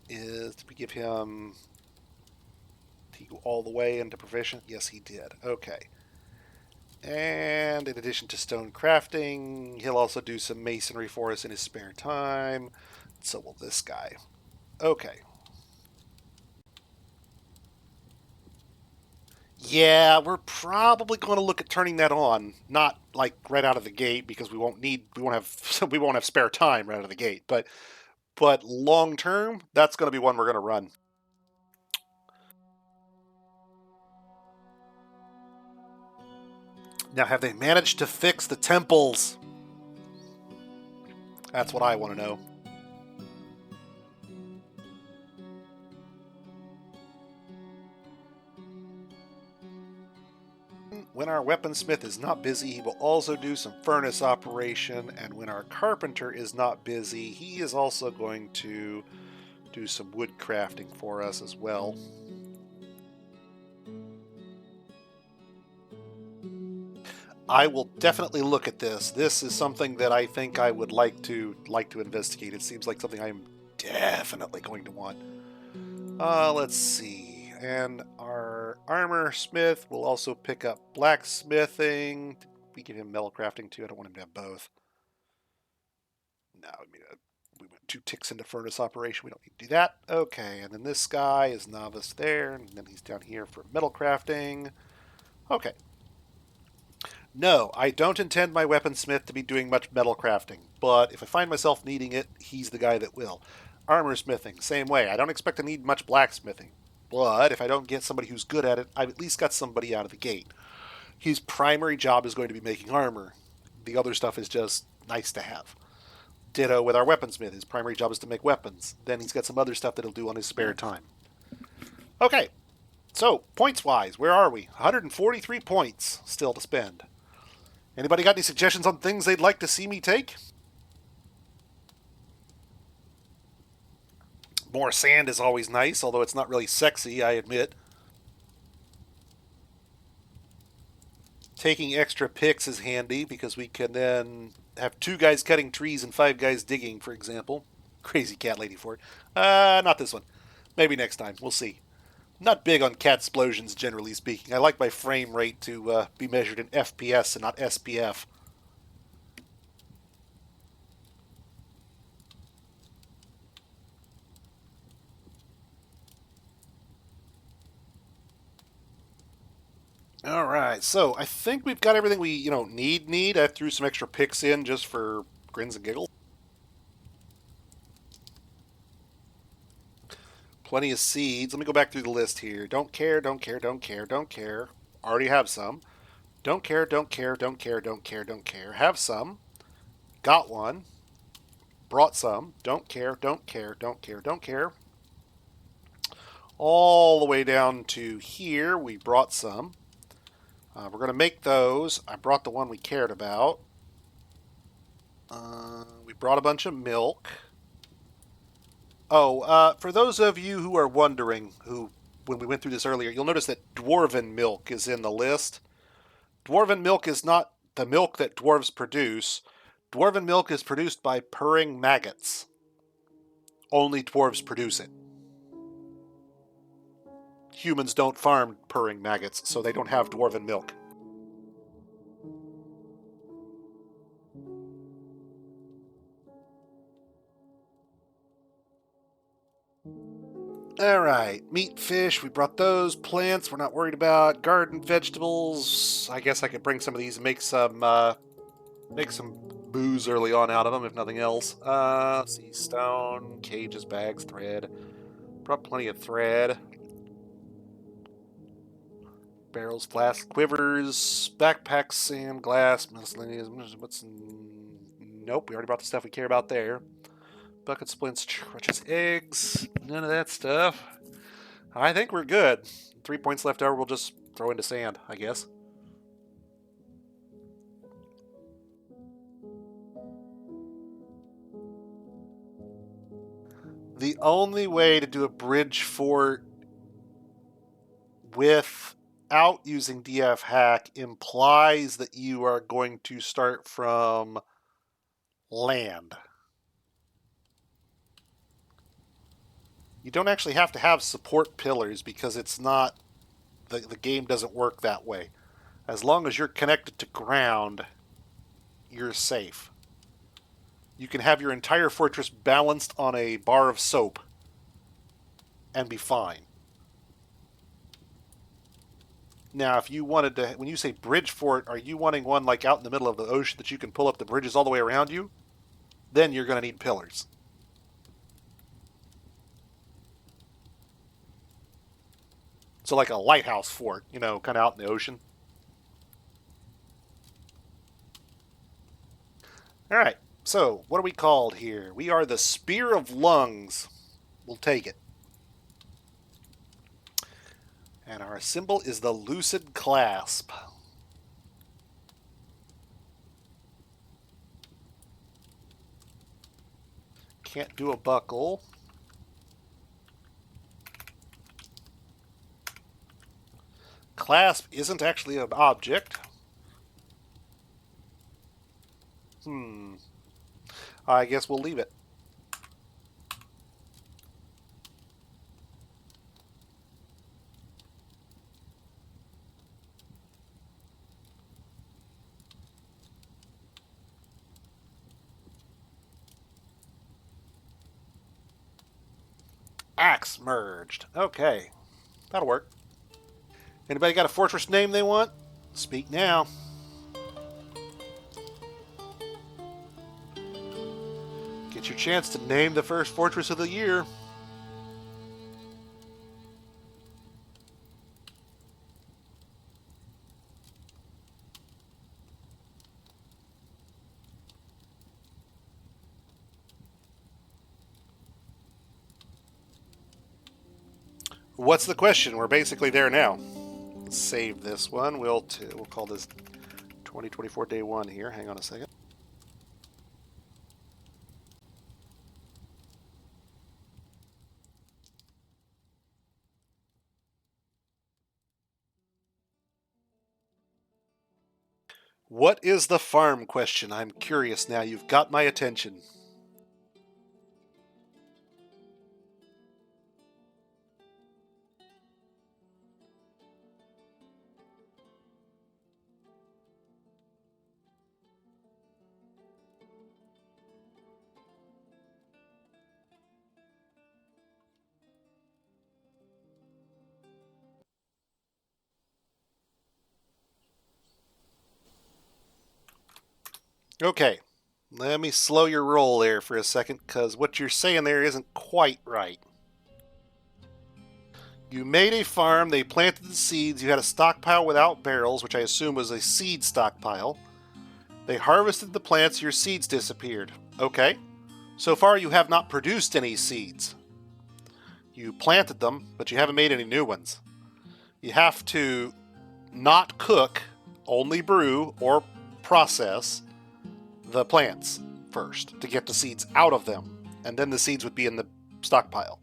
did we give him... Did he go all the way into proficient? Yes, he did. Okay. And in addition to stone crafting, he'll also do some masonry for us in his spare time. So will this guy. Okay. Yeah, we're probably going to look at turning that on. Not like right out of the gate because we won't have we won't have spare time right out of the gate. But long term, that's going to be one we're going to run. Now, have they managed to fix the temples? That's what I want to know. When our weaponsmith is not busy, he will also do some furnace operation, and when our carpenter is not busy, he is also going to do some wood crafting for us as well. I will definitely look at this. This is something that I think I would like to investigate. It seems like something I am definitely going to want. Let's see. And our armor smith will also pick up blacksmithing. We give him metal crafting too. I don't want him to have both. No, I mean, we went 2 ticks into furnace operation. We don't need to do that. Okay, and then this guy is novice there, and then he's down here for metal crafting. Okay. No, I don't intend my weaponsmith to be doing much metal crafting, but if I find myself needing it, he's the guy that will. Armor smithing, same way. I don't expect to need much blacksmithing, but if I don't get somebody who's good at it, I've at least got somebody out of the gate. His primary job is going to be making armor. The other stuff is just nice to have. Ditto with our weaponsmith. His primary job is to make weapons. Then he's got some other stuff that he'll do on his spare time. Okay, so points-wise, where are we? 143 points still to spend. Anybody got any suggestions on things they'd like to see me take? More sand is always nice, although it's not really sexy, I admit. Taking extra picks is handy because we can then have 2 guys cutting trees and 5 guys digging, for example. Crazy cat lady for it. Not this one. Maybe next time. We'll see. Not big on cat explosions, generally speaking. I like my frame rate to be measured in FPS and not SPF. All right, so I think we've got everything we need. I threw some extra picks in just for grins and giggles. Plenty of seeds. Let me go back through the list here. Don't care, don't care, don't care, don't care. Already have some. Don't care, don't care, don't care, don't care, don't care. Have some. Got one. Brought some. Don't care, don't care, don't care, don't care. All the way down to here, we brought some. We're going to make those. I brought the one we cared about. We brought a bunch of milk. Oh, for those of you who are wondering, when we went through this earlier, you'll notice that dwarven milk is in the list. Dwarven milk is not the milk that dwarves produce. Dwarven milk is produced by purring maggots. Only dwarves produce it. Humans don't farm purring maggots, so they don't have dwarven milk. Alright, meat, fish, we brought those. Plants, we're not worried about. Garden vegetables, I guess I could bring some of these and make some booze early on out of them, if nothing else. Let's see, stone, cages, bags, thread. Brought plenty of thread. Barrels, flasks, quivers, backpacks, sand, glass, miscellaneous. Nope, we already brought the stuff we care about there. Bucket splints, crutches, eggs, none of that stuff. I think we're good. 3 points left over, we'll just throw into sand, I guess. The only way to do a bridge fort without using DF hack implies that you are going to start from land. You don't actually have to have support pillars because it's not the game doesn't work that way. As long as you're connected to ground, you're safe. You can have your entire fortress balanced on a bar of soap and be fine. Now, if you wanted to, when you say bridge fort, are you wanting one like out in the middle of the ocean that you can pull up the bridges all the way around you? Then you're going to need pillars. So like a lighthouse fort, kind of out in the ocean. All right, so what are we called here? We are the Spear of Lungs. We'll take it. And our symbol is the Lucid Clasp. Can't do a buckle. Clasp isn't actually an object. I guess we'll leave it. Axe merged. Okay, that'll work. Anybody got a fortress name they want? Speak now. Get your chance to name the first fortress of the year. What's the question? We're basically there now. Let's save this one. We'll call this 2024 day 1 here. Hang on a second. What is the farm question? I'm curious now. You've got my attention. Okay, let me slow your roll there for a second, because what you're saying there isn't quite right. You made a farm, they planted the seeds, you had a stockpile without barrels, which I assume was a seed stockpile. They harvested the plants, your seeds disappeared. Okay. So far, you have not produced any seeds. You planted them, but you haven't made any new ones. You have to not cook, only brew or process the plants first to get the seeds out of them, and then the seeds would be in the stockpile.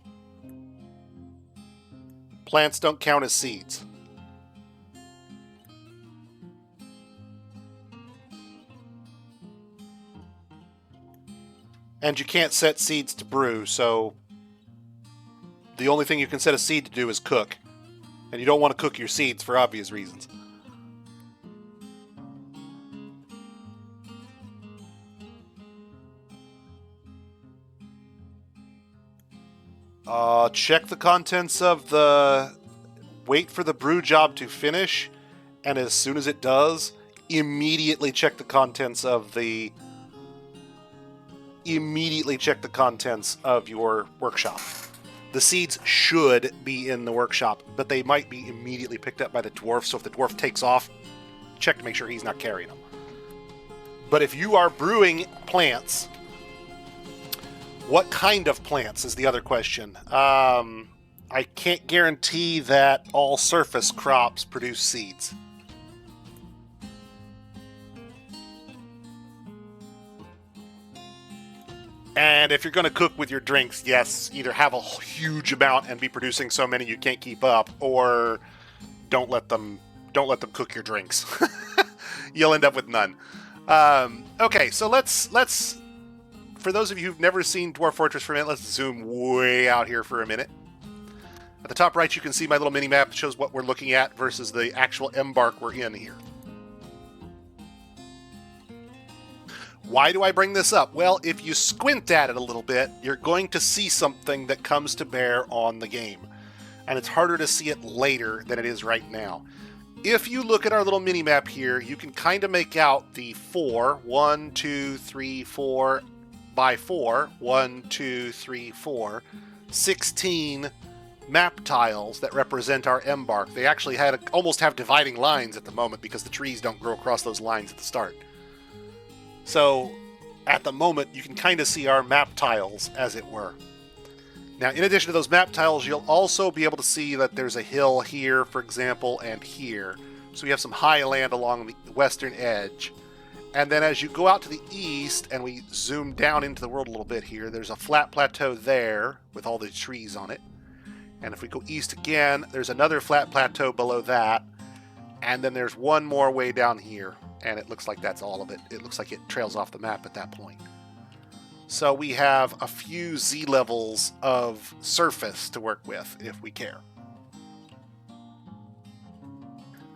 Plants don't count as seeds. And you can't set seeds to brew, so the only thing you can set a seed to do is cook. And you don't want to cook your seeds for obvious reasons. Check the contents of the... Wait for the brew job to finish, and as soon as it does, immediately check the contents of the... Immediately check the contents of your workshop. The seeds should be in the workshop, but they might be immediately picked up by the dwarf, so if the dwarf takes off, check to make sure he's not carrying them. But if you are brewing plants, what kind of plants is the other question. I can't guarantee that all surface crops produce seeds. And if you're going to cook with your drinks, yes, either have a huge amount and be producing so many you can't keep up, or don't let them cook your drinks. You'll end up with none. Okay, so let's for those of you who've never seen Dwarf Fortress for a minute, let's zoom way out here for a minute. At the top right, you can see my little mini map that shows what we're looking at versus the actual embark we're in here. Why do I bring this up? Well, if you squint at it a little bit, you're going to see something that comes to bear on the game. And it's harder to see it later than it is right now. If you look at our little mini map here, you can kind of make out the 1, 2, 3, 4 by 4, 1, 2, 3, 4, 16 map tiles that represent our embark. They actually almost have dividing lines at the moment because the trees don't grow across those lines at the start. So, at the moment, you can kind of see our map tiles, as it were. Now, in addition to those map tiles, you'll also be able to see that there's a hill here, for example, and here. So we have some high land along the western edge. And then as you go out to the east, and we zoom down into the world a little bit here, there's a flat plateau there with all the trees on it. And if we go east again, there's another flat plateau below that. And then there's one more way down here. And it looks like that's all of it. It looks like it trails off the map at that point. So we have a few Z levels of surface to work with if we care.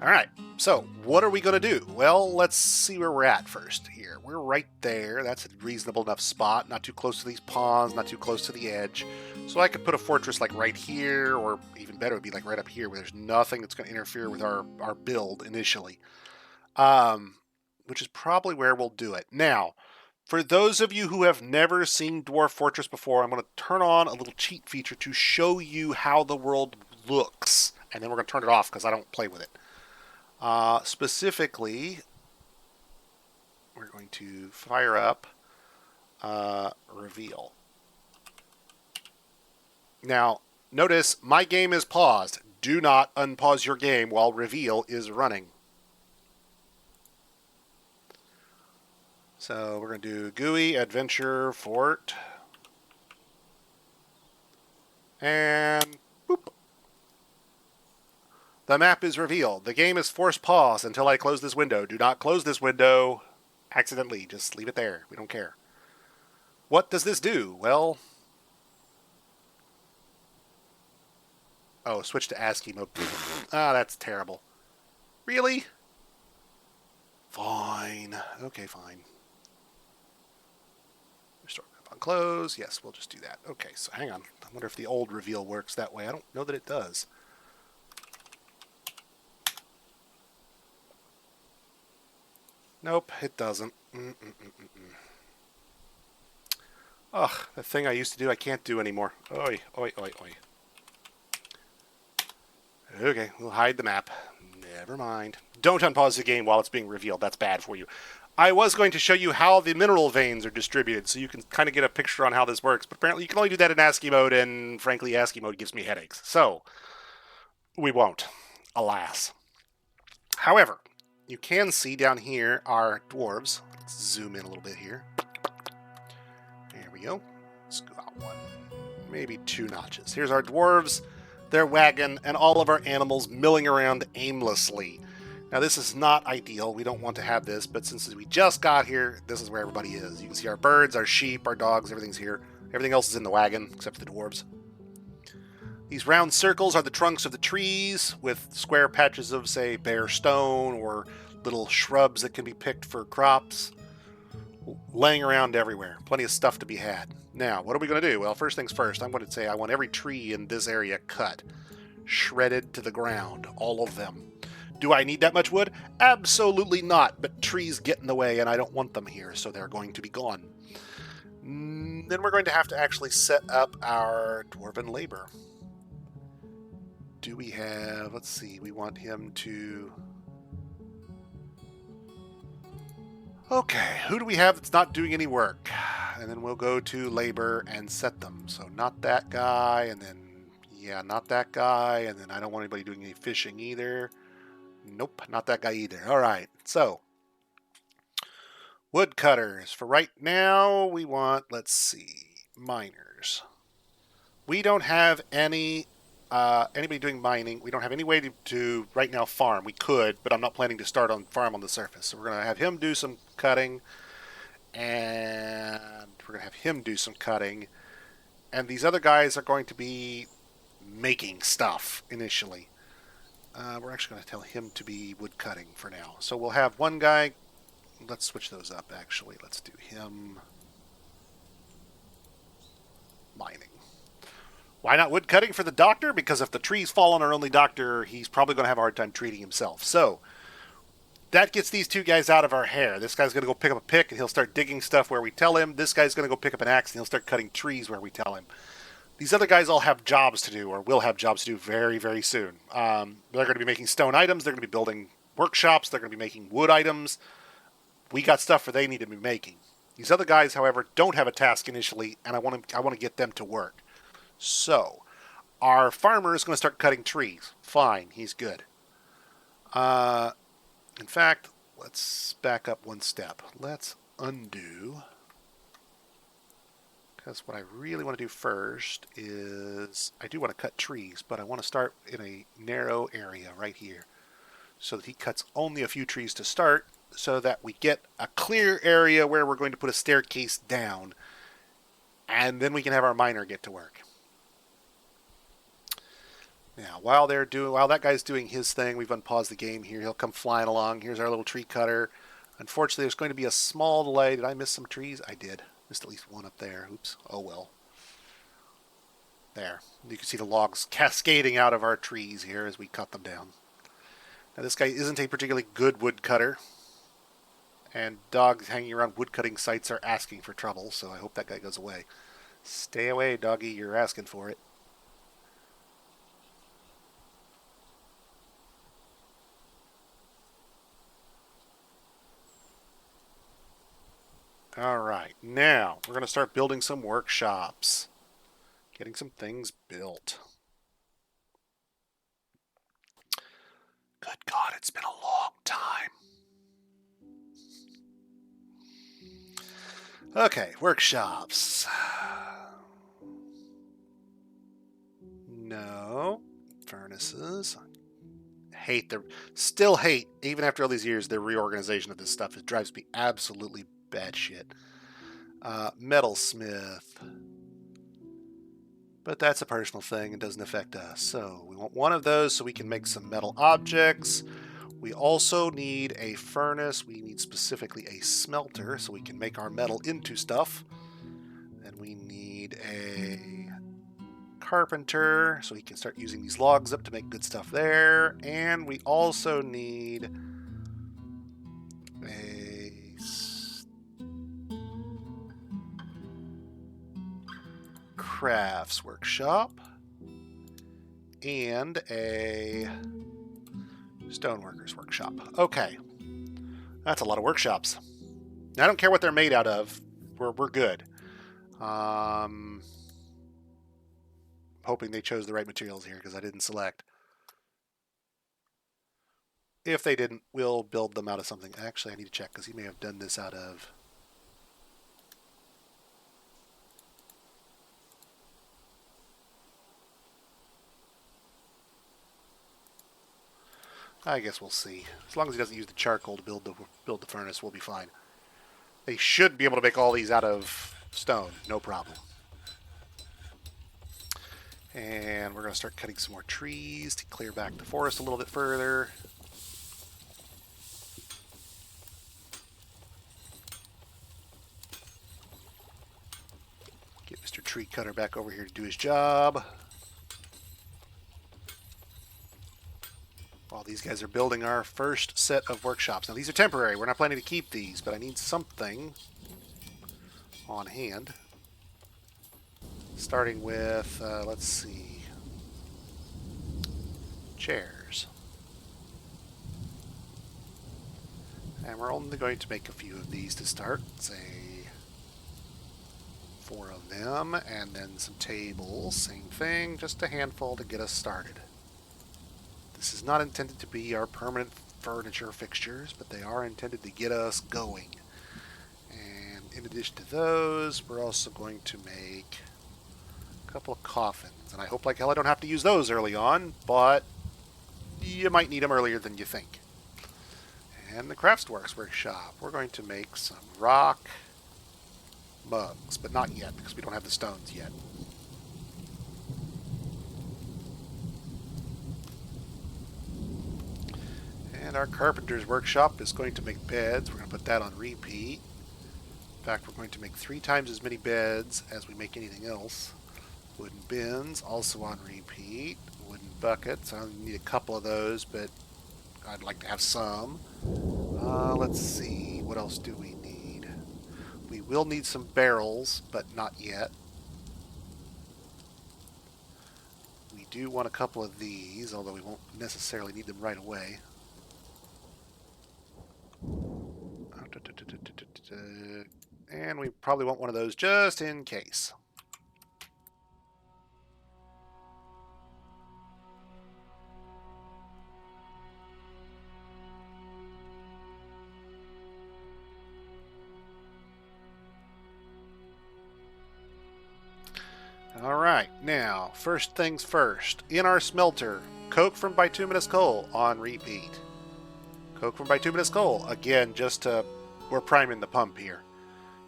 All right, so what are we going to do? Well, let's see where we're at first here. We're right there. That's a reasonable enough spot. Not too close to these ponds, not too close to the edge. So I could put a fortress like right here, or even better would be like right up here where there's nothing that's going to interfere with our build initially. Which is probably where we'll do it. Now, for those of you who have never seen Dwarf Fortress before, I'm going to turn on a little cheat feature to show you how the world looks. And then we're going to turn it off because I don't play with it. Specifically, we're going to fire up Reveal. Now, notice my game is paused. Do not unpause your game while Reveal is running. So we're going to do GUI, Adventure, Fort. And boop. The map is revealed. The game is forced pause until I close this window. Do not close this window accidentally. Just leave it there. We don't care. What does this do? Well... Oh, switch to ASCII mode. Ah, that's terrible. Really? Fine. Okay, fine. Restore map on close. Yes, we'll just do that. Okay, so hang on. I wonder if the old reveal works that way. I don't know that it does. Nope, it doesn't. Ugh, the thing I used to do I can't do anymore. Oi, oi, oi, oi. Okay, we'll hide the map. Never mind. Don't unpause the game while it's being revealed. That's bad for you. I was going to show you how the mineral veins are distributed, so you can kind of get a picture on how this works, but apparently you can only do that in ASCII mode, and frankly, ASCII mode gives me headaches. So, we won't. Alas. However, you can see down here our dwarves. Let's zoom in a little bit here. There we go. Let's go out one, maybe 2 notches. Here's our dwarves, their wagon, and all of our animals milling around aimlessly. Now, this is not ideal. We don't want to have this, but since we just got here, this is where everybody is. You can see our birds, our sheep, our dogs, everything's here. Everything else is in the wagon, except for the dwarves. These round circles are the trunks of the trees, with square patches of, say, bare stone or little shrubs that can be picked for crops, laying around everywhere. Plenty of stuff to be had. Now, what are we going to do? Well, first things first, I'm going to say I want every tree in this area cut, shredded to the ground, all of them. Do I need that much wood? Absolutely not, but trees get in the way and I don't want them here, so they're going to be gone. Then we're going to have to actually set up our dwarven labor. Do we have, let's see, we want him to... Okay, who do we have that's not doing any work? And then we'll go to labor and set them. So not that guy, and then, yeah, not that guy, and then I don't want anybody doing any fishing either. Nope, not that guy either. All right, so woodcutters. For right now, we want, let's see, miners. We don't have any anybody doing mining. We don't have any way to right now farm. We could, but I'm not planning to start on farm on the surface. So we're going to have him do some cutting, and we're going to have him do some cutting, and these other guys are going to be making stuff initially. We're actually going to tell him to be wood cutting for now. So we'll have one guy. Let's switch those up, actually. Let's do him mining. Why not wood cutting for the doctor? Because if the trees fall on our only doctor, he's probably going to have a hard time treating himself. So that gets these 2 guys out of our hair. This guy's going to go pick up a pick and he'll start digging stuff where we tell him. This guy's going to go pick up an axe and he'll start cutting trees where we tell him. These other guys all have jobs to do, or will have jobs to do very, very soon. They're going to be making stone items. They're going to be building workshops. They're going to be making wood items. We got stuff for they need to be making. These other guys, however, don't have a task initially, and I want to get them to work. So, our farmer is going to start cutting trees. Fine, he's good. In fact, let's back up one step. Let's undo. Because what I really want to do first is, I do want to cut trees, but I want to start in a narrow area right here. So that he cuts only a few trees to start, so that we get a clear area where we're going to put a staircase down. And then we can have our miner get to work. Now, while that guy's doing his thing, we've unpaused the game here. He'll come flying along. Here's our little tree cutter. Unfortunately, there's going to be a small delay. Did I miss some trees? I did. Missed at least one up there. Oops. Oh, well. There. You can see the logs cascading out of our trees here as we cut them down. Now, this guy isn't a particularly good woodcutter. And dogs hanging around woodcutting sites are asking for trouble, so I hope that guy goes away. Stay away, doggy. You're asking for it. Alright, now we're going to start building some workshops. Getting some things built. Good God, it's been a long time. Okay, workshops. No. Furnaces. Still hate, even after all these years, the reorganization of this stuff. It drives me absolutely batshit. Metalsmith. But that's a personal thing and doesn't affect us. So we want one of those so we can make some metal objects. We also need a furnace. We need specifically a smelter so we can make our metal into stuff. Then we need a carpenter so he can start using these logs up to make good stuff there. And we also need a crafts workshop and a stoneworkers workshop. Okay, that's a lot of workshops. I don't care what they're made out of. We're good. Hoping they chose the right materials here because I didn't select. If they didn't, we'll build them out of something. Actually, I need to check because he may have done this out of... I guess we'll see. As long as he doesn't use the charcoal to build the furnace, we'll be fine. They should be able to make all these out of stone, no problem. And we're going to start cutting some more trees to clear back the forest a little bit further. Get Mr. Tree Cutter back over here to do his job. While these guys are building our first set of workshops. Now, these are temporary. We're not planning to keep these, but I need something on hand. Starting with, let's see, chairs. And we're only going to make a few of these to start. Say 4 of them, and then some tables. Same thing, just a handful to get us started. This is not intended to be our permanent furniture fixtures, but they are intended to get us going. And in addition to those, we're also going to make a couple of coffins. And I hope like hell I don't have to use those early on, but you might need them earlier than you think. And the Craftsworks workshop, we're going to make some rock mugs, but not yet because we don't have the stones yet. And our carpenter's workshop is going to make beds. We're going to put that on repeat. In fact, we're going to make 3 times as many beds as we make anything else. Wooden bins, also on repeat. Wooden buckets, I only need a couple of those, but I'd like to have some. Let's see, what else do we need? We will need some barrels, but not yet. We do want a couple of these, although we won't necessarily need them right away. And we probably want one of those just in case. Alright, now, first things first. In our smelter, coke from bituminous coal on repeat. Coke from bituminous coal. Again, just to... we're priming the pump here.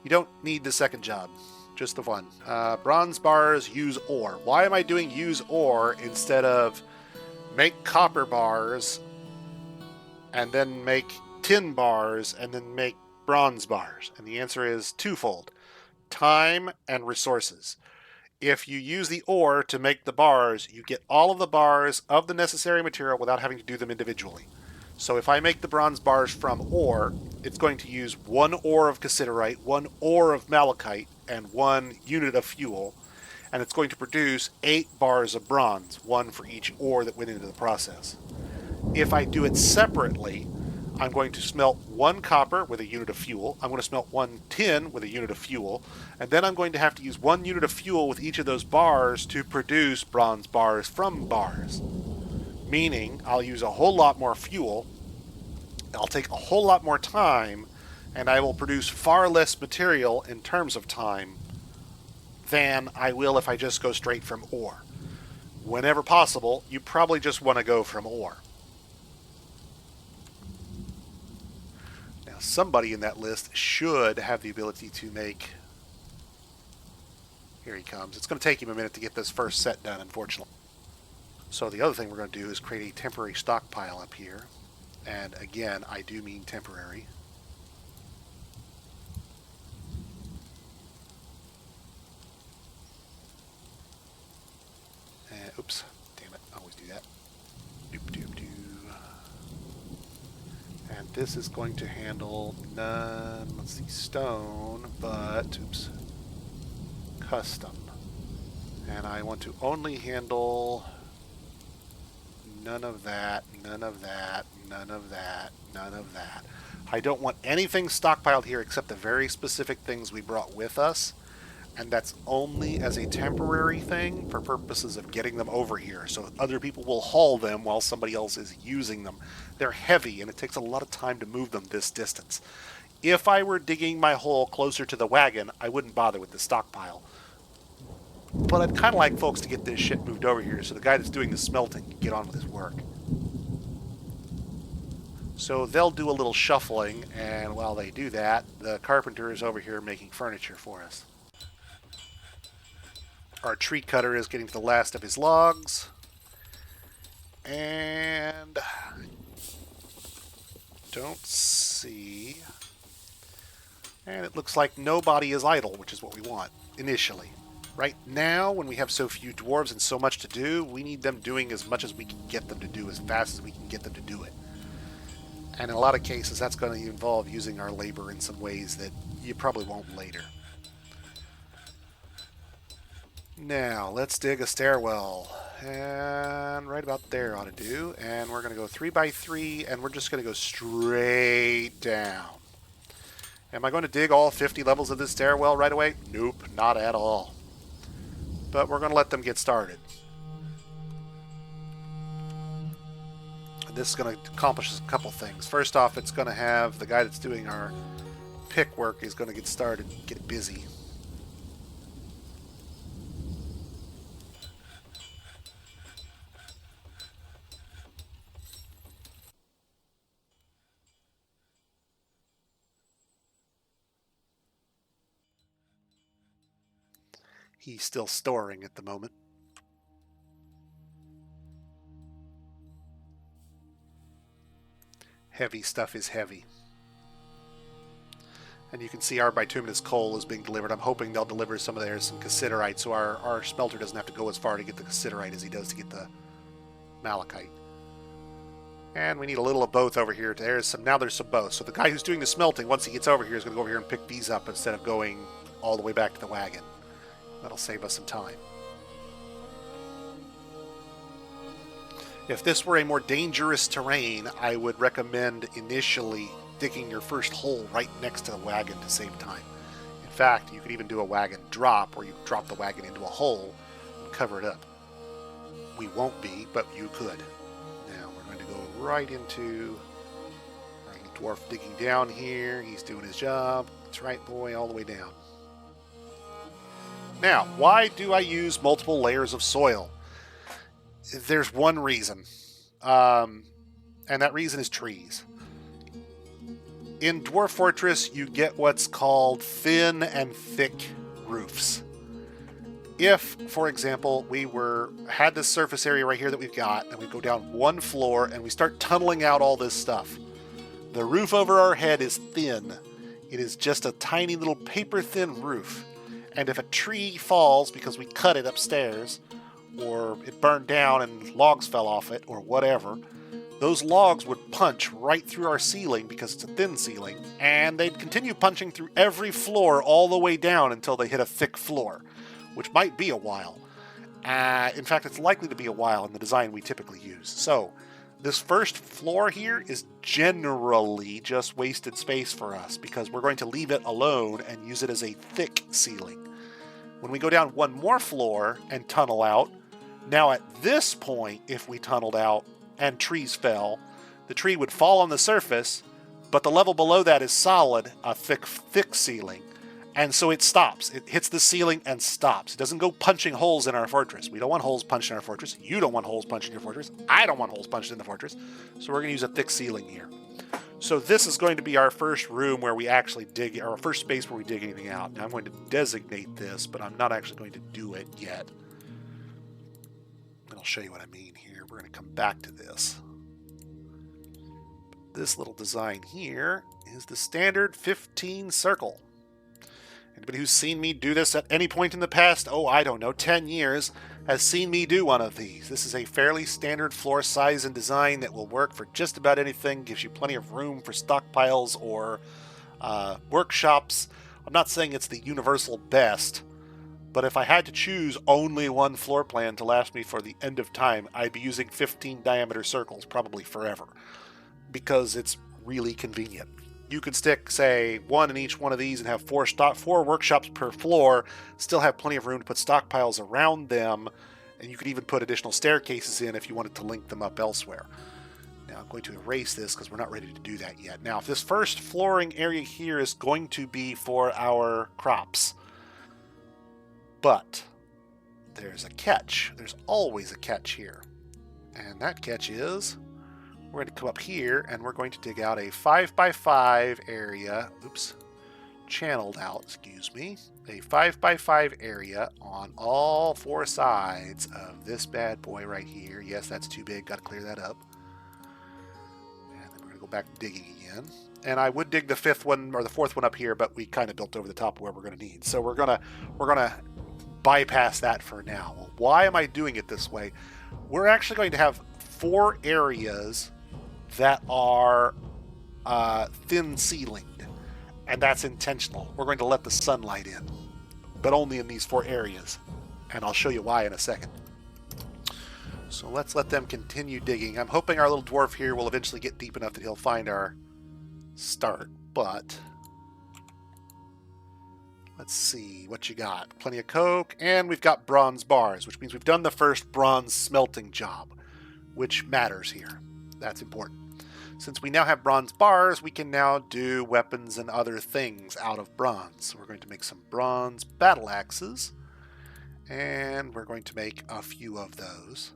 You don't need the second job. Just the one. Bronze bars, use ore. Why am I doing use ore instead of make copper bars and then make tin bars and then make bronze bars? And the answer is twofold. Time and resources. If you use the ore to make the bars, you get all of the bars of the necessary material without having to do them individually. So if I make the bronze bars from ore, it's going to use 1 ore of cassiterite, 1 ore of malachite, and 1 unit of fuel. And it's going to produce 8 bars of bronze, 1 for each ore that went into the process. If I do it separately, I'm going to smelt 1 copper with a unit of fuel. I'm going to smelt 1 tin with a unit of fuel. And then I'm going to have to use 1 unit of fuel with each of those bars to produce bronze bars from bars. Meaning, I'll use a whole lot more fuel, I'll take a whole lot more time, and I will produce far less material in terms of time than I will if I just go straight from ore. Whenever possible, you probably just want to go from ore. Now, somebody in that list should have the ability to make... Here he comes. It's going to take him a minute to get this first set done, unfortunately. So the other thing we're going to do is create a temporary stockpile up here. And again, I do mean temporary. And, oops, damn it, I always do that. Doop doop doo. And this is going to handle let's see, stone, but, oops, custom. And I want to only handle none of that, none of that, none of that, none of that. I don't want anything stockpiled here except the very specific things we brought with us. And that's only as a temporary thing for purposes of getting them over here. So other people will haul them while somebody else is using them. They're heavy and it takes a lot of time to move them this distance. If I were digging my hole closer to the wagon, I wouldn't bother with the stockpile. But I'd kind of like folks to get this shit moved over here so the guy that's doing the smelting can get on with his work. So they'll do a little shuffling, and while they do that, the carpenter is over here making furniture for us. Our tree cutter is getting to the last of his logs. And don't see. And it looks like nobody is idle, which is what we want initially. Right now, when we have so few dwarves and so much to do, we need them doing as much as we can get them to do, as fast as we can get them to do it. And in a lot of cases, that's going to involve using our labor in some ways that you probably won't later. Now, let's dig a stairwell. And right about there ought to do. And we're going to go 3 by 3, and we're just going to go straight down. Am I going to dig all 50 levels of this stairwell right away? Nope, not at all. But we're going to let them get started. This is going to accomplish a couple things. First off, it's going to have the guy that's doing our pick work is going to get started, get busy. He's still storing at the moment. Heavy stuff is heavy. And you can see our bituminous coal is being delivered. I'm hoping they'll deliver some of theirs, some cassiterite, so our smelter doesn't have to go as far to get the cassiterite as he does to get the malachite. And we need a little of both over here. Now there's some both. So the guy who's doing the smelting, once he gets over here, is going to go over here and pick these up instead of going all the way back to the wagon. That'll save us some time. If this were a more dangerous terrain, I would recommend initially digging your first hole right next to the wagon to save time. In fact, you could even do a wagon drop, where you drop the wagon into a hole and cover it up. We won't be, but you could. Now we're going to go right into our dwarf digging down here. He's doing his job. That's right, boy, all the way down. Now, why do I use multiple layers of soil? There's one reason, and that reason is trees. In Dwarf Fortress, you get what's called thin and thick roofs. If, for example, we had this surface area right here that we've got, and we go down one floor and we start tunneling out all this stuff, the roof over our head is thin. It is just a tiny little paper-thin roof. And if a tree falls because we cut it upstairs, or it burned down and logs fell off it, or whatever, those logs would punch right through our ceiling because it's a thin ceiling, and they'd continue punching through every floor all the way down until they hit a thick floor, which might be a while. In fact, it's likely to be a while in the design we typically use. So, this first floor here is generally just wasted space for us because we're going to leave it alone and use it as a thick ceiling. When we go down one more floor and tunnel out, now at this point, if we tunneled out and trees fell, the tree would fall on the surface, but the level below that is solid, a thick ceiling. And so it stops. It hits the ceiling and stops. It doesn't go punching holes in our fortress. We don't want holes punched in our fortress. You don't want holes punched in your fortress. I don't want holes punched in the fortress. So we're going to use a thick ceiling here. So this is going to be our first room where we actually dig, or our first space where we dig anything out. Now I'm going to designate this, but I'm not actually going to do it yet. And I'll show you what I mean here. We're going to come back to this. This little design here is the standard 15 circle. Anybody who's seen me do this at any point in the past, I don't know, 10 years, has seen me do one of these. This is a fairly standard floor size and design that will work for just about anything, gives you plenty of room for stockpiles or workshops. I'm not saying it's the universal best, But if I had to choose only one floor plan to last me for the end of time, I'd be using 15 diameter circles probably forever, because it's really convenient. You could stick, say, one in each one of these and have four workshops per floor, still have plenty of room to put stockpiles around them, and you could even put additional staircases in if you wanted to link them up elsewhere. Now I'm going to erase this because we're not ready to do that yet. Now, if this first flooring area here is going to be for our crops, but there's a catch. There's always a catch here. And that catch is we're going to come up here and we're going to dig out a 5x5 area. Oops. Channeled out, excuse me. A 5x5 area on all four sides of this bad boy right here. Yes, that's too big. Got to clear that up. And then we're going to go back digging again. And I would dig the fifth one or the fourth one up here, but we kind of built over the top of where we're going to need. So we're gonna bypass that for now. Well, why am I doing it this way? We're actually going to have 4 areas that are thin ceilinged, and that's intentional. We're going to let the sunlight in, but only in these 4 areas, and I'll show you why in a second. So let's let them continue digging. I'm hoping our little dwarf here will eventually get deep enough that he'll find our start, but let's see what you got. Plenty of coke, and we've got bronze bars, which means we've done the first bronze smelting job, which matters here. That's important. Since we now have bronze bars, we can now do weapons and other things out of bronze. So we're going to make some bronze battle axes, and we're going to make a few of those.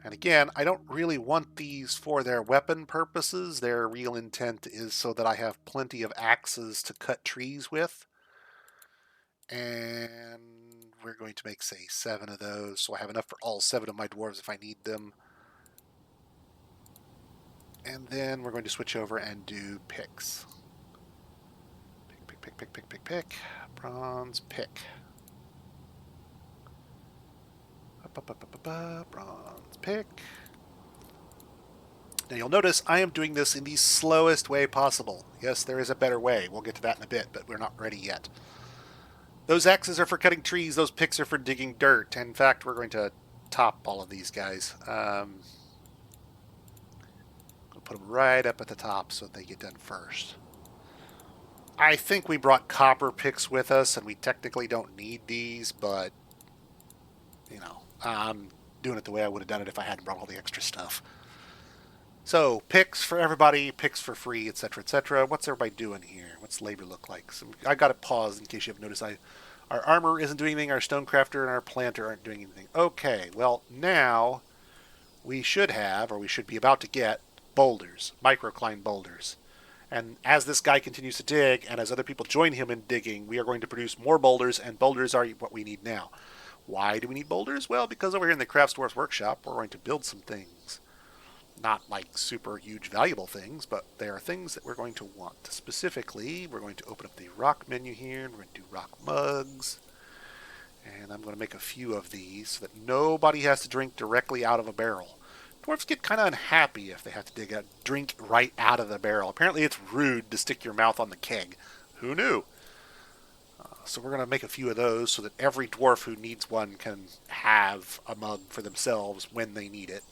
And again, I don't really want these for their weapon purposes. Their real intent is so that I have plenty of axes to cut trees with. And we're going to make, say, 7 of those, so I have enough for all 7 of my dwarves if I need them. And then we're going to switch over and do picks. Pick. Bronze pick. Bronze pick. Now you'll notice I am doing this in the slowest way possible. Yes, there is a better way. We'll get to that in a bit, but we're not ready yet. Those axes are for cutting trees. Those picks are for digging dirt. In fact, we're going to top all of these guys. We'll put them right up at the top so they get done first. I think we brought copper picks with us, and we technically don't need these, but, you know, I'm doing it the way I would have done it if I hadn't brought all the extra stuff. So, picks for everybody, picks for free, etc., etc. What's everybody doing here? What's labor look like? So I got to pause in case you haven't noticed. Our armor isn't doing anything, our stonecrafter and our planter aren't doing anything. Okay, well, now we should have, or we should be about to get, boulders, microcline boulders. And as this guy continues to dig, and as other people join him in digging, we are going to produce more boulders, and boulders are what we need now. Why do we need boulders? Well, because over here in the Crafts Dwarf Workshop, we're going to build some things. Not like super huge valuable things, but they are things that we're going to want. Specifically, we're going to open up the rock menu here, and we're going to do rock mugs. And I'm going to make a few of these so that nobody has to drink directly out of a barrel. Dwarves get kind of unhappy if they have to drink right out of the barrel. Apparently it's rude to stick your mouth on the keg. Who knew? So we're going to make a few of those so that every dwarf who needs one can have a mug for themselves when they need it.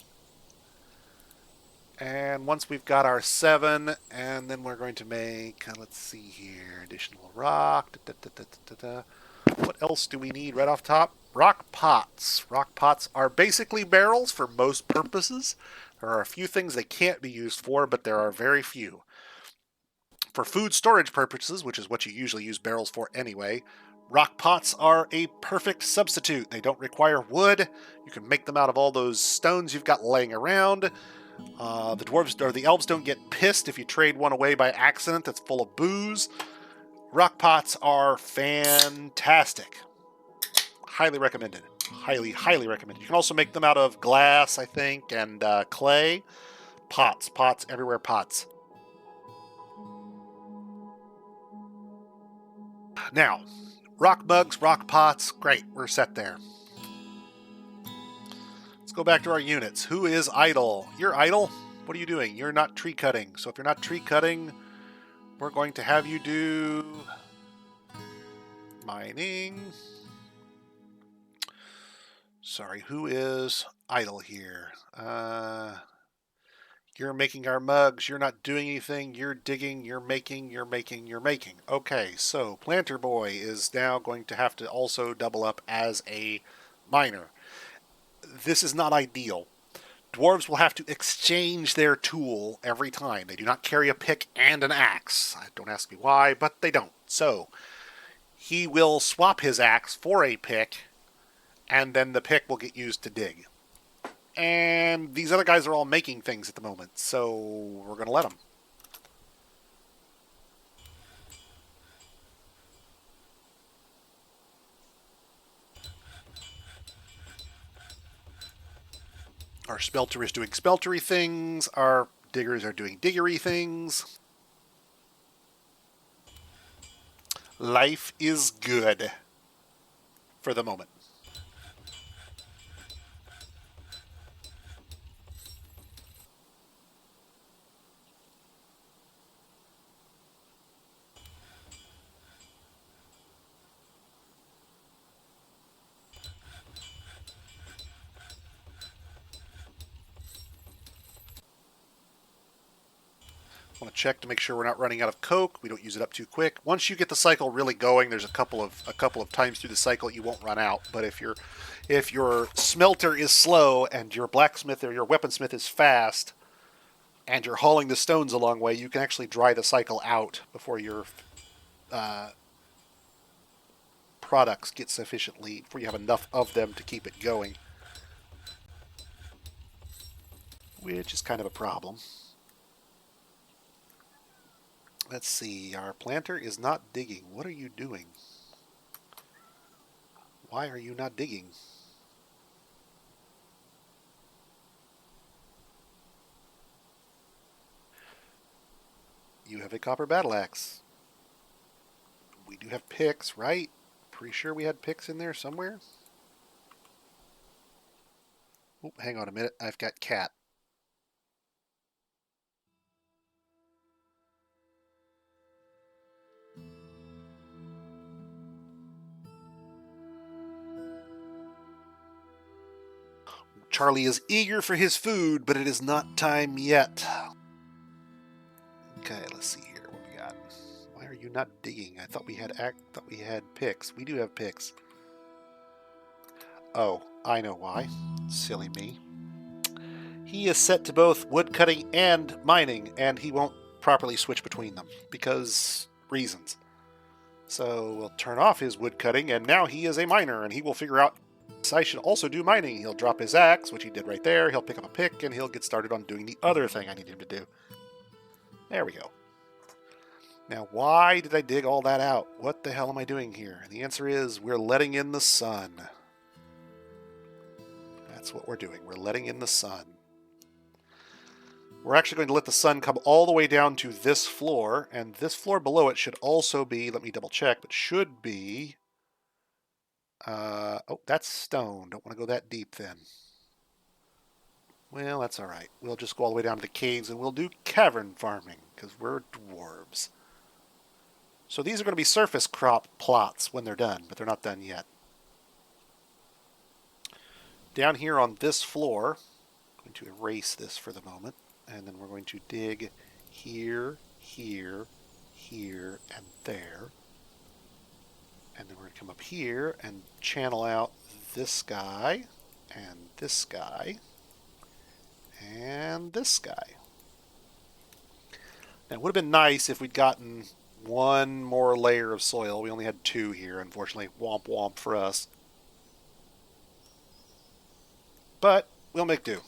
And once we've got our 7, and then we're going to make, let's see here, additional rock. What else do we need right off top? Rock pots. Rock pots are basically barrels for most purposes. There are a few things they can't be used for, but there are very few. For food storage purposes, which is what you usually use barrels for anyway, rock pots are a perfect substitute. They don't require wood. You can make them out of all those stones you've got laying around. The dwarves or the elves don't get pissed if you trade one away by accident that's full of booze. Rock pots are fantastic. Highly recommended. Highly, highly recommended. You can also make them out of glass, I think, and clay. Pots, everywhere pots. Now, rock mugs, rock pots, great, we're set there. Let's go back to our units. Who is idle? You're idle? What are you doing? You're not tree cutting. So if you're not tree cutting, we're going to have you do mining. Sorry, who is idle here? You're making our mugs. You're not doing anything. You're digging. You're making. You're making. You're making. Okay, so Planter Boy is now going to have to also double up as a miner. This is not ideal. Dwarves will have to exchange their tool every time. They do not carry a pick and an axe. Don't ask me why, but they don't. So he will swap his axe for a pick, and then the pick will get used to dig. And these other guys are all making things at the moment, so we're going to let them. Our smelter is doing smeltery things. Our diggers are doing diggery things. Life is good for the moment. I want to check to make sure we're not running out of coke. We don't use it up too quick. Once you get the cycle really going, there's a couple of times through the cycle you won't run out. But if your smelter is slow and your blacksmith or your weaponsmith is fast, and you're hauling the stones a long way, you can actually dry the cycle out before your products get sufficiently, before you have enough of them to keep it going, which is kind of a problem. Let's see, our planter is not digging. What are you doing? Why are you not digging? You have a copper battle axe. We do have picks, right? Pretty sure we had picks in there somewhere. Oh, hang on a minute. I've got cat. Charlie is eager for his food, but it is not time yet. Okay, let's see here what we got. Why are you not digging? I thought we had picks. We do have picks. Oh, I know why. Silly me. He is set to both woodcutting and mining, and he won't properly switch between them because reasons. So we'll turn off his woodcutting, and now he is a miner, and he will figure out I should also do mining. He'll drop his axe, which he did right there. He'll pick up a pick, and he'll get started on doing the other thing I need him to do. There we go. Now, why did I dig all that out? What the hell am I doing here? And the answer is we're letting in the sun. That's what we're doing. We're letting in the sun. We're actually going to let the sun come all the way down to this floor, and this floor below it should also be, let me double check, but should be... oh, that's stone. Don't want to go that deep then. Well, that's all right. We'll just go all the way down to the caves and we'll do cavern farming because we're dwarves. So these are going to be surface crop plots when they're done, but they're not done yet. Down here on this floor, I'm going to erase this for the moment, and then we're going to dig here, here, here, and there. And then we're going to come up here and channel out this guy, and this guy, and this guy. Now, it would have been nice if we'd gotten one more layer of soil. We only had two here, unfortunately. Womp womp for us. But we'll make do.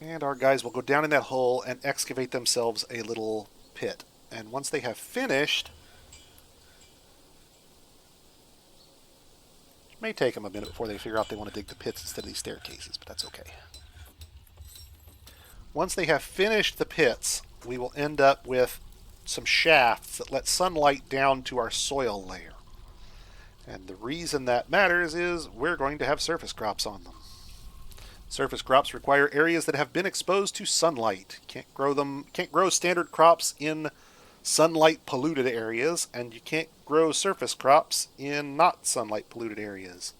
And our guys will go down in that hole and excavate themselves a little pit. And once they have finished, it may take them a minute before they figure out they want to dig the pits instead of these staircases, but that's okay. Once they have finished the pits, we will end up with some shafts that let sunlight down to our soil layer. And the reason that matters is we're going to have surface crops on them. Surface crops require areas that have been exposed to sunlight. Can't grow standard crops in sunlight polluted areas, and you can't grow surface crops in not sunlight polluted areas.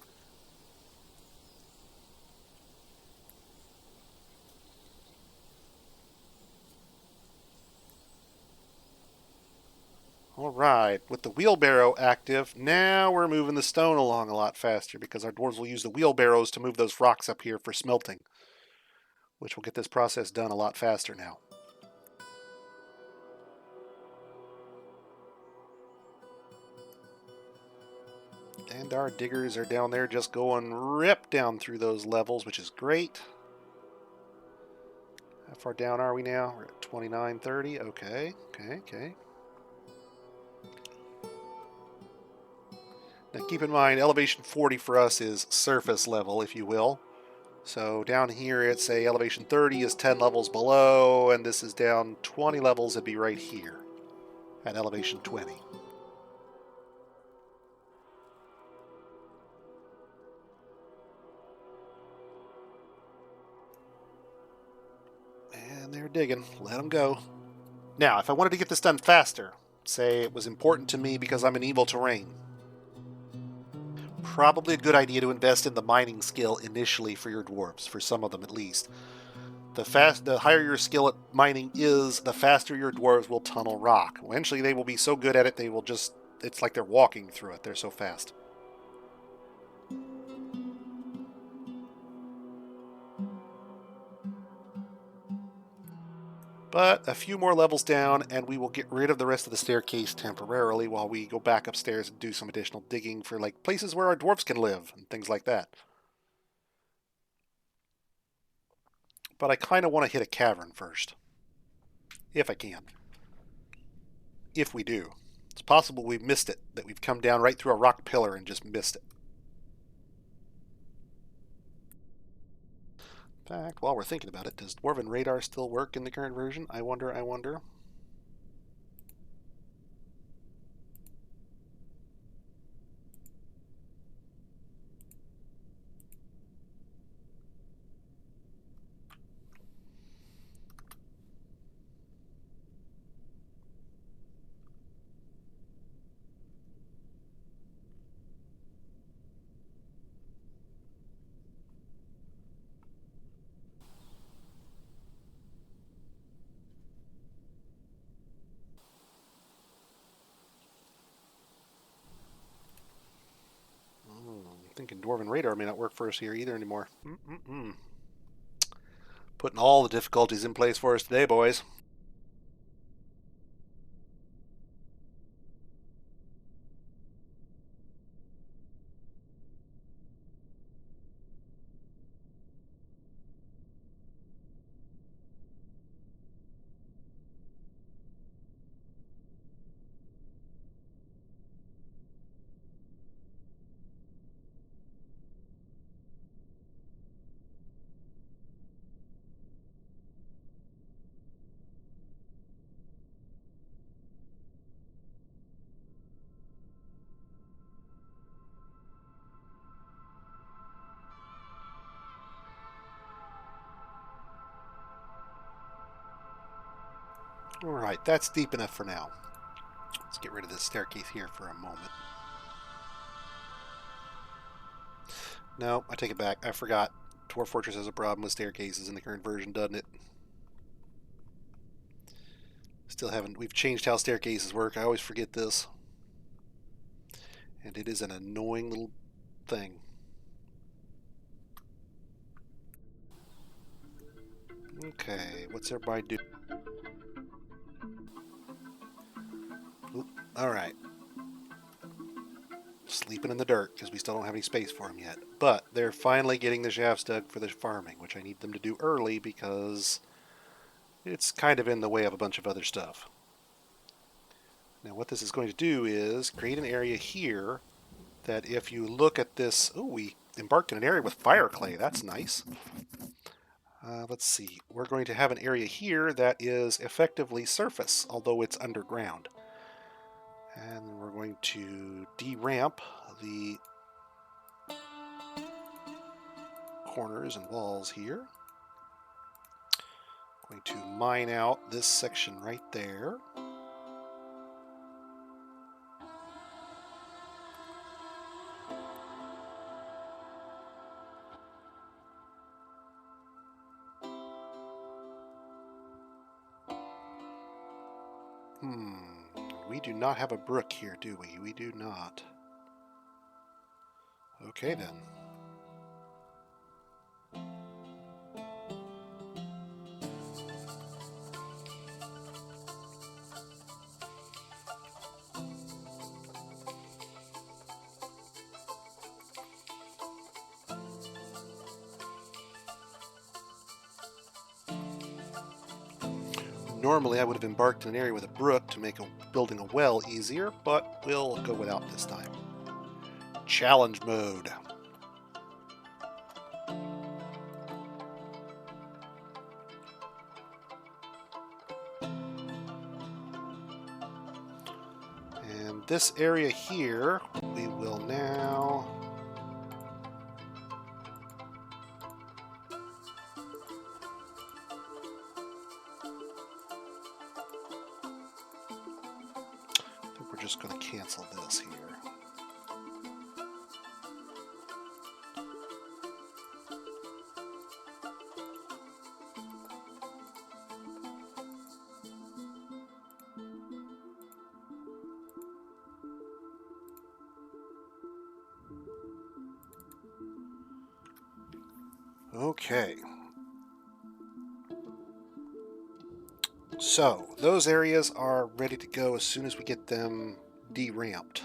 All right, with the wheelbarrow active, now we're moving the stone along a lot faster because our dwarves will use the wheelbarrows to move those rocks up here for smelting, which will get this process done a lot faster now. And our diggers are down there just going rip down through those levels, which is great. How far down are we now? We're at 2930. Okay. Now keep in mind, elevation 40 for us is surface level, if you will. So down here, it's a elevation 30 is 10 levels below, and this is down 20 levels. It'd be right here at elevation 20. And they're digging. Let them go. Now, if I wanted to get this done faster, say it was important to me because I'm an evil terrain, probably a good idea to invest in the mining skill initially for your dwarves, for some of them at least. The higher your skill at mining is, the faster your dwarves will tunnel rock. Eventually, they will be so good at it, they will just, it's like they're walking through it. They're so fast. But a few more levels down, and we will get rid of the rest of the staircase temporarily while we go back upstairs and do some additional digging for like places where our dwarves can live and things like that. But I kind of want to hit a cavern first, if I can. If we do. It's possible we've missed it, that we've come down right through a rock pillar and just missed it. In fact, while we're thinking about it, does Dwarven Radar still work in the current version? I wonder. I'm thinking Dwarven Radar may not work for us here either anymore. Putting all the difficulties in place for us today, boys. Alright, that's deep enough for now. Let's get rid of this staircase here for a moment. No, I take it back. I forgot. Dwarf Fortress has a problem with staircases in the current version, doesn't it? Still haven't. We've changed how staircases work. I always forget this. And it is an annoying little thing. Okay, what's everybody do? Alright. Sleeping in the dirt because we still don't have any space for them yet. But they're finally getting the shafts dug for the farming, which I need them to do early because it's kind of in the way of a bunch of other stuff. Now what this is going to do is create an area here that if you look at this... Oh, we embarked in an area with fire clay. That's nice. Let's see. We're going to have an area here that is effectively surface, although it's underground. And we're going to de-ramp the corners and walls here. Going to mine out this section right there. We do not have a brook here, do we? We do not. Okay, then. Normally, I would have embarked in an area with a brook to make building a well easier, but we'll go without this time. Challenge mode. And this area here, we will now... I think we're just going to cancel this here. Okay. So, those areas are ready to go as soon as we get them de-ramped.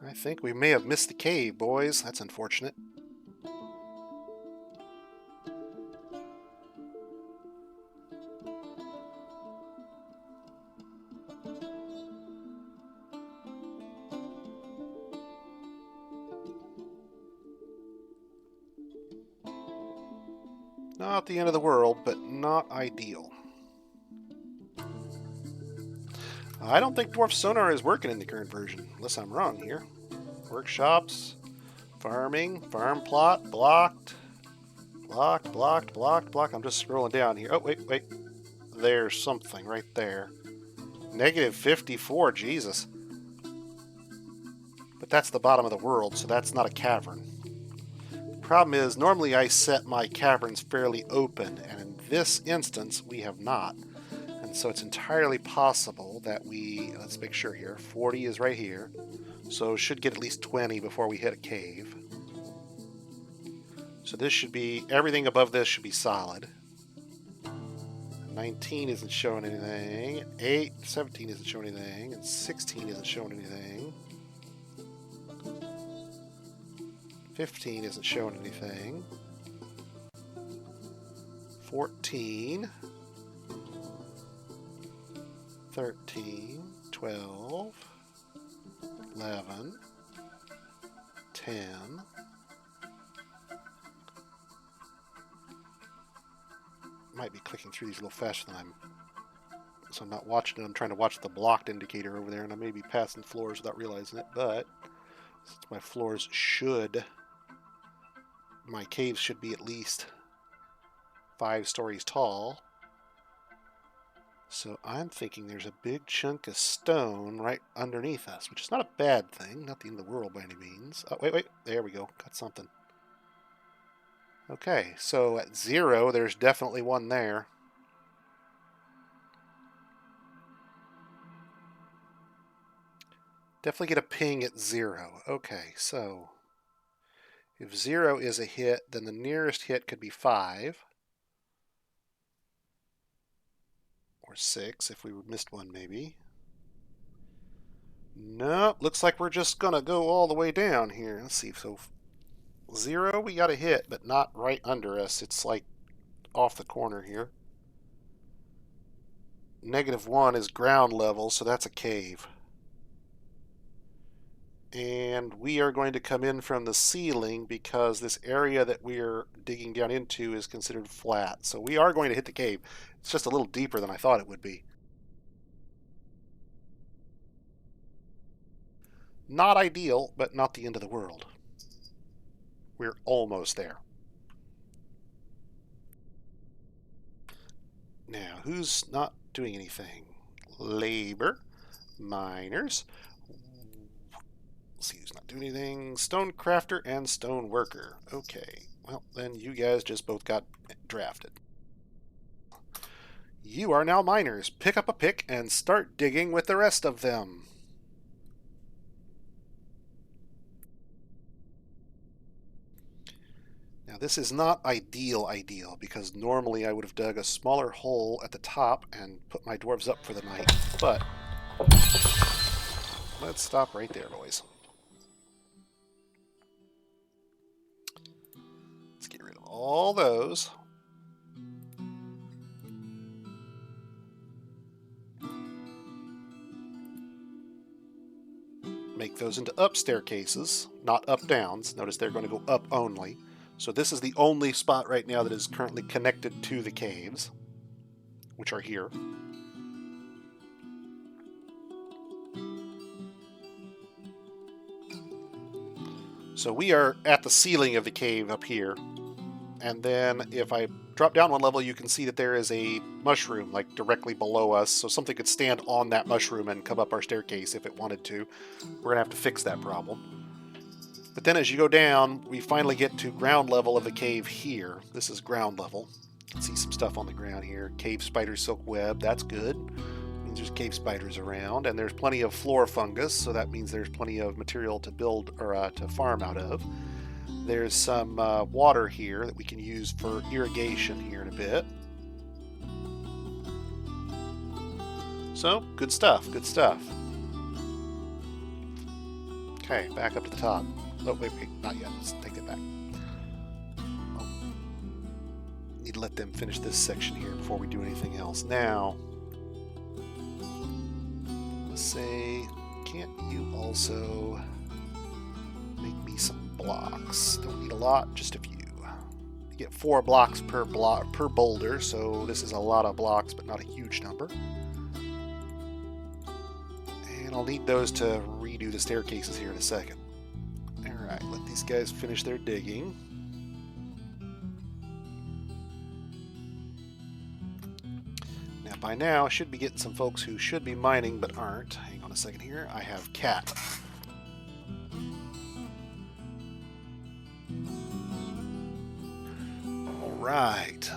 I think we may have missed the cave, boys. That's unfortunate. Not the end of the world, but not ideal. I don't think Dwarf Sonar is working in the current version, unless I'm wrong here. Workshops, farming, farm plot, blocked, blocked, blocked, blocked, blocked. I'm just scrolling down here. Oh, wait. There's something right there. Negative 54, Jesus. But that's the bottom of the world, so that's not a cavern. The problem is, normally I set my caverns fairly open, and in this instance, we have not. And so it's entirely possible that we, let's make sure here, 40 is right here, so should get at least 20 before we hit a cave. So this should be, everything above this should be solid. 19 isn't showing anything, 17 isn't showing anything, and 16 isn't showing anything. 15 isn't showing anything. 14, 13, 12, 11, 10. Might be clicking through these a little faster than so I'm not watching it. I'm trying to watch the blocked indicator over there, and I may be passing floors without realizing it, but since my floors my caves should be at least 5 stories tall. So I'm thinking there's a big chunk of stone right underneath us, which is not a bad thing, not the end of the world by any means. Oh, wait, there we go, got something. Okay, so at 0, there's definitely one there. Definitely get a ping at 0. Okay, so if 0 is a hit, then the nearest hit could be 5. Or 6 if we missed one, maybe. Nope, looks like we're just going to go all the way down here. Let's see, so 0, we got a hit, but not right under us. It's like off the corner here. -1 is ground level, so that's a cave. And we are going to come in from the ceiling because this area that we're digging down into is considered flat. So we are going to hit the cave. It's just a little deeper than I thought it would be. Not ideal, but not the end of the world. We're almost there. Now, who's not doing anything? Labor, miners, Let's see who's not doing anything. Stone crafter and stone worker. Okay. Well, then you guys just both got drafted. You are now miners. Pick up a pick and start digging with the rest of them. Now this is not ideal because normally I would have dug a smaller hole at the top and put my dwarves up for the night, but let's stop right there, boys. Let's get rid of all those. Make those into up staircases, not up downs. Notice they're going to go up only. So this is the only spot right now that is currently connected to the caves, which are here. So we are at the ceiling of the cave up here. And then if I drop down one level, you can see that there is a mushroom like directly below us. So something could stand on that mushroom and come up our staircase if it wanted to. We're going to have to fix that problem. But then as you go down, we finally get to ground level of the cave here. This is ground level. You can see some stuff on the ground here. Cave spider silk web, that's good. Means there's cave spiders around, and there's plenty of floor fungus, so that means there's plenty of material to build or to farm out of. There's some water here that we can use for irrigation here in a bit. So, good stuff, good stuff. Okay, back up to the top. Oh, wait, not yet. Let's take that back. Oh. Need to let them finish this section here before we do anything else. Now, let's say, can't you also make me some blocks? Don't need a lot, just a few. You get 4 blocks per boulder, so this is a lot of blocks, but not a huge number. And I'll need those to redo the staircases here in a second. Alright, let these guys finish their digging. Now, by now, I should be getting some folks who should be mining but aren't. Hang on a second here. I have Cat. Alright.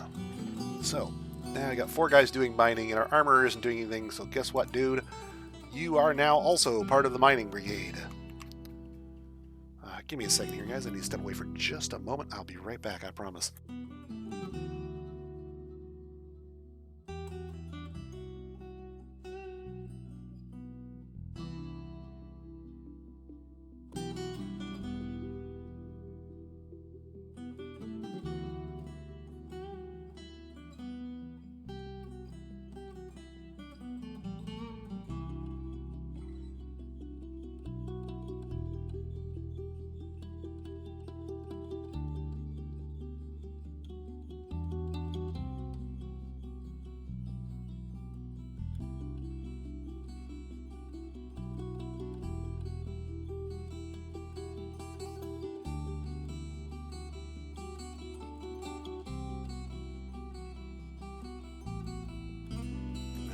So, now I got 4 guys doing mining, and our armorer isn't doing anything, so guess what, dude? You are now also part of the mining brigade. Give me a second here, guys. I need to step away for just a moment. I'll be right back, I promise.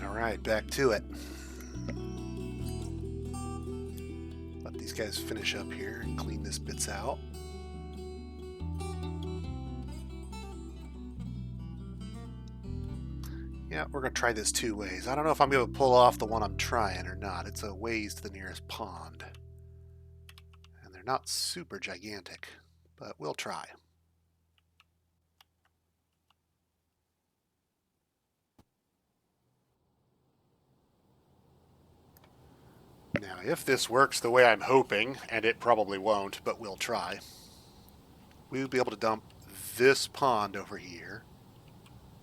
Alright, back to it. Let these guys finish up here and clean this bits out. Yeah, we're going to try this 2 ways. I don't know if I'm going to pull off the one I'm trying or not. It's a ways to the nearest pond. And they're not super gigantic, but we'll try. Now, if this works the way I'm hoping, and it probably won't, but we'll try, we'll be able to dump this pond over here,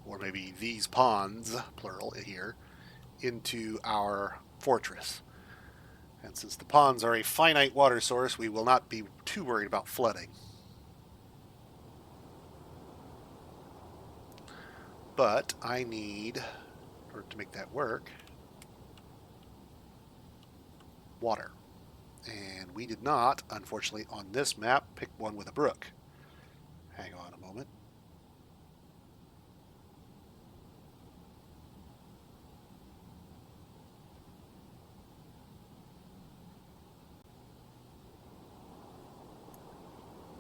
or maybe these ponds, plural, here, into our fortress. And since the ponds are a finite water source, we will not be too worried about flooding. But I need, in order to make that work, water. And we did not, unfortunately, on this map, pick one with a brook. Hang on a moment.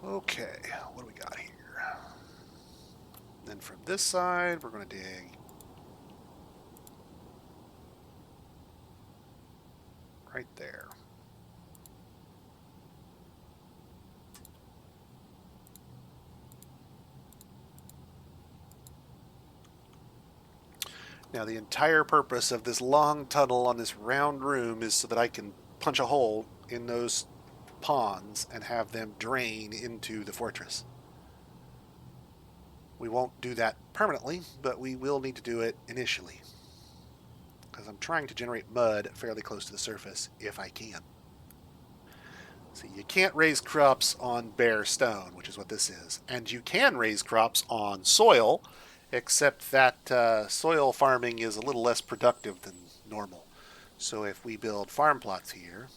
Okay, what do we got here? Then from this side, we're going to dig right there. Now, the entire purpose of this long tunnel on this round room is so that I can punch a hole in those ponds and have them drain into the fortress. We won't do that permanently, but we will need to do it initially, because I'm trying to generate mud fairly close to the surface if I can. See, you can't raise crops on bare stone, which is what this is. And you can raise crops on soil, except that soil farming is a little less productive than normal. So if we build farm plots here,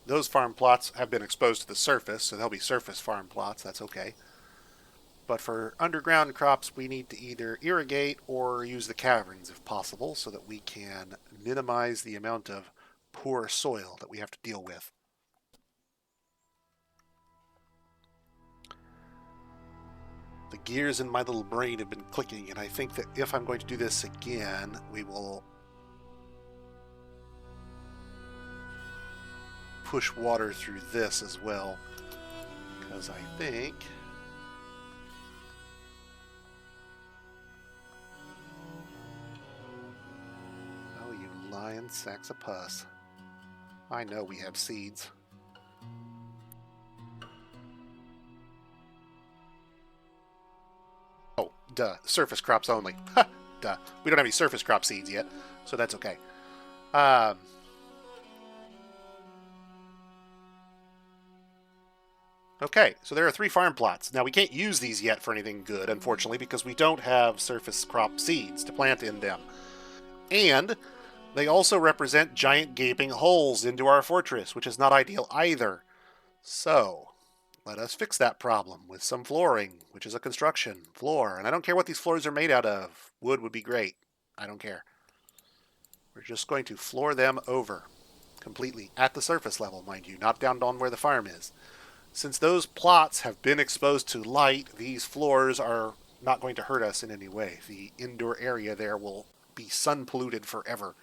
those farm plots have been exposed to the surface, so they'll be surface farm plots. That's okay. But for underground crops, we need to either irrigate or use the caverns if possible so that we can minimize the amount of poor soil that we have to deal with. The gears in my little brain have been clicking, and I think that if I'm going to do this again, we will push water through this as well, because I think oh, you lying sacks of pus. I know we have seeds. Oh, duh. Surface crops only. Ha! Duh. We don't have any surface crop seeds yet, so that's okay. Okay, so there are 3 farm plots. Now, we can't use these yet for anything good, unfortunately, because we don't have surface crop seeds to plant in them. And they also represent giant gaping holes into our fortress, which is not ideal either. So, let us fix that problem with some flooring, which is a construction floor. And I don't care what these floors are made out of. Wood would be great. I don't care. We're just going to floor them over completely at the surface level, mind you, not down on where the farm is. Since those plots have been exposed to light, these floors are not going to hurt us in any way. The indoor area there will be sun polluted forever.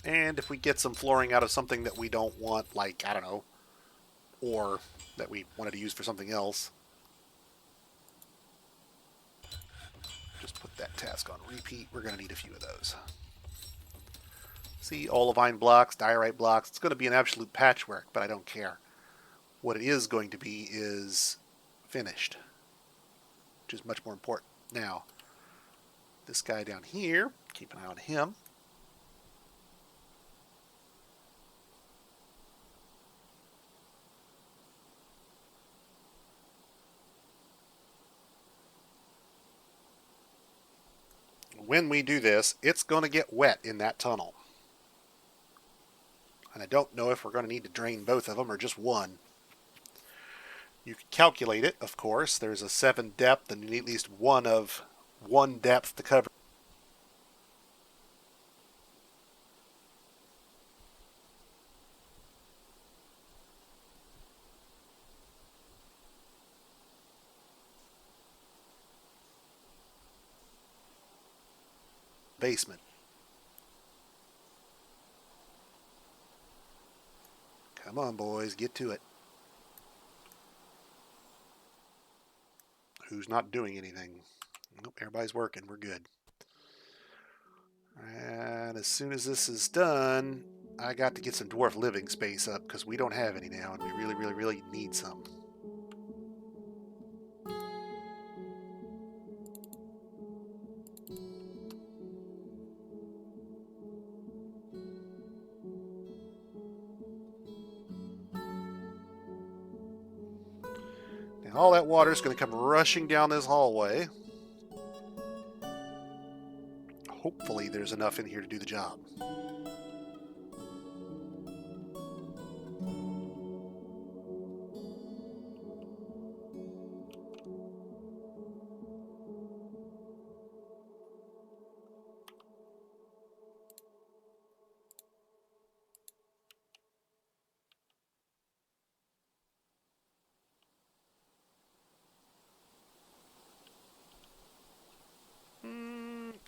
And if we get some flooring out of something that we don't want, like, I don't know, or that we wanted to use for something else, just put that task on repeat. We're going to need a few of those. See, olivine blocks, diorite blocks. It's going to be an absolute patchwork, but I don't care. What it is going to be is finished, which is much more important. Now, this guy down here, keep an eye on him. When we do this, it's going to get wet in that tunnel. And I don't know if we're going to need to drain both of them or just one. You can calculate it, of course. There's a 7 depth, and you need at least one of 1 depth to cover. Basement. Come on, boys, get to it. Who's not doing anything? Nope, everybody's working. We're good. And as soon as this is done, I got to get some dwarf living space up because we don't have any now, and we really, really, really need some. Now, all that water is going to come rushing down this hallway. Hopefully, there's enough in here to do the job.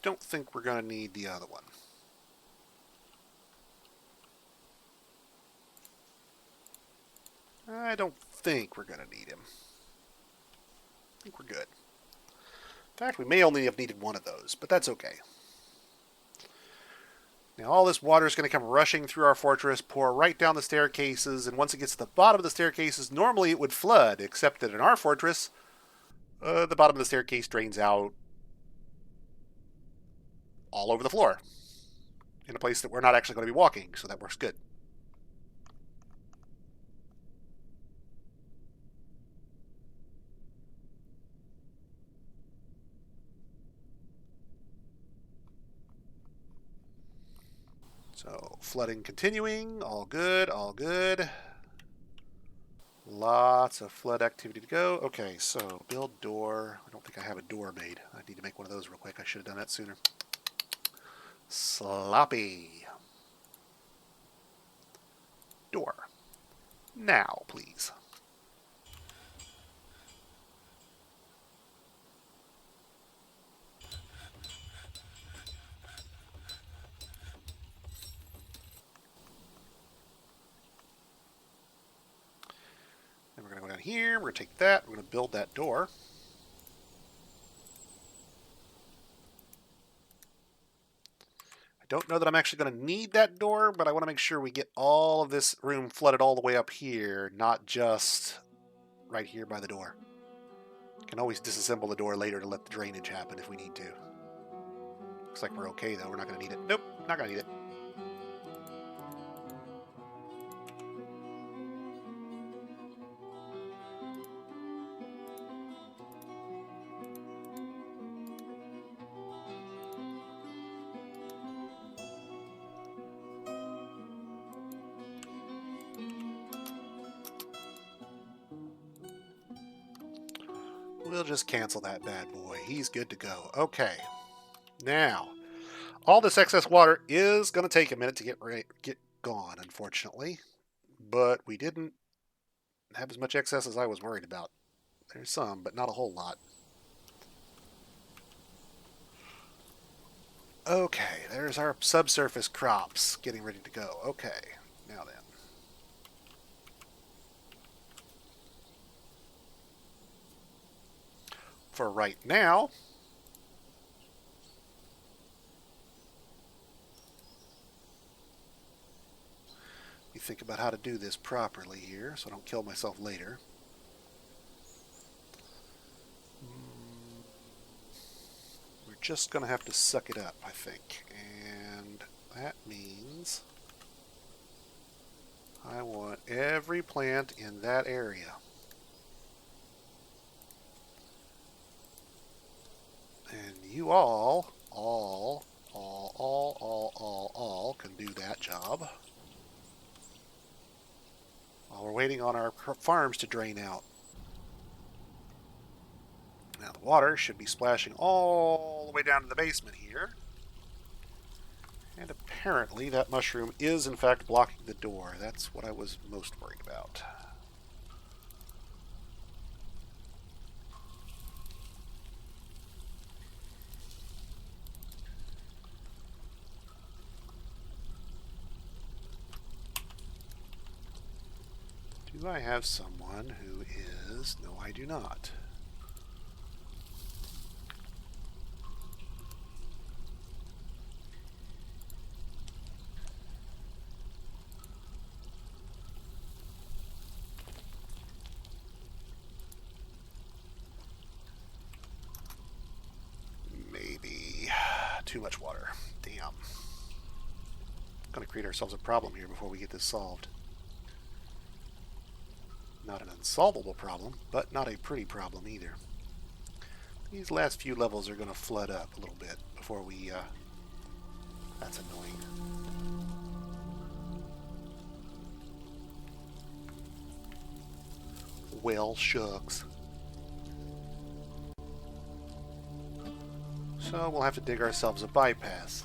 don't think we're going to need the other one. I don't think we're going to need him. I think we're good. In fact, we may only have needed one of those, but that's okay. Now all this water is going to come rushing through our fortress, pour right down the staircases, and once it gets to the bottom of the staircases, normally it would flood, except that in our fortress, the bottom of the staircase drains out all over the floor in a place that we're not actually going to be walking, so that works good. So, flooding continuing, all good, all good. Lots of flood activity to go. Okay, so build door. I don't think I have a door made. I need to make one of those real quick. I should have done that sooner. Sloppy. Door. Now, please. Then we're going to go down here. We're going to take that. We're going to build that door. I don't know that I'm actually going to need that door, but I want to make sure we get all of this room flooded all the way up here, not just right here by the door. Can always disassemble the door later to let the drainage happen if we need to. Looks like we're okay, though. We're not going to need it. Nope, not going to need it. We'll just cancel that bad boy. He's good to go. Okay. Now, all this excess water is going to take a minute to get gone, unfortunately. But we didn't have as much excess as I was worried about. There's some, but not a whole lot. Okay, there's our subsurface crops getting ready to go. Okay, now then. For right now, you think about how to do this properly here so I don't kill myself later. We're just going to have to suck it up, I think. And that means I want every plant in that area. And you all can do that job while we're waiting on our farms to drain out. Now the water should be splashing all the way down to the basement here. And apparently that mushroom is in fact blocking the door. That's what I was most worried about. Do I have someone who is... No, I do not. Maybe too much water. Damn. Gonna create ourselves a problem here before we get this solved. Not an unsolvable problem, but not a pretty problem either. These last few levels are going to flood up a little bit before we... That's annoying. Well, shucks. So we'll have to dig ourselves a bypass.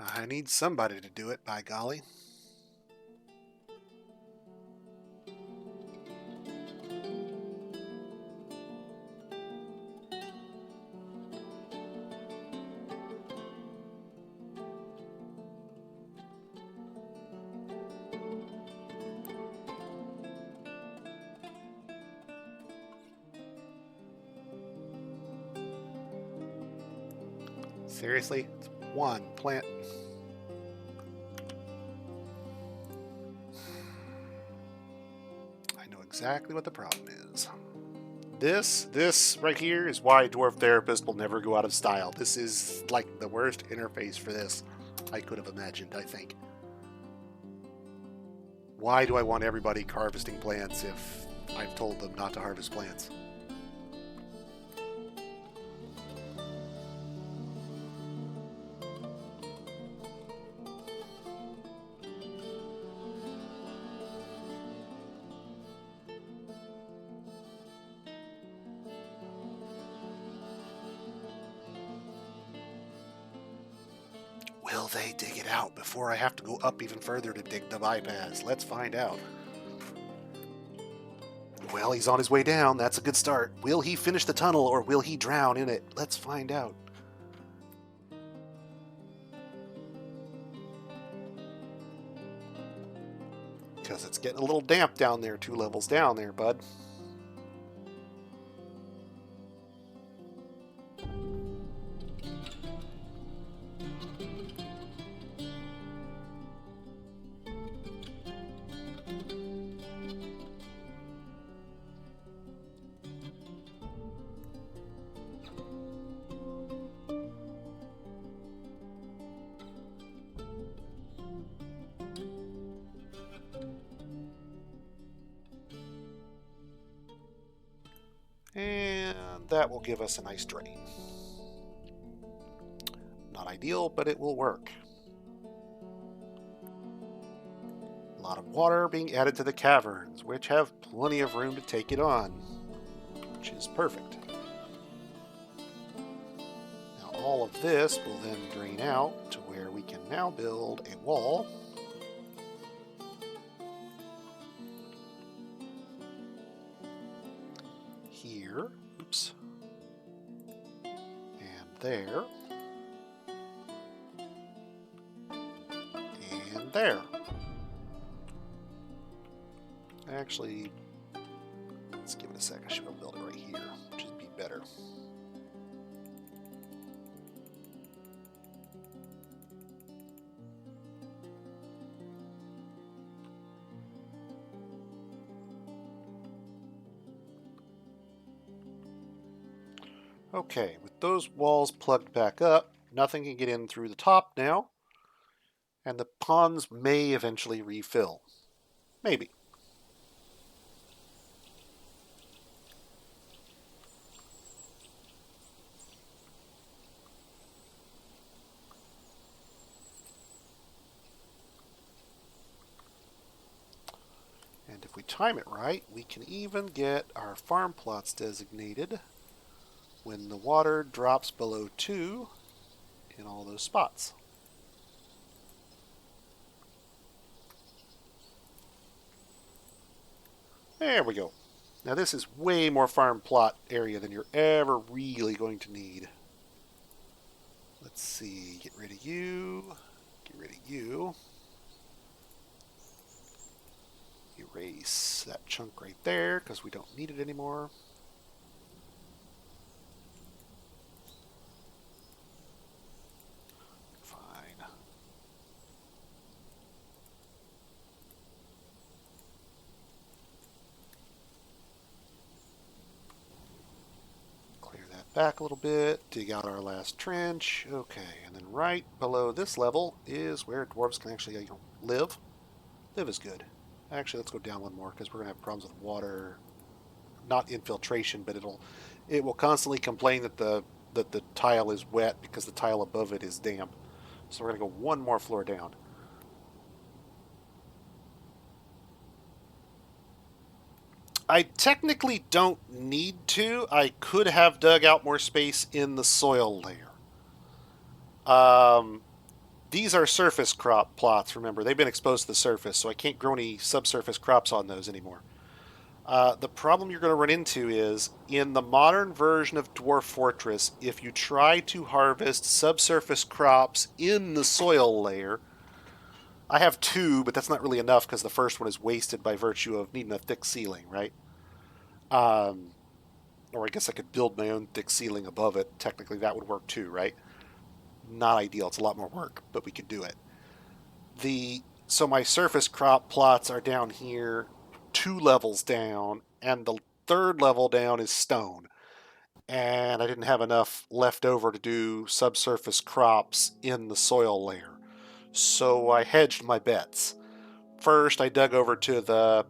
I need somebody to do it, by golly. Seriously? It's one plant. I know exactly what the problem is. This right here is why Dwarf Therapist will never go out of style. This is like the worst interface for this I could have imagined, I think. Why do I want everybody harvesting plants if I've told them not to harvest plants? Will they dig it out before I have to go up even further to dig the bypass? Let's find out. Well, he's on his way down. That's a good start. Will he finish the tunnel or will he drown in it? Let's find out. Because it's getting a little damp down there, 2 levels down there, bud. And that will give us a nice drain. Not ideal, but it will work. A lot of water being added to the caverns, which have plenty of room to take it on, which is perfect. Now all of this will then drain out to where we can now build a wall. Here, oops, and there, and there. Actually, let's give it a sec. I should be able to build it right here, which would be better. Okay, with those walls plugged back up, nothing can get in through the top now, and the ponds may eventually refill. Maybe. And if we time it right, we can even get our farm plots designated when the water drops below 2 in all those spots. There we go. Now this is way more farm plot area than you're ever really going to need. Let's see, get rid of you, get rid of you. Erase that chunk right there because we don't need it anymore. Fine. Clear that back a little bit, dig out our last trench. Okay, and then right below this level is where dwarves can actually live. Live is good. Actually, let's go down one more because we're going to have problems with water. Not infiltration, but it will constantly complain that the tile is wet because the tile above it is damp. So we're going to go one more floor down. I technically don't need to. I could have dug out more space in the soil layer. These are surface crop plots, remember. They've been exposed to the surface, so I can't grow any subsurface crops on those anymore. The problem you're going to run into is, in the modern version of Dwarf Fortress, if you try to harvest subsurface crops in the soil layer, I have two, but that's not really enough because the first one is wasted by virtue of needing a thick ceiling, right? Um, or I guess I could build my own thick ceiling above it. Technically, that would work too, right? Not ideal. It's a lot more work, but we could do it. So my surface crop plots are down here, 2 levels down, and the third level down is stone. And I didn't have enough left over to do subsurface crops in the soil layer. So I hedged my bets. First, I dug over to the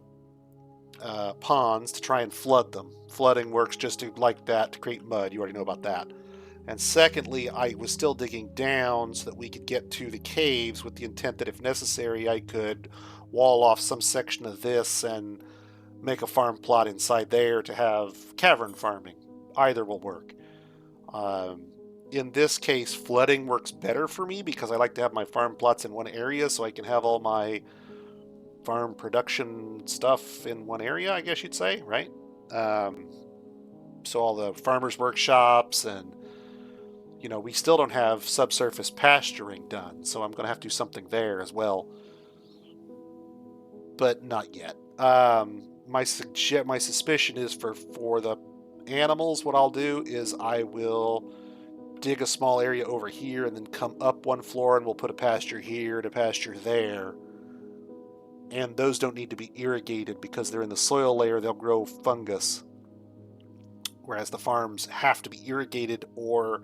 ponds to try and flood them. Flooding works just like that to create mud. You already know about that. And secondly, I was still digging down so that we could get to the caves with the intent that if necessary, I could wall off some section of this and make a farm plot inside there to have cavern farming. Either will work. Um, in this case, flooding works better for me because I like to have my farm plots in one area so I can have all my farm production stuff in one area, I guess you'd say, right? Um, so all the farmers' workshops and we still don't have subsurface pasturing done, so I'm going to have to do something there as well, but not yet. My suspicion is for the animals, what I'll do is I will dig a small area over here and then come up one floor and we'll put a pasture here and a pasture there. And those don't need to be irrigated because they're in the soil layer, they'll grow fungus. Whereas the farms have to be irrigated or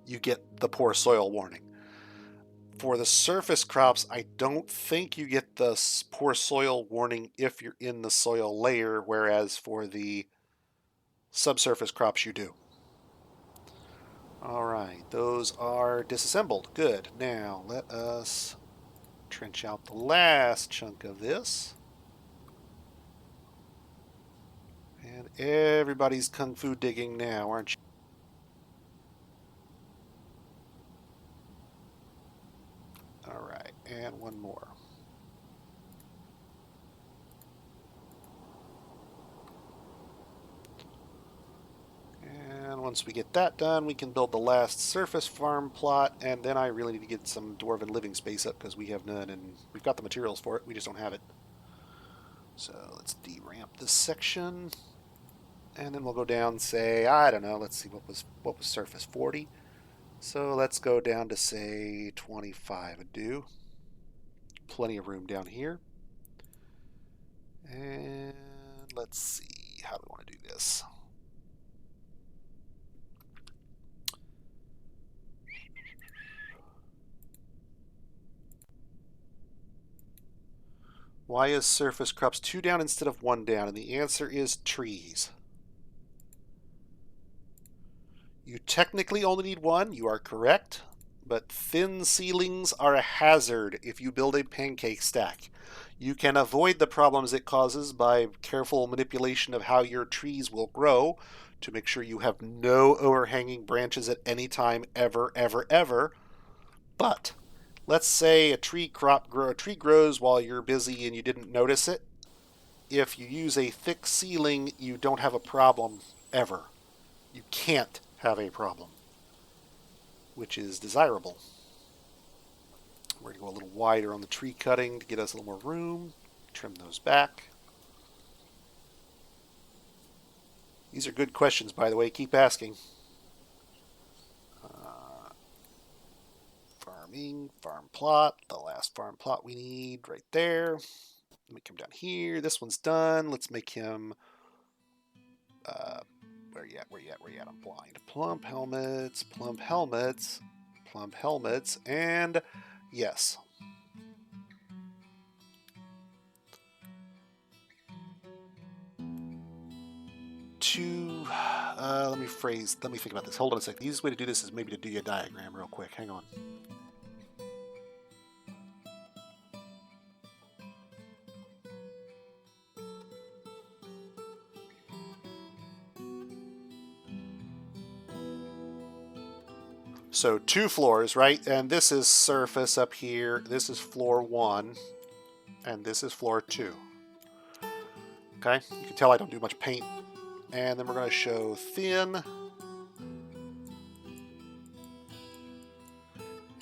you get the poor soil warning. For the surface crops, I don't think you get the poor soil warning if you're in the soil layer, whereas for the subsurface crops you do. All right, those are disassembled. Good. Now let us trench out the last chunk of this. And everybody's kung fu digging now, aren't you? All right, and one more. And once we get that done, we can build the last surface farm plot, and then I really need to get some dwarven living space up because we have none, and we've got the materials for it, we just don't have it. So let's deramp this section, and then we'll go down, say, I don't know, let's see, what was surface 40? So let's go down to, say, 25 would do. Plenty of room down here. And let's see, how do we want to do this? Why is surface crops 2 down instead of 1 down? And the answer is trees. You technically only need 1, you are correct, but thin ceilings are a hazard if you build a pancake stack. You can avoid the problems it causes by careful manipulation of how your trees will grow to make sure you have no overhanging branches at any time, ever, ever, ever. But let's say a tree grows while you're busy and you didn't notice it. If you use a thick ceiling, you don't have a problem ever. You can't have a problem, which is desirable. We're going to go a little wider on the tree cutting to get us a little more room. Trim those back. These are good questions, by the way. Keep asking. Farming, farm plot. The last farm plot we need right there. Let me come down here. This one's done. Let's make him... where you at? Where you at? Where you at? I'm blind. Plump helmets, plump helmets, plump helmets, and yes. Let me think about this. Hold on a second. The easiest way to do this is maybe to do a diagram real quick. Hang on. So 2 floors, right? And this is surface up here. This is floor 1. And this is floor 2. Okay? You can tell I don't do much paint. And then we're going to show thin.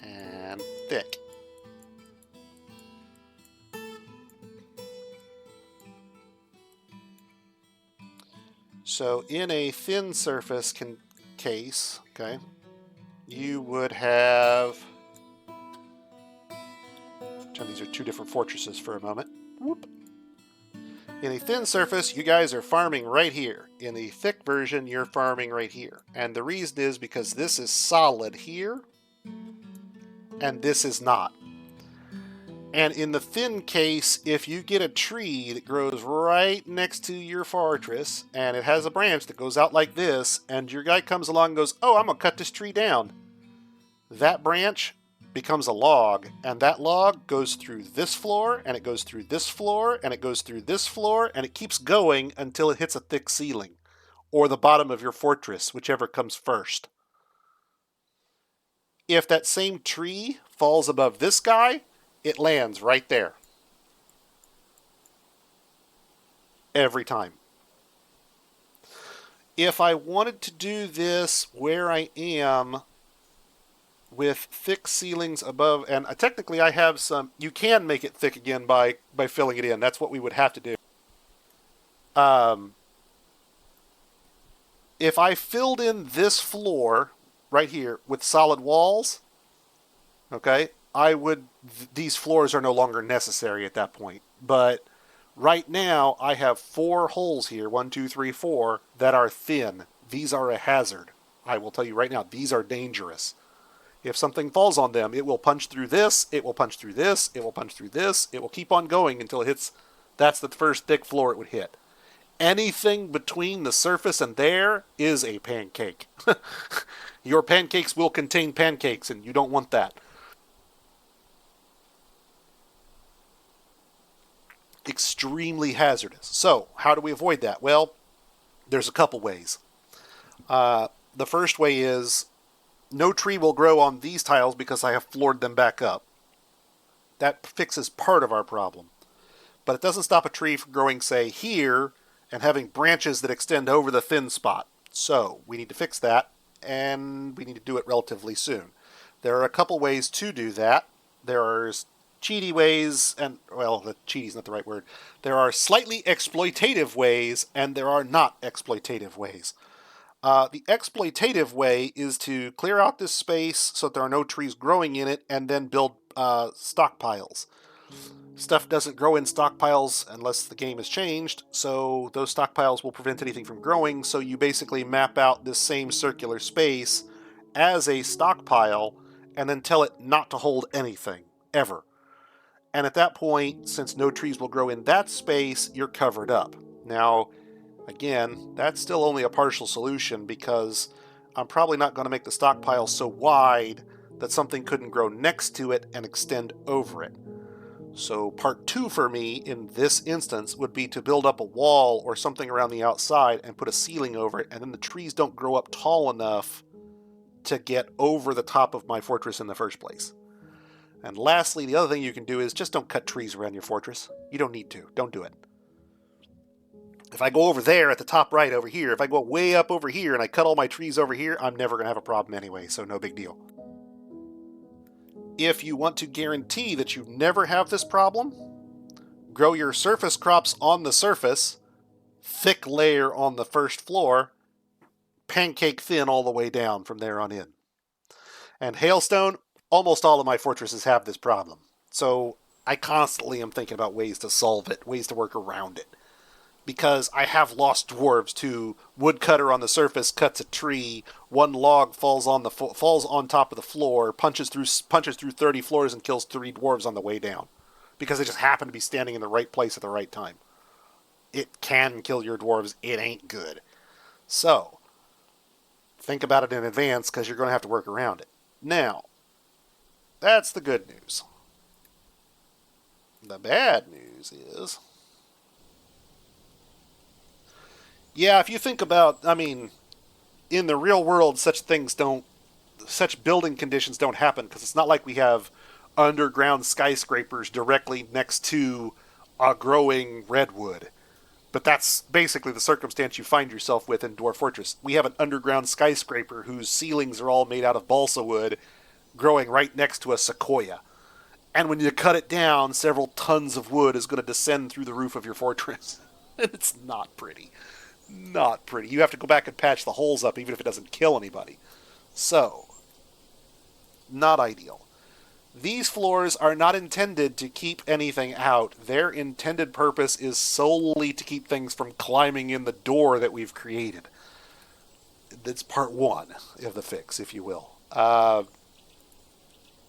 And thick. So in a thin surface case, okay, you would have... Pretend these are 2 different fortresses for a moment. Whoop. In a thin surface, you guys are farming right here. In the thick version, you're farming right here. And the reason is because this is solid here, and this is not. And in the thin case, if you get a tree that grows right next to your fortress, and it has a branch that goes out like this, and your guy comes along and goes, oh, I'm going to cut this tree down. That branch becomes a log, and that log goes through this floor, and it goes through this floor, and it goes through this floor, and it keeps going until it hits a thick ceiling, or the bottom of your fortress, whichever comes first. If that same tree falls above this guy, it lands right there. Every time. If I wanted to do this where I am with thick ceilings above, and technically I have some, you can make it thick again by filling it in. That's what we would have to do. If I filled in this floor right here with solid walls, okay, these floors are no longer necessary at that point. But right now I have 4 holes here, 1, 2, 3, 4, that are thin. These are a hazard. I will tell you right now, these are dangerous. If something falls on them, it will punch through this, it will punch through this, it will punch through this, it will keep on going until it hits, that's the first thick floor it would hit. Anything between the surface and there is a pancake. Your pancakes will contain pancakes, and you don't want that. Extremely hazardous. So, how do we avoid that? Well, there's a couple ways. The first way is no tree will grow on these tiles because I have floored them back up. That fixes part of our problem. But it doesn't stop a tree from growing, say, here and having branches that extend over the thin spot. So, we need to fix that, and we need to do it relatively soon. There are a couple ways to do that. There's cheaty ways, and, well, the cheaty's not the right word. There are slightly exploitative ways, and there are not exploitative ways. The exploitative way is to clear out this space so that there are no trees growing in it, and then build stockpiles. Stuff doesn't grow in stockpiles unless the game has changed, so those stockpiles will prevent anything from growing, so you basically map out this same circular space as a stockpile, and then tell it not to hold anything, ever. And at that point, since no trees will grow in that space, you're covered up. Now, again, that's still only a partial solution because I'm probably not going to make the stockpile so wide that something couldn't grow next to it and extend over it. So part 2 for me in this instance would be to build up a wall or something around the outside and put a ceiling over it, and then the trees don't grow up tall enough to get over the top of my fortress in the first place. And lastly, the other thing you can do is just don't cut trees around your fortress. You don't need to. Don't do it. If I go over there at the top right over here, if I go way up over here and I cut all my trees over here, I'm never going to have a problem anyway, so no big deal. If you want to guarantee that you never have this problem, grow your surface crops on the surface, thick layer on the first floor, pancake thin all the way down from there on in. And hailstone, almost all of my fortresses have this problem. So I constantly am thinking about ways to solve it, ways to work around it. Because I have lost dwarves to woodcutter on the surface cuts a tree, one log falls on top of the floor, punches through 30 floors and kills 3 dwarves on the way down, because they just happen to be standing in the right place at the right time. It can kill your dwarves. It ain't good. So think about it in advance because you're going to have to work around it. Now, that's the good news. The bad news is, yeah, if you think about, I mean, in the real world, such things don't such building conditions don't happen, because it's not like we have underground skyscrapers directly next to a growing redwood. But that's basically the circumstance you find yourself with in Dwarf Fortress. We have an underground skyscraper whose ceilings are all made out of balsa wood growing right next to a sequoia. And when you cut it down, several tons of wood is going to descend through the roof of your fortress. And it's not pretty. Not pretty. You have to go back and patch the holes up even if it doesn't kill anybody. So, not ideal. These floors are not intended to keep anything out. Their intended purpose is solely to keep things from climbing in the door that we've created. That's part one of the fix, if you will.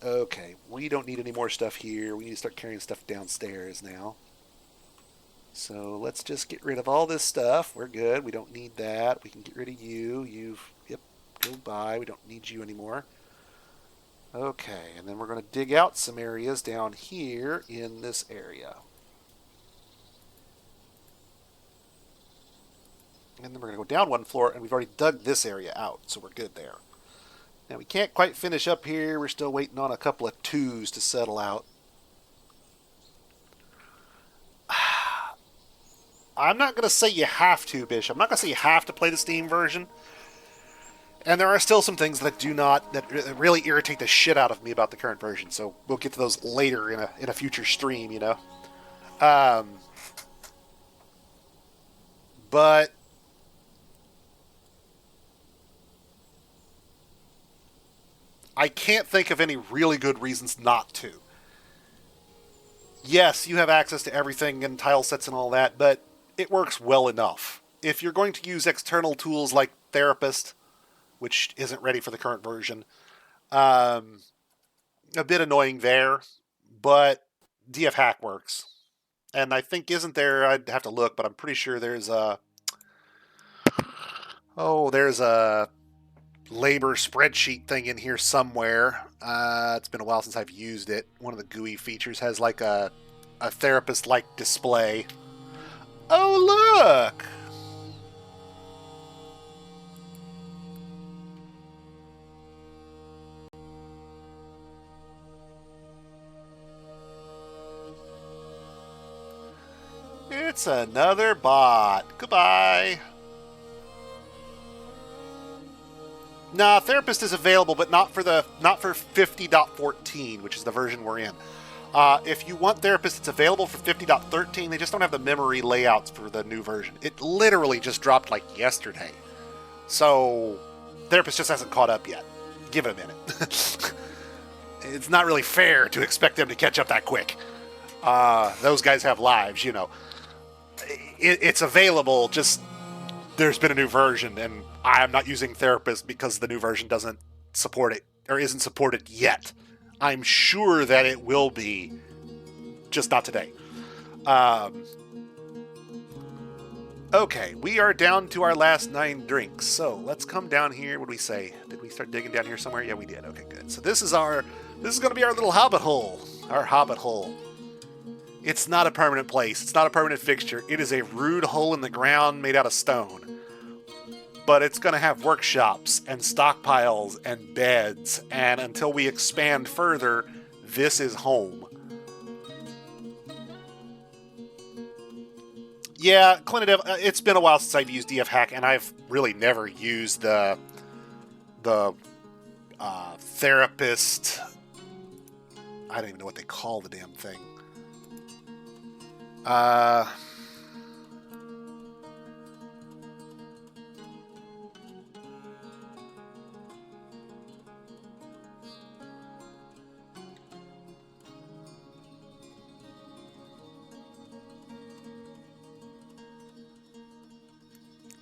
Okay, we don't need any more stuff here. We need to start carrying stuff downstairs now. So let's just get rid of all this stuff. We're good. We don't need that. We can get rid of you. Yep, go by. We don't need you anymore. Okay, and then we're going to dig out some areas down here in this area. And then we're going to go down one floor, and we've already dug this area out, so we're good there. Now, we can't quite finish up here. We're still waiting on a couple of twos to settle out. I'm not going to say you have to, Bishop. I'm not going to say you have to play the Steam version. And there are still some things that that really irritate the shit out of me about the current version. So we'll get to those later in a future stream, you know. But I can't think of any really good reasons not to. Yes, you have access to everything and tile sets and all that, but it works well enough. If you're going to use external tools like Therapist, which isn't ready for the current version, a bit annoying there, but DF Hack works. And I think, isn't there, I'd have to look, but I'm pretty sure there's a labor spreadsheet thing in here somewhere. It's been a while since I've used it. One of the GUI features has like a therapist-like display. Oh, look! It's another bot. Goodbye. Nah, Therapist is available, but not for 50.14, which is the version we're in. If you want Therapist, it's available for 50.13. They just don't have the memory layouts for the new version. It literally just dropped like yesterday. So, Therapist just hasn't caught up yet. Give it a minute. It's not really fair to expect them to catch up that quick. Those guys have lives, you know. It's available, just there's been a new version, and I'm not using Therapist because the new version doesn't support it, or isn't supported yet. I'm sure that it will be, just not today. Okay, we are down to our last 9 drinks, so let's come down here. What did we say? Did we start digging down here somewhere? Yeah, we did. Okay, good. So this is going to be our little hobbit hole. Our hobbit hole. It's not a permanent place. It's not a permanent fixture. It is a rude hole in the ground made out of stone. But it's going to have workshops and stockpiles and beds. And until we expand further, this is home. Yeah, Clinidev, it's been a while since I've used DF Hack, and I've really never used the Therapist. I don't even know what they call the damn thing.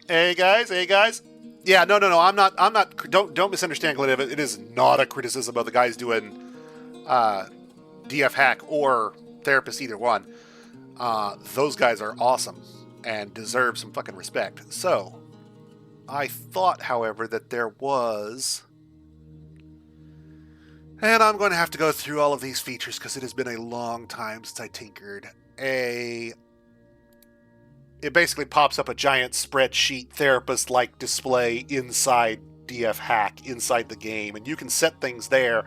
Hey guys. Yeah, no. I'm not. Don't misunderstand, Glenn. It is not a criticism of the guys doing DF Hack or Therapist, either one. Those guys are awesome and deserve some fucking respect. So, I thought, however, that there was, and I'm going to have to go through all of these features because it has been a long time since I tinkered. It basically pops up a giant spreadsheet therapist-like display inside DF hack inside the game, and you can set things there,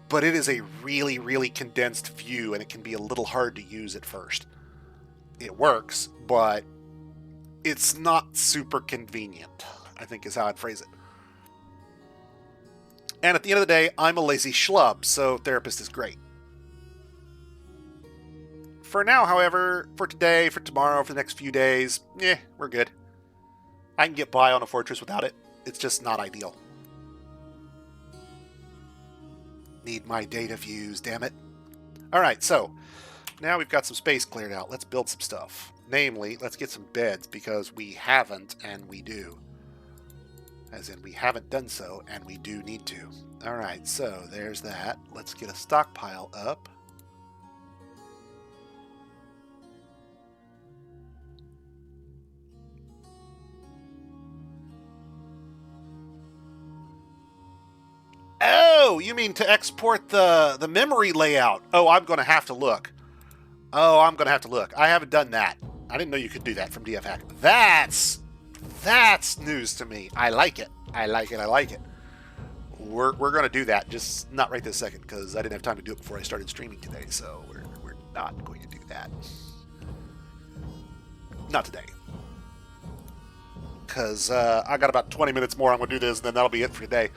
but it is a really, really condensed view, and it can be a little hard to use at first. It works, but it's not super convenient, I think is how I'd phrase it. And at the end of the day, I'm a lazy schlub, so therapist is great. For now, however, for today, for tomorrow, for the next few days, we're good. I can get by on a fortress without it. It's just not ideal. Need my data views, damn it. Alright, so now we've got some space cleared out. Let's build some stuff. Namely, let's get some beds, because we haven't and we do. As in, we haven't done so and we do need to. Alright, so there's that. Let's get a stockpile up. Oh, you mean to export the memory layout? Oh, I'm going to have to look. I haven't done that. I didn't know you could do that from DFHack. That's news to me. I like it. We're going to do that, just not right this second, because I didn't have time to do it before I started streaming today, so we're not going to do that. Not today. Because I got about 20 minutes more. I'm going to do this, and then that'll be it for today.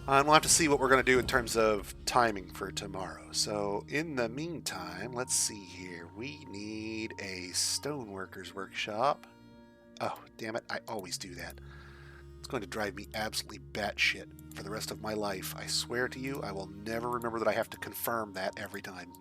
We'll have to see what we're going to do in terms of timing for tomorrow. So in the meantime, let's see here. We need a stoneworkers workshop. Oh, damn it. I always do that. It's going to drive me absolutely batshit for the rest of my life. I swear to you, I will never remember that I have to confirm that every time.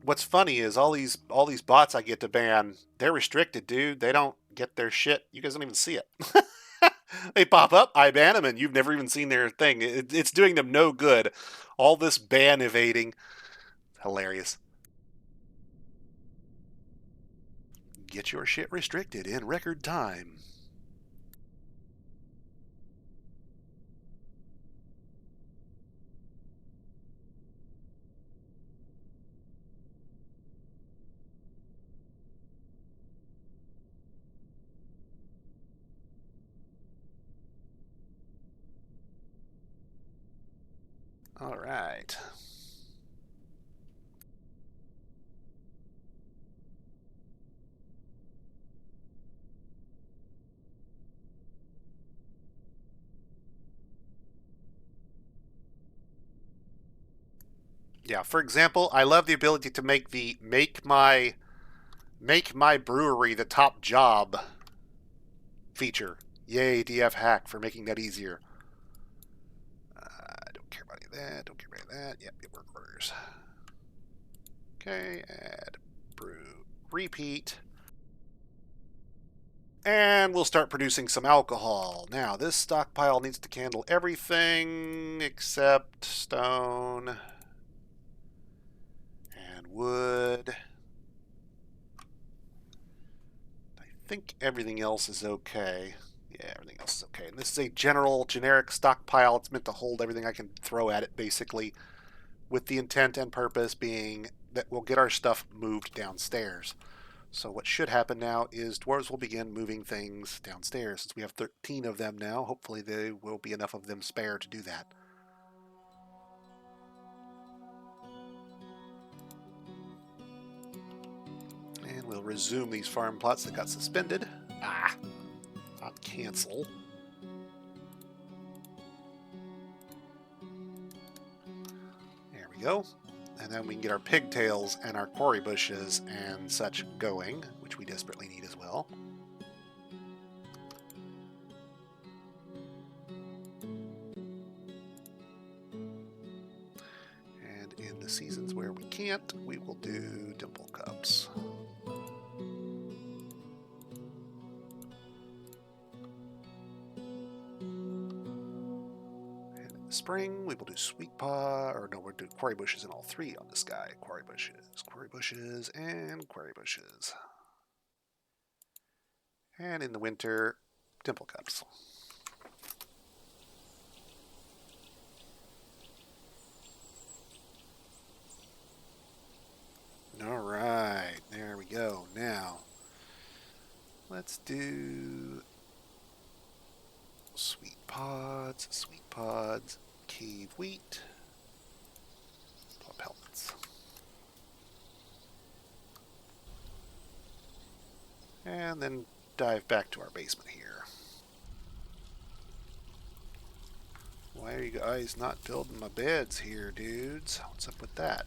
What's funny is all these bots I get to ban, they're restricted, dude. They don't get their shit. You guys don't even see it. They pop up, I ban them, and you've never even seen their thing. It's doing them no good. All this ban evading. Hilarious. Get your shit restricted in record time. All right. Yeah, for example, I love the ability to make my brewery the top job feature. Yay, DF hack for making that easier. Don't care about any of that. Don't care about any of that. Yep, work orders. Okay, add brew repeat. And we'll start producing some alcohol. Now, this stockpile needs to handle everything except stone and wood. I think everything else is okay. Yeah, everything else is okay. And this is a generic stockpile. It's meant to hold everything I can throw at it, basically, with the intent and purpose being that we'll get our stuff moved downstairs. So what should happen now is dwarves will begin moving things downstairs. Since we have 13 of them now, hopefully there will be enough of them spare to do that. And we'll resume these farm plots that got suspended. Not cancel. There we go. And then we can get our pigtails and our quarry bushes and such going, which we desperately need as well. And in the seasons where we can't, we will do dimple cups. Spring, we will do sweet paw, or no, we'll do quarry bushes in all three on this guy. Quarry bushes, and quarry bushes. And in the winter, dimple cups. All right, there we go. Now, let's do sweet pods, cave wheat, plum pellets. And then dive back to our basement here. Why are you guys not building my beds here, dudes? What's up with that?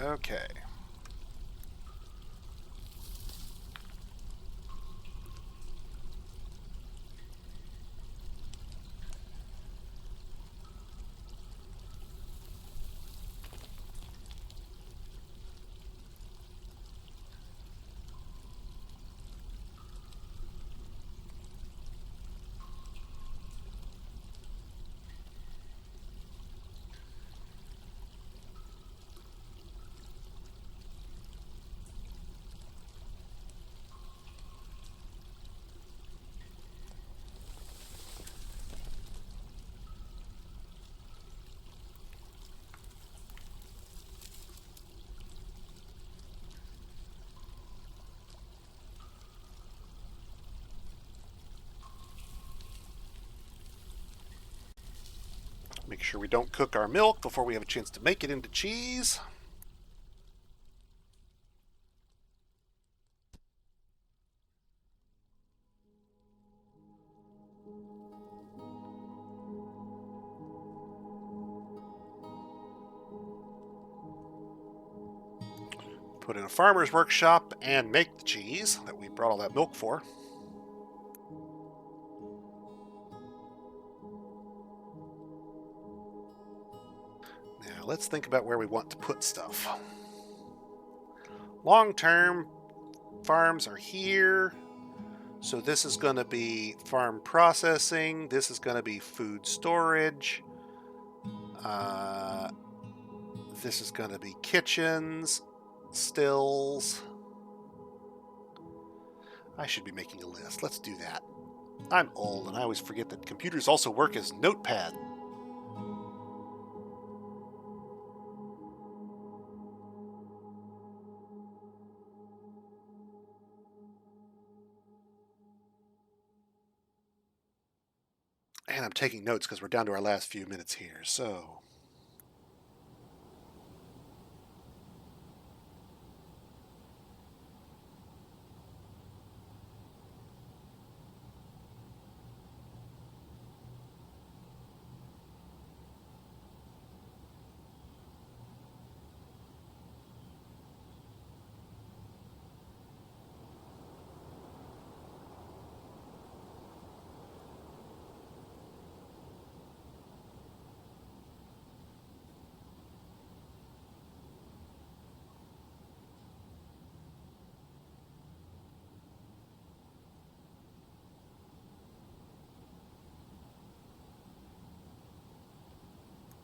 Okay. Make sure we don't cook our milk before we have a chance to make it into cheese. Put in a farmer's workshop and make the cheese that we brought all that milk for. Now let's think about where we want to put stuff. Long-term farms are here. So this is going to be farm processing. This is going to be food storage. This is going to be kitchens, stills. I should be making a list. Let's do that. I'm old and I always forget that computers also work as notepad. And I'm taking notes because we're down to our last few minutes here. So,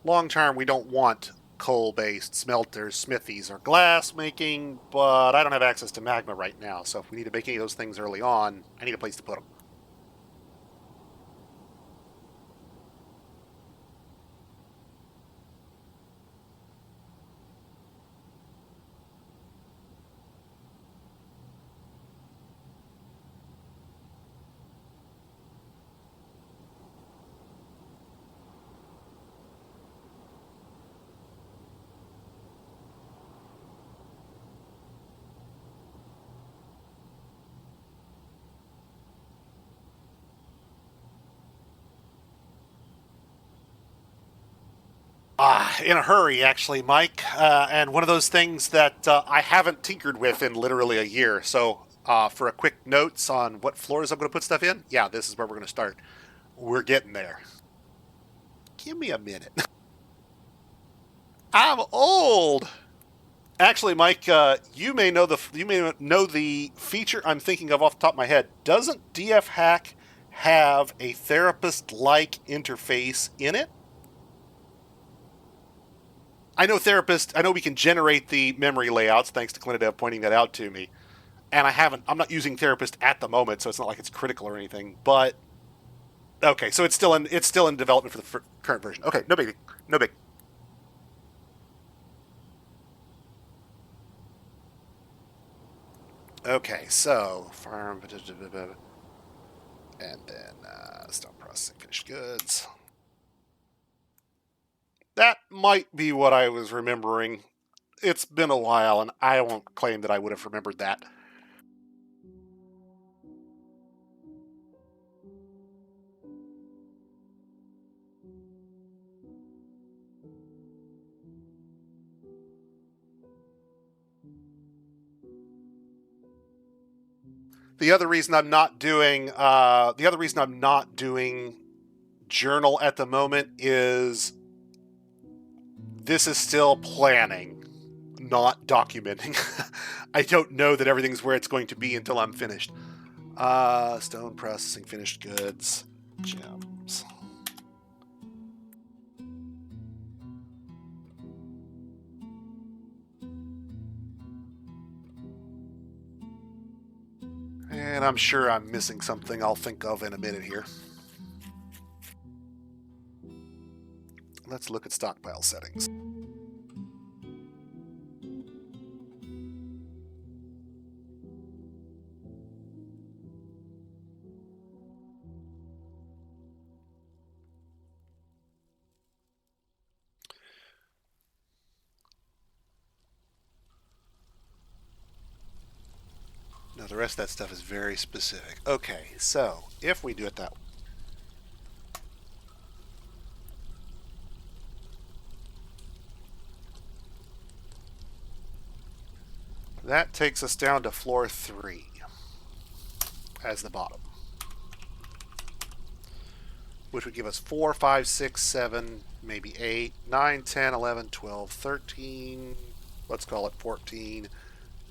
long term, we don't want coal-based smelters, smithies, or glass making, but I don't have access to magma right now, so if we need to make any of those things early on, I need a place to put them. In a hurry, actually, Mike, and one of those things that I haven't tinkered with in literally a year. So, for a quick notes on what floors I'm going to put stuff in, yeah, this is where we're going to start. We're getting there. Give me a minute. I'm old. Actually, Mike, you may know the feature I'm thinking of off the top of my head. Doesn't DF Hack have a therapist-like interface in it? I know Therapist. I know we can generate the memory layouts thanks to Clinidev pointing that out to me. And I'm not using Therapist at the moment, so it's not like it's critical or anything. But okay, so it's still in development for the current version. Okay, no big, no big. Okay, so farm, and then stone processing finished goods. That might be what I was remembering. It's been a while, and I won't claim that I would have remembered that. The other reason I'm not doing journal at the moment is this is still planning, not documenting. I don't know that everything's where it's going to be until I'm finished. Stone processing finished goods, gems. And I'm sure I'm missing something I'll think of in a minute here. Let's look at stockpile settings. Now the rest of that stuff is very specific. Okay, so if we do it that way. That takes us down to floor 3 as the bottom, which would give us 4, 5, 6, 7, maybe 8, 9, 10, 11, 12, 13, let's call it 14,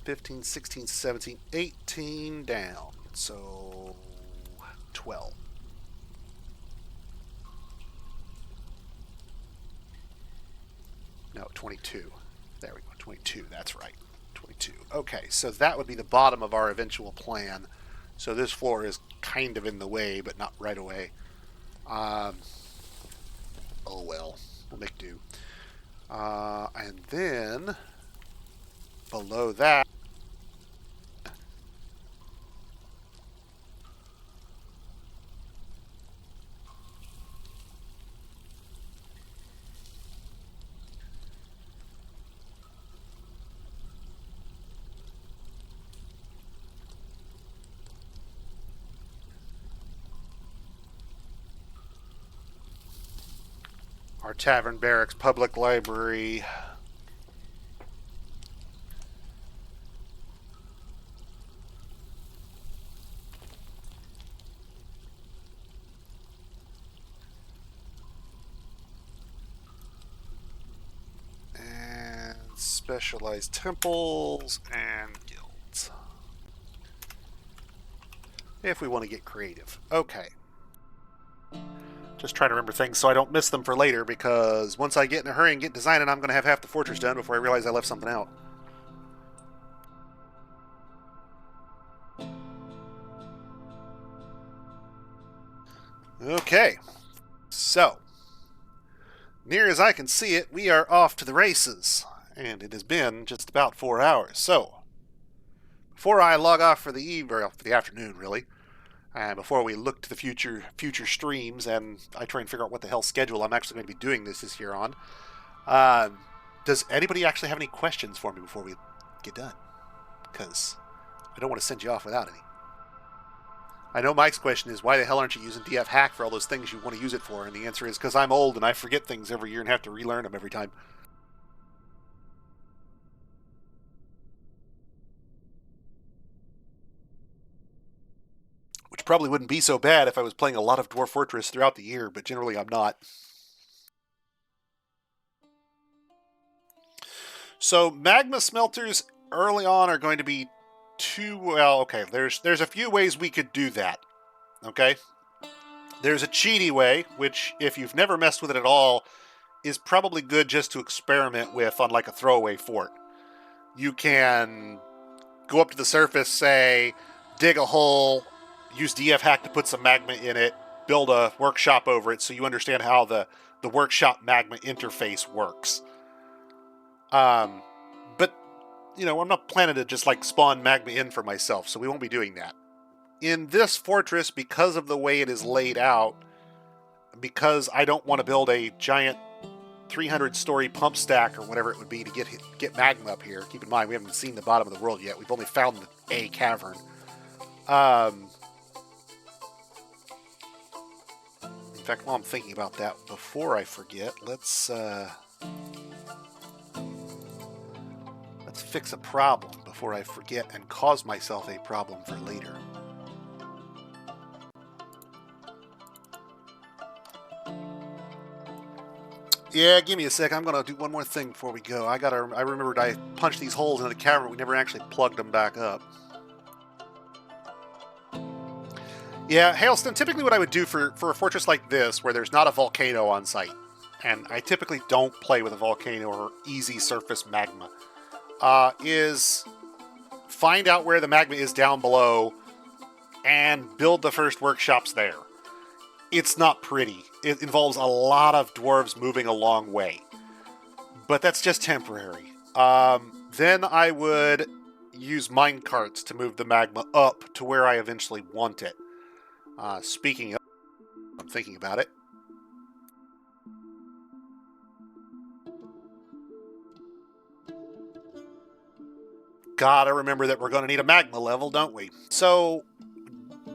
15, 16, 17, 18 down. So 12. No, 22. There we go, 22, that's right. 22. Okay, so that would be the bottom of our eventual plan. So this floor is kind of in the way, but not right away. Oh well, we'll make do. And then below that, our tavern, barracks, public library. And specialized temples and guilds. If we want to get creative. Okay. Just trying to remember things so I don't miss them for later, because once I get in a hurry and get designing, I'm going to have half the fortress done before I realize I left something out. Okay, so near as I can see it, we are off to the races, and it has been just about 4 hours. So before I log off for the evening, or for the afternoon, really, and before we look to the future streams, and I try and figure out what the hell schedule I'm actually going to be doing this year on, does anybody actually have any questions for me before we get done? Because I don't want to send you off without any. I know Mike's question is, why the hell aren't you using DF Hack for all those things you want to use it for? And the answer is, because I'm old and I forget things every year and have to relearn them every time. Which probably wouldn't be so bad if I was playing a lot of Dwarf Fortress throughout the year, but generally I'm not. So magma smelters early on are going to be okay, there's a few ways we could do that. Okay? There's a cheaty way, which if you've never messed with it at all, is probably good just to experiment with on like a throwaway fort. You can go up to the surface, say, dig a hole, use DF hack to put some magma in it, build a workshop over it so you understand how the workshop magma interface works. But, I'm not planning to just like spawn magma in for myself, so we won't be doing that. In this fortress, because of the way it is laid out, because I don't want to build a giant 300-story pump stack or whatever it would be to get magma up here. Keep in mind, we haven't seen the bottom of the world yet. We've only found a cavern. In fact, while I'm thinking about that, before I forget, let's fix a problem before I forget and cause myself a problem for later. Yeah, give me a sec. I'm gonna do one more thing before we go. I remembered I punched these holes into the cavern. We never actually plugged them back up. Yeah, Hailstone, typically what I would do for a fortress like this, where there's not a volcano on site, and I typically don't play with a volcano or easy surface magma, is find out where the magma is down below and build the first workshops there. It's not pretty. It involves a lot of dwarves moving a long way. But that's just temporary. Then I would use mine carts to move the magma up to where I eventually want it. Speaking of, I'm thinking about it. Gotta remember that we're going to need a magma level, don't we? So,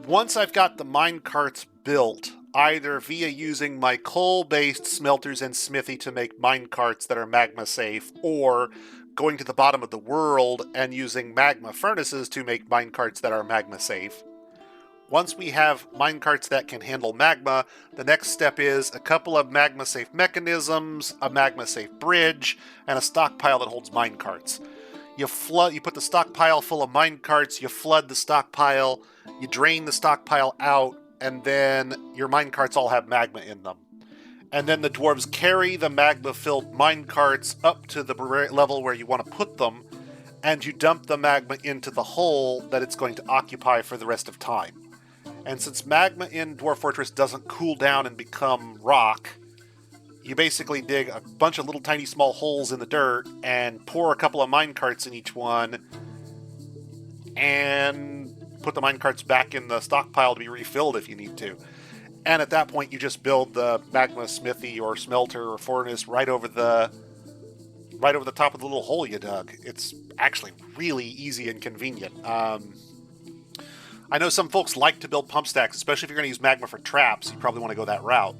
once I've got the mine carts built, either via using my coal-based smelters and smithy to make mine carts that are magma safe, or going to the bottom of the world and using magma furnaces to make mine carts that are magma safe. Once we have mine carts that can handle magma, the next step is a couple of magma safe mechanisms, a magma safe bridge, and a stockpile that holds mine carts. You put the stockpile full of mine carts, you flood the stockpile, you drain the stockpile out, and then your mine carts all have magma in them. And then the dwarves carry the magma-filled mine carts up to the level where you want to put them, and you dump the magma into the hole that it's going to occupy for the rest of time. And since magma in Dwarf Fortress doesn't cool down and become rock, you basically dig a bunch of little tiny small holes in the dirt and pour a couple of mine carts in each one and put the mine carts back in the stockpile to be refilled if you need to. And at that point, you just build the magma smithy or smelter or furnace right over the top of the little hole you dug. It's actually really easy and convenient. I know some folks like to build pump stacks, especially if you're going to use magma for traps. You probably want to go that route.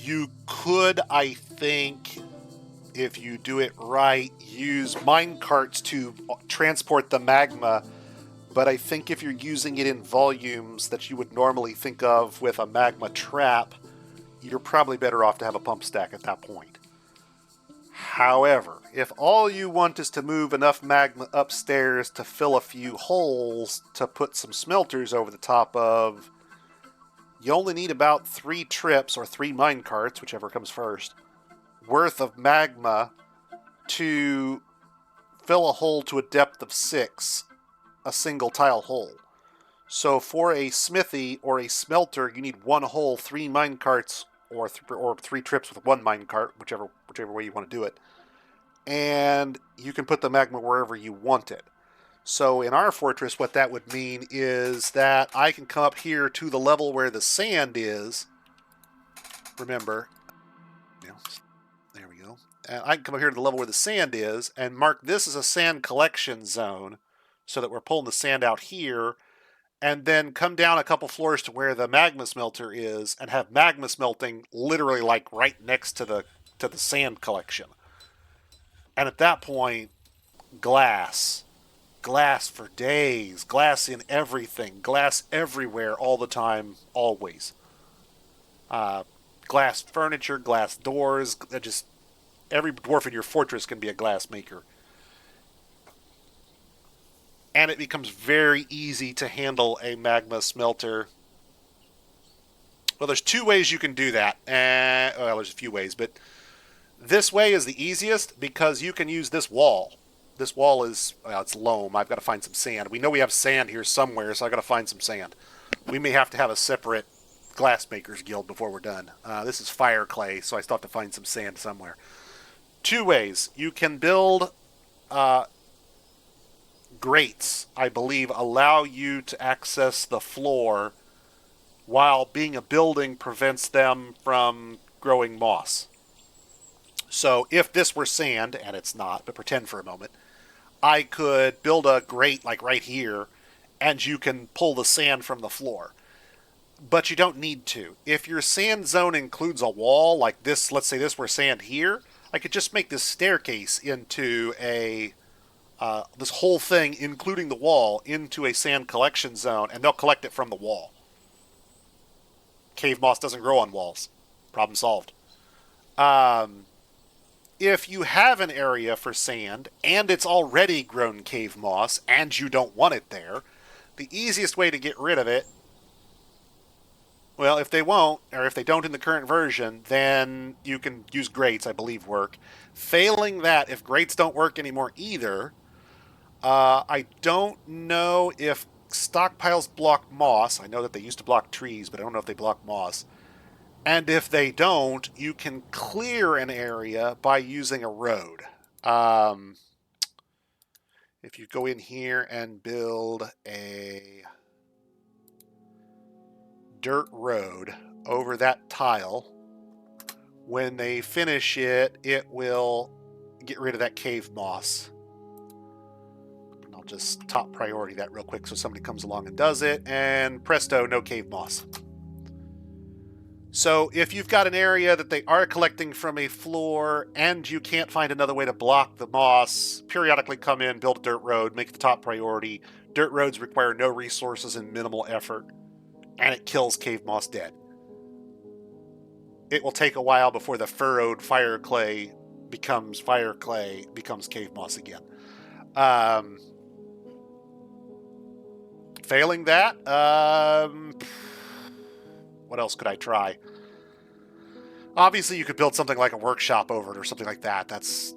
You could, I think, if you do it right, use mine carts to transport the magma. But I think if you're using it in volumes that you would normally think of with a magma trap, you're probably better off to have a pump stack at that point. However, if all you want is to move enough magma upstairs to fill a few holes to put some smelters over the top of, you only need about 3 trips or 3 mine carts, whichever comes first, worth of magma to fill a hole to a depth of 6, a single tile hole. So for a smithy or a smelter, you need 1 hole, 3 mine carts, or 3 trips with 1 mine cart, whichever way you want to do it. And you can put the magma wherever you want it. So in our fortress, what that would mean is that I can come up here to the level where the sand is. Remember, there we go. And I can come up here to the level where the sand is and mark this as a sand collection zone so that we're pulling the sand out here, and then come down a couple floors to where the magma smelter is and have magma smelting literally like right next to the sand collection. And at that point, glass for days, glass in everything, glass everywhere, all the time, always. Glass furniture, glass doors, just every dwarf in your fortress can be a glass maker. And it becomes very easy to handle a magma smelter Well, there's two ways you can do that. Well, there's a few ways, but this way is the easiest because you can use this wall. This wall is, well, it's loam. I've got to find some sand. We know we have sand here somewhere, so I've got to find some sand. We may have to have a separate glassmakers guild before we're done. This is fire clay, so I still have to find some sand somewhere. Two ways. You can build grates, I believe, allow you to access the floor while being a building prevents them from growing moss. So if this were sand, and it's not, but pretend for a moment, I could build a grate like right here, and you can pull the sand from the floor. But you don't need to. If your sand zone includes a wall, like this, let's say this were sand here, I could just make this staircase into a, this whole thing, including the wall, into a sand collection zone, and they'll collect it from the wall. Cave moss doesn't grow on walls. Problem solved. If you have an area for sand, and it's already grown cave moss, and you don't want it there, the easiest way to get rid of it, well, if they won't, or if they don't in the current version, then you can use grates, I believe, work. Failing that, if grates don't work anymore either, I don't know if stockpiles block moss. I know that they used to block trees, but I don't know if they block moss. And if they don't, you can clear an area by using a road. If you go in here and build a dirt road over that tile, when they finish it, it will get rid of that cave moss. And I'll just top priority that real quick so somebody comes along and does it, and presto, no cave moss. So if you've got an area that they are collecting from a floor and you can't find another way to block the moss, periodically come in, build a dirt road, make it the top priority. Dirt roads require no resources and minimal effort, and it kills cave moss dead. It will take a while before the furrowed fire clay becomes cave moss again. Failing that, what else could I try? Obviously, you could build something like a workshop over it or something like that. That's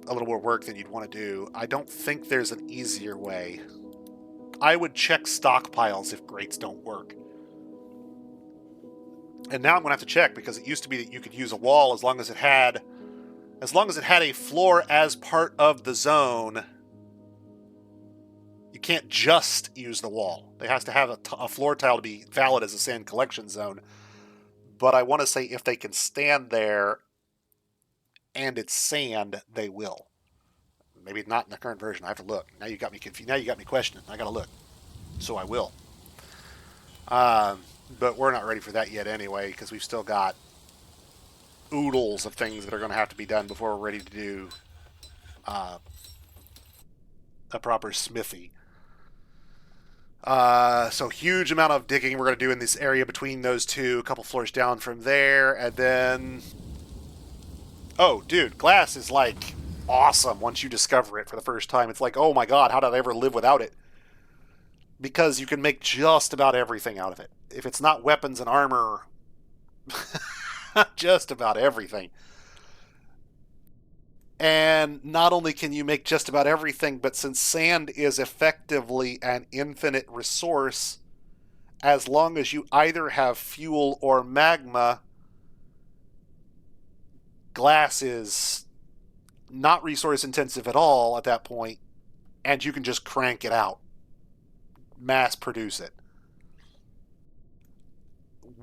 a little more work than you'd want to do. I don't think there's an easier way. I would check stockpiles if grates don't work. And now I'm going to have to check, because it used to be that you could use a wall as long as it had a floor as part of the zone. You can't just use the wall. It has to have a floor tile to be valid as a sand collection zone. But I want to say if they can stand there and it's sand, they will. Maybe not in the current version. I have to look. Now you got me confused. Now you got me questioning. I got to look. So I will. But we're not ready for that yet anyway, because we've still got oodles of things that are going to have to be done before we're ready to do a proper smithy. So huge amount of digging we're going to do in this area between those two, a couple floors down from there, and then... Oh, dude, glass is like awesome once you discover it for the first time. It's like, oh my god, how did I ever live without it? Because you can make just about everything out of it. If it's not weapons and armor, just about everything. And not only can you make just about everything, but since sand is effectively an infinite resource, as long as you either have fuel or magma, glass is not resource intensive at all at that point, and you can just crank it out. Mass produce it.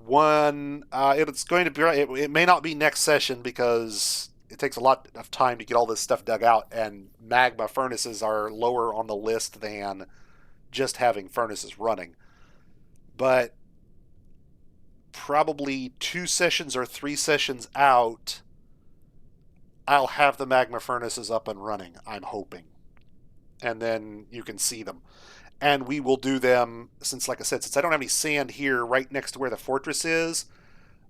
It's going to be, it may not be next session because it takes a lot of time to get all this stuff dug out, and magma furnaces are lower on the list than just having furnaces running. But probably 2 sessions or 3 sessions out, I'll have the magma furnaces up and running, I'm hoping. And then you can see them. And we will do them, since, like I said, since I don't have any sand here right next to where the fortress is,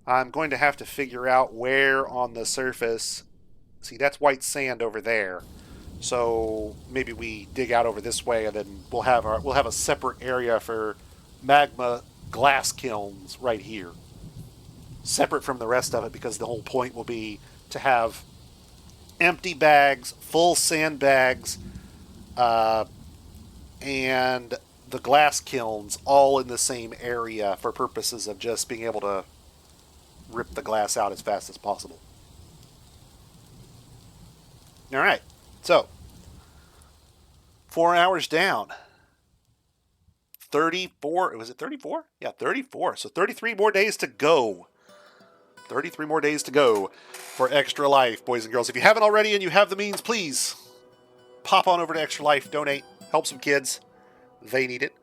I'm going to have to figure out where on the surface... See, that's white sand over there. So maybe we dig out over this way, and then we'll have a separate area for magma glass kilns right here. separate from the rest of it, because the whole point will be to have empty bags, full sandbags, and the glass kilns all in the same area for purposes of just being able to rip the glass out as fast as possible. All right, so 4 hours down. 34, was it 34? Yeah, 34. So 33 more days to go. 33 more days to go for Extra Life, boys and girls. If you haven't already and you have the means, please pop on over to Extra Life, donate, help some kids. They need it.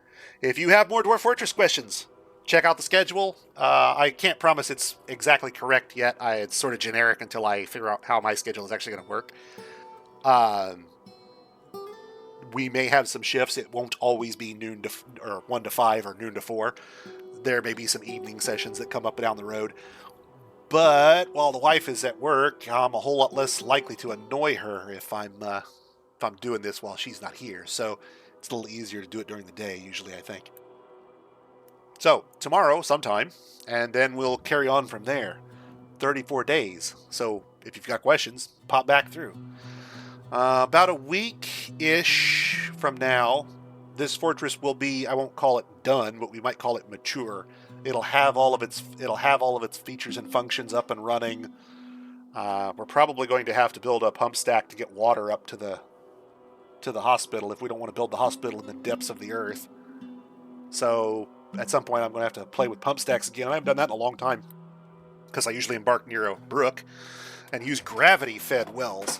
If you have more Dwarf Fortress questions, check out the schedule. I can't promise it's exactly correct yet. It's sort of generic until I figure out how my schedule is actually going to work. We may have some shifts. It won't always be noon to or 1 to 5 or noon to 4. There may be some evening sessions that come up and down the road. But while the wife is at work, I'm a whole lot less likely to annoy her if I'm doing this while she's not here. So it's a little easier to do it during the day, usually, I think. So tomorrow sometime, and then we'll carry on from there. 34 days. So if you've got questions, pop back through. About a week-ish from now, this fortress will be, I won't call it done, but we might call it mature. It'll have all of its features and functions up and running. We're probably going to have to build a pump stack to get water up to the hospital if we don't want to build the hospital in the depths of the earth. So at some point I'm going to have to play with pump stacks again. I haven't done that in a long time because I usually embark near a brook and use gravity-fed wells.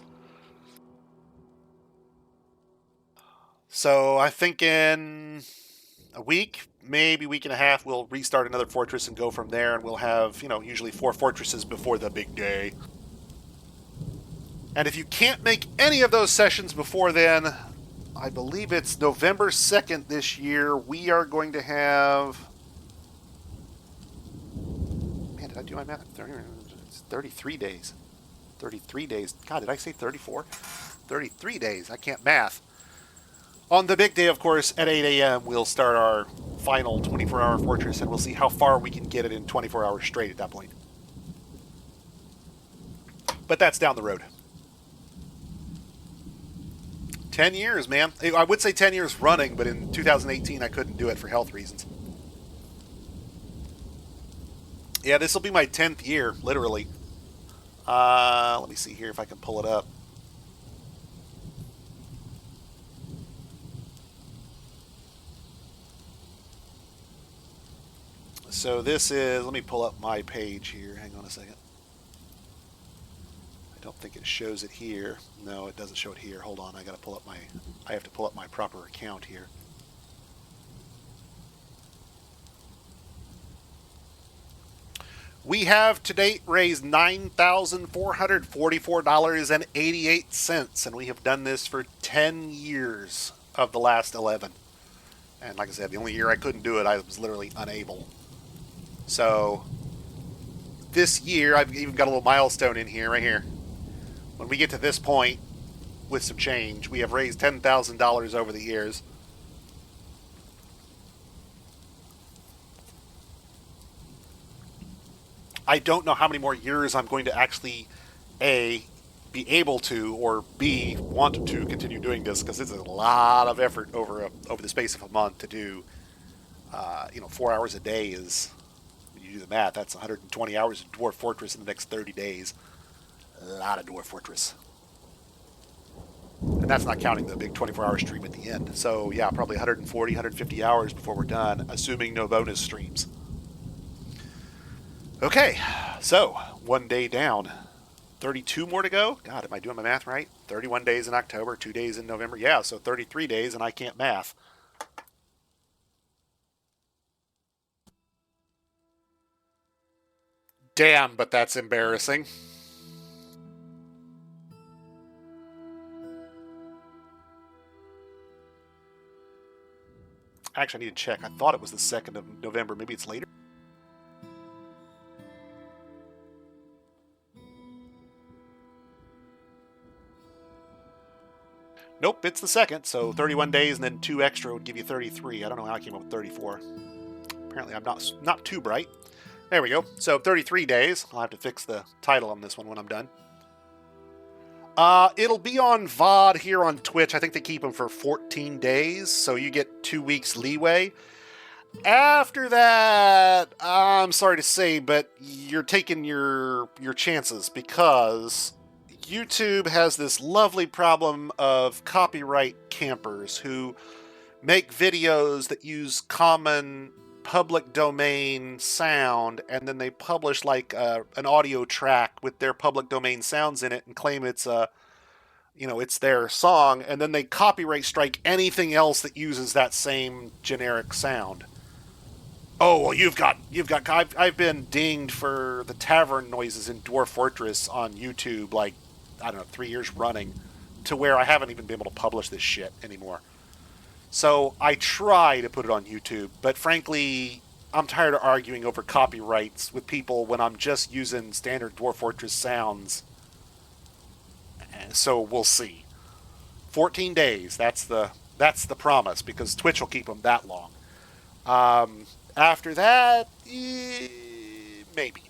So I think in a week, maybe week and a half, we'll restart another fortress and go from there, and we'll have, usually 4 fortresses before the big day. And if you can't make any of those sessions before then, I believe it's November 2nd this year, we are going to have... Man, did I do my math? It's 33 days. 33 days. God, did I say 34? 33 days. I can't math. On the big day, of course, at 8 a.m., we'll start our final 24-hour fortress, and we'll see how far we can get it in 24 hours straight at that point. But that's down the road. 10 years, man. I would say 10 years running, but in 2018, I couldn't do it for health reasons. Yeah, this will be my 10th year, literally. Let me see here if I can pull it up. So this is, let me pull up my page here. Hang on a second. I don't think it shows it here. No, it doesn't show it here. Hold on, I have to pull up my proper account here. We have to date raised $9,444.88, and we have done this for 10 years of the last 11. And like I said, the only year I couldn't do it, I was literally unable. So this year, I've even got a little milestone in here, right here. When we get to this point, with some change, we have raised $10,000 over the years. I don't know how many more years I'm going to actually, A, be able to, or B, want to continue doing this, because it's a lot of effort over the space of a month to do. 4 hours a day is, when you do the math, that's 120 hours of Dwarf Fortress in the next 30 days. A lot of Dwarf Fortress. And that's not counting the big 24-hour stream at the end. So, yeah, probably 140, 150 hours before we're done, assuming no bonus streams. Okay, so 1 day down. 32 more to go? God, am I doing my math right? 31 days in October, 2 days in November. Yeah, so 33 days, and I can't math. Damn, but that's embarrassing. Actually, I need to check. I thought it was the 2nd of November. Maybe it's later. Nope, it's the 2nd, so 31 days and then 2 extra would give you 33. I don't know how I came up with 34. Apparently I'm not too bright. There we go. So 33 days. I'll have to fix the title on this one when I'm done. It'll be on VOD here on Twitch. I think they keep them for 14 days, so you get 2 weeks leeway. After that, I'm sorry to say, but you're taking your chances, because YouTube has this lovely problem of copyright campers who make videos that use common public domain sound, and then they publish like an audio track with their public domain sounds in it and claim it's it's their song, and then they copyright strike anything else that uses that same generic sound. Oh, well, I've been dinged for the tavern noises in Dwarf Fortress on YouTube, like, I don't know, 3 years running, to where I haven't even been able to publish this shit anymore. So I try to put it on YouTube, but frankly, I'm tired of arguing over copyrights with people when I'm just using standard Dwarf Fortress sounds. So we'll see. 14 days, that's the promise, because Twitch will keep them that long. After that, maybe.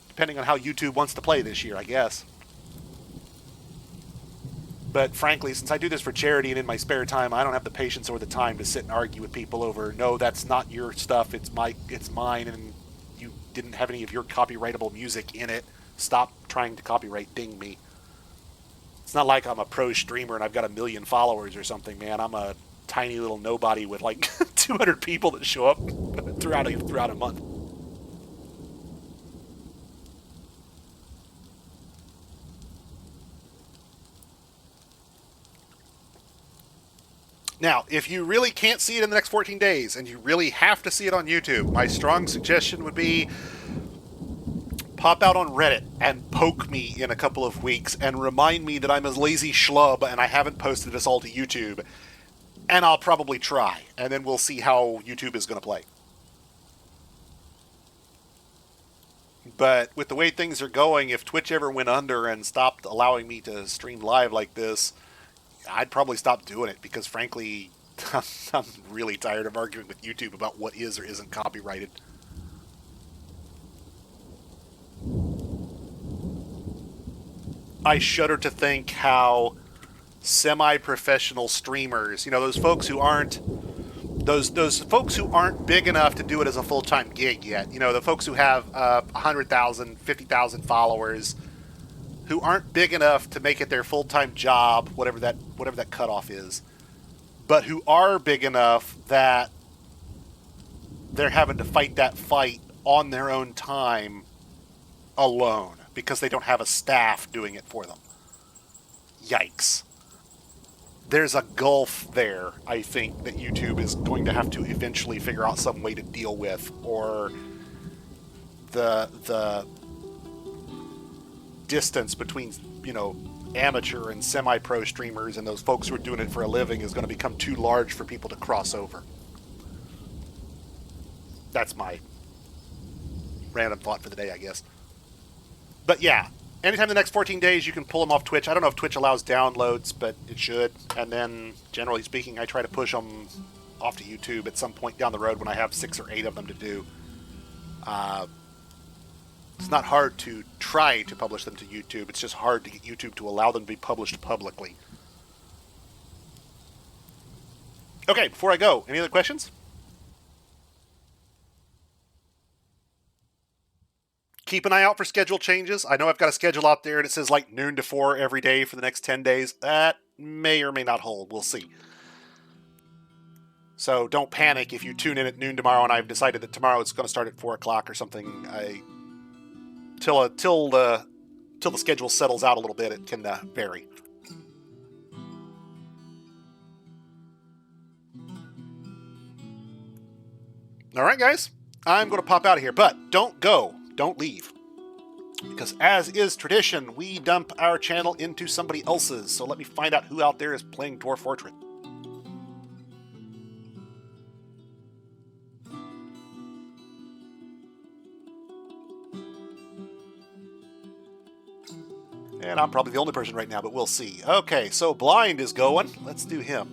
Depending on how YouTube wants to play this year, I guess. But frankly, since I do this for charity and in my spare time, I don't have the patience or the time to sit and argue with people over, no, that's not your stuff, it's mine, and you didn't have any of your copyrightable music in it. Stop trying to copyright ding me. It's not like I'm a pro streamer and I've got 1 million followers or something, man. I'm a tiny little nobody with like 200 people that show up throughout a month. Now, if you really can't see it in the next 14 days and you really have to see it on YouTube, my strong suggestion would be pop out on Reddit and poke me in a couple of weeks and remind me that I'm a lazy schlub and I haven't posted this all to YouTube. And I'll probably try, and then we'll see how YouTube is going to play. But with the way things are going, if Twitch ever went under and stopped allowing me to stream live like this, I'd probably stop doing it, because frankly, I'm really tired of arguing with YouTube about what is or isn't copyrighted. I shudder to think how semi-professional streamers, those folks who aren't big enough to do it as a full-time gig yet, the folks who have 100,000, 50,000 followers, who aren't big enough to make it their full-time job, whatever that cutoff is, but who are big enough that they're having to fight that fight on their own time alone because they don't have a staff doing it for them. Yikes. There's a gulf there, I think, that YouTube is going to have to eventually figure out some way to deal with, or the distance between, amateur and semi-pro streamers and those folks who are doing it for a living is going to become too large for people to cross over. That's my random thought for the day, I guess. But yeah, anytime in the next 14 days you can pull them off Twitch. I don't know if Twitch allows downloads, but it should. And then, generally speaking, I try to push them off to YouTube at some point down the road when I have 6 or 8 of them to do. It's not hard to try to publish them to YouTube. It's just hard to get YouTube to allow them to be published publicly. Okay, before I go, any other questions? Keep an eye out for schedule changes. I know I've got a schedule out there and it says like noon to 4 every day for the next 10 days. That may or may not hold. We'll see. So don't panic if you tune in at noon tomorrow and I've decided that tomorrow it's going to start at 4 o'clock or something. Till the schedule settles out a little bit, it can vary. All right, guys. I'm going to pop out of here, but don't go. Don't leave. Because as is tradition, we dump our channel into somebody else's. So let me find out who out there is playing Dwarf Fortress. And I'm probably the only person right now, but we'll see. Okay, so Blind is going. Let's do him.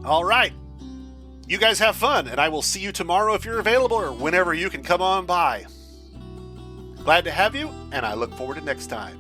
All right. You guys have fun, and I will see you tomorrow if you're available or whenever you can come on by. Glad to have you, and I look forward to next time.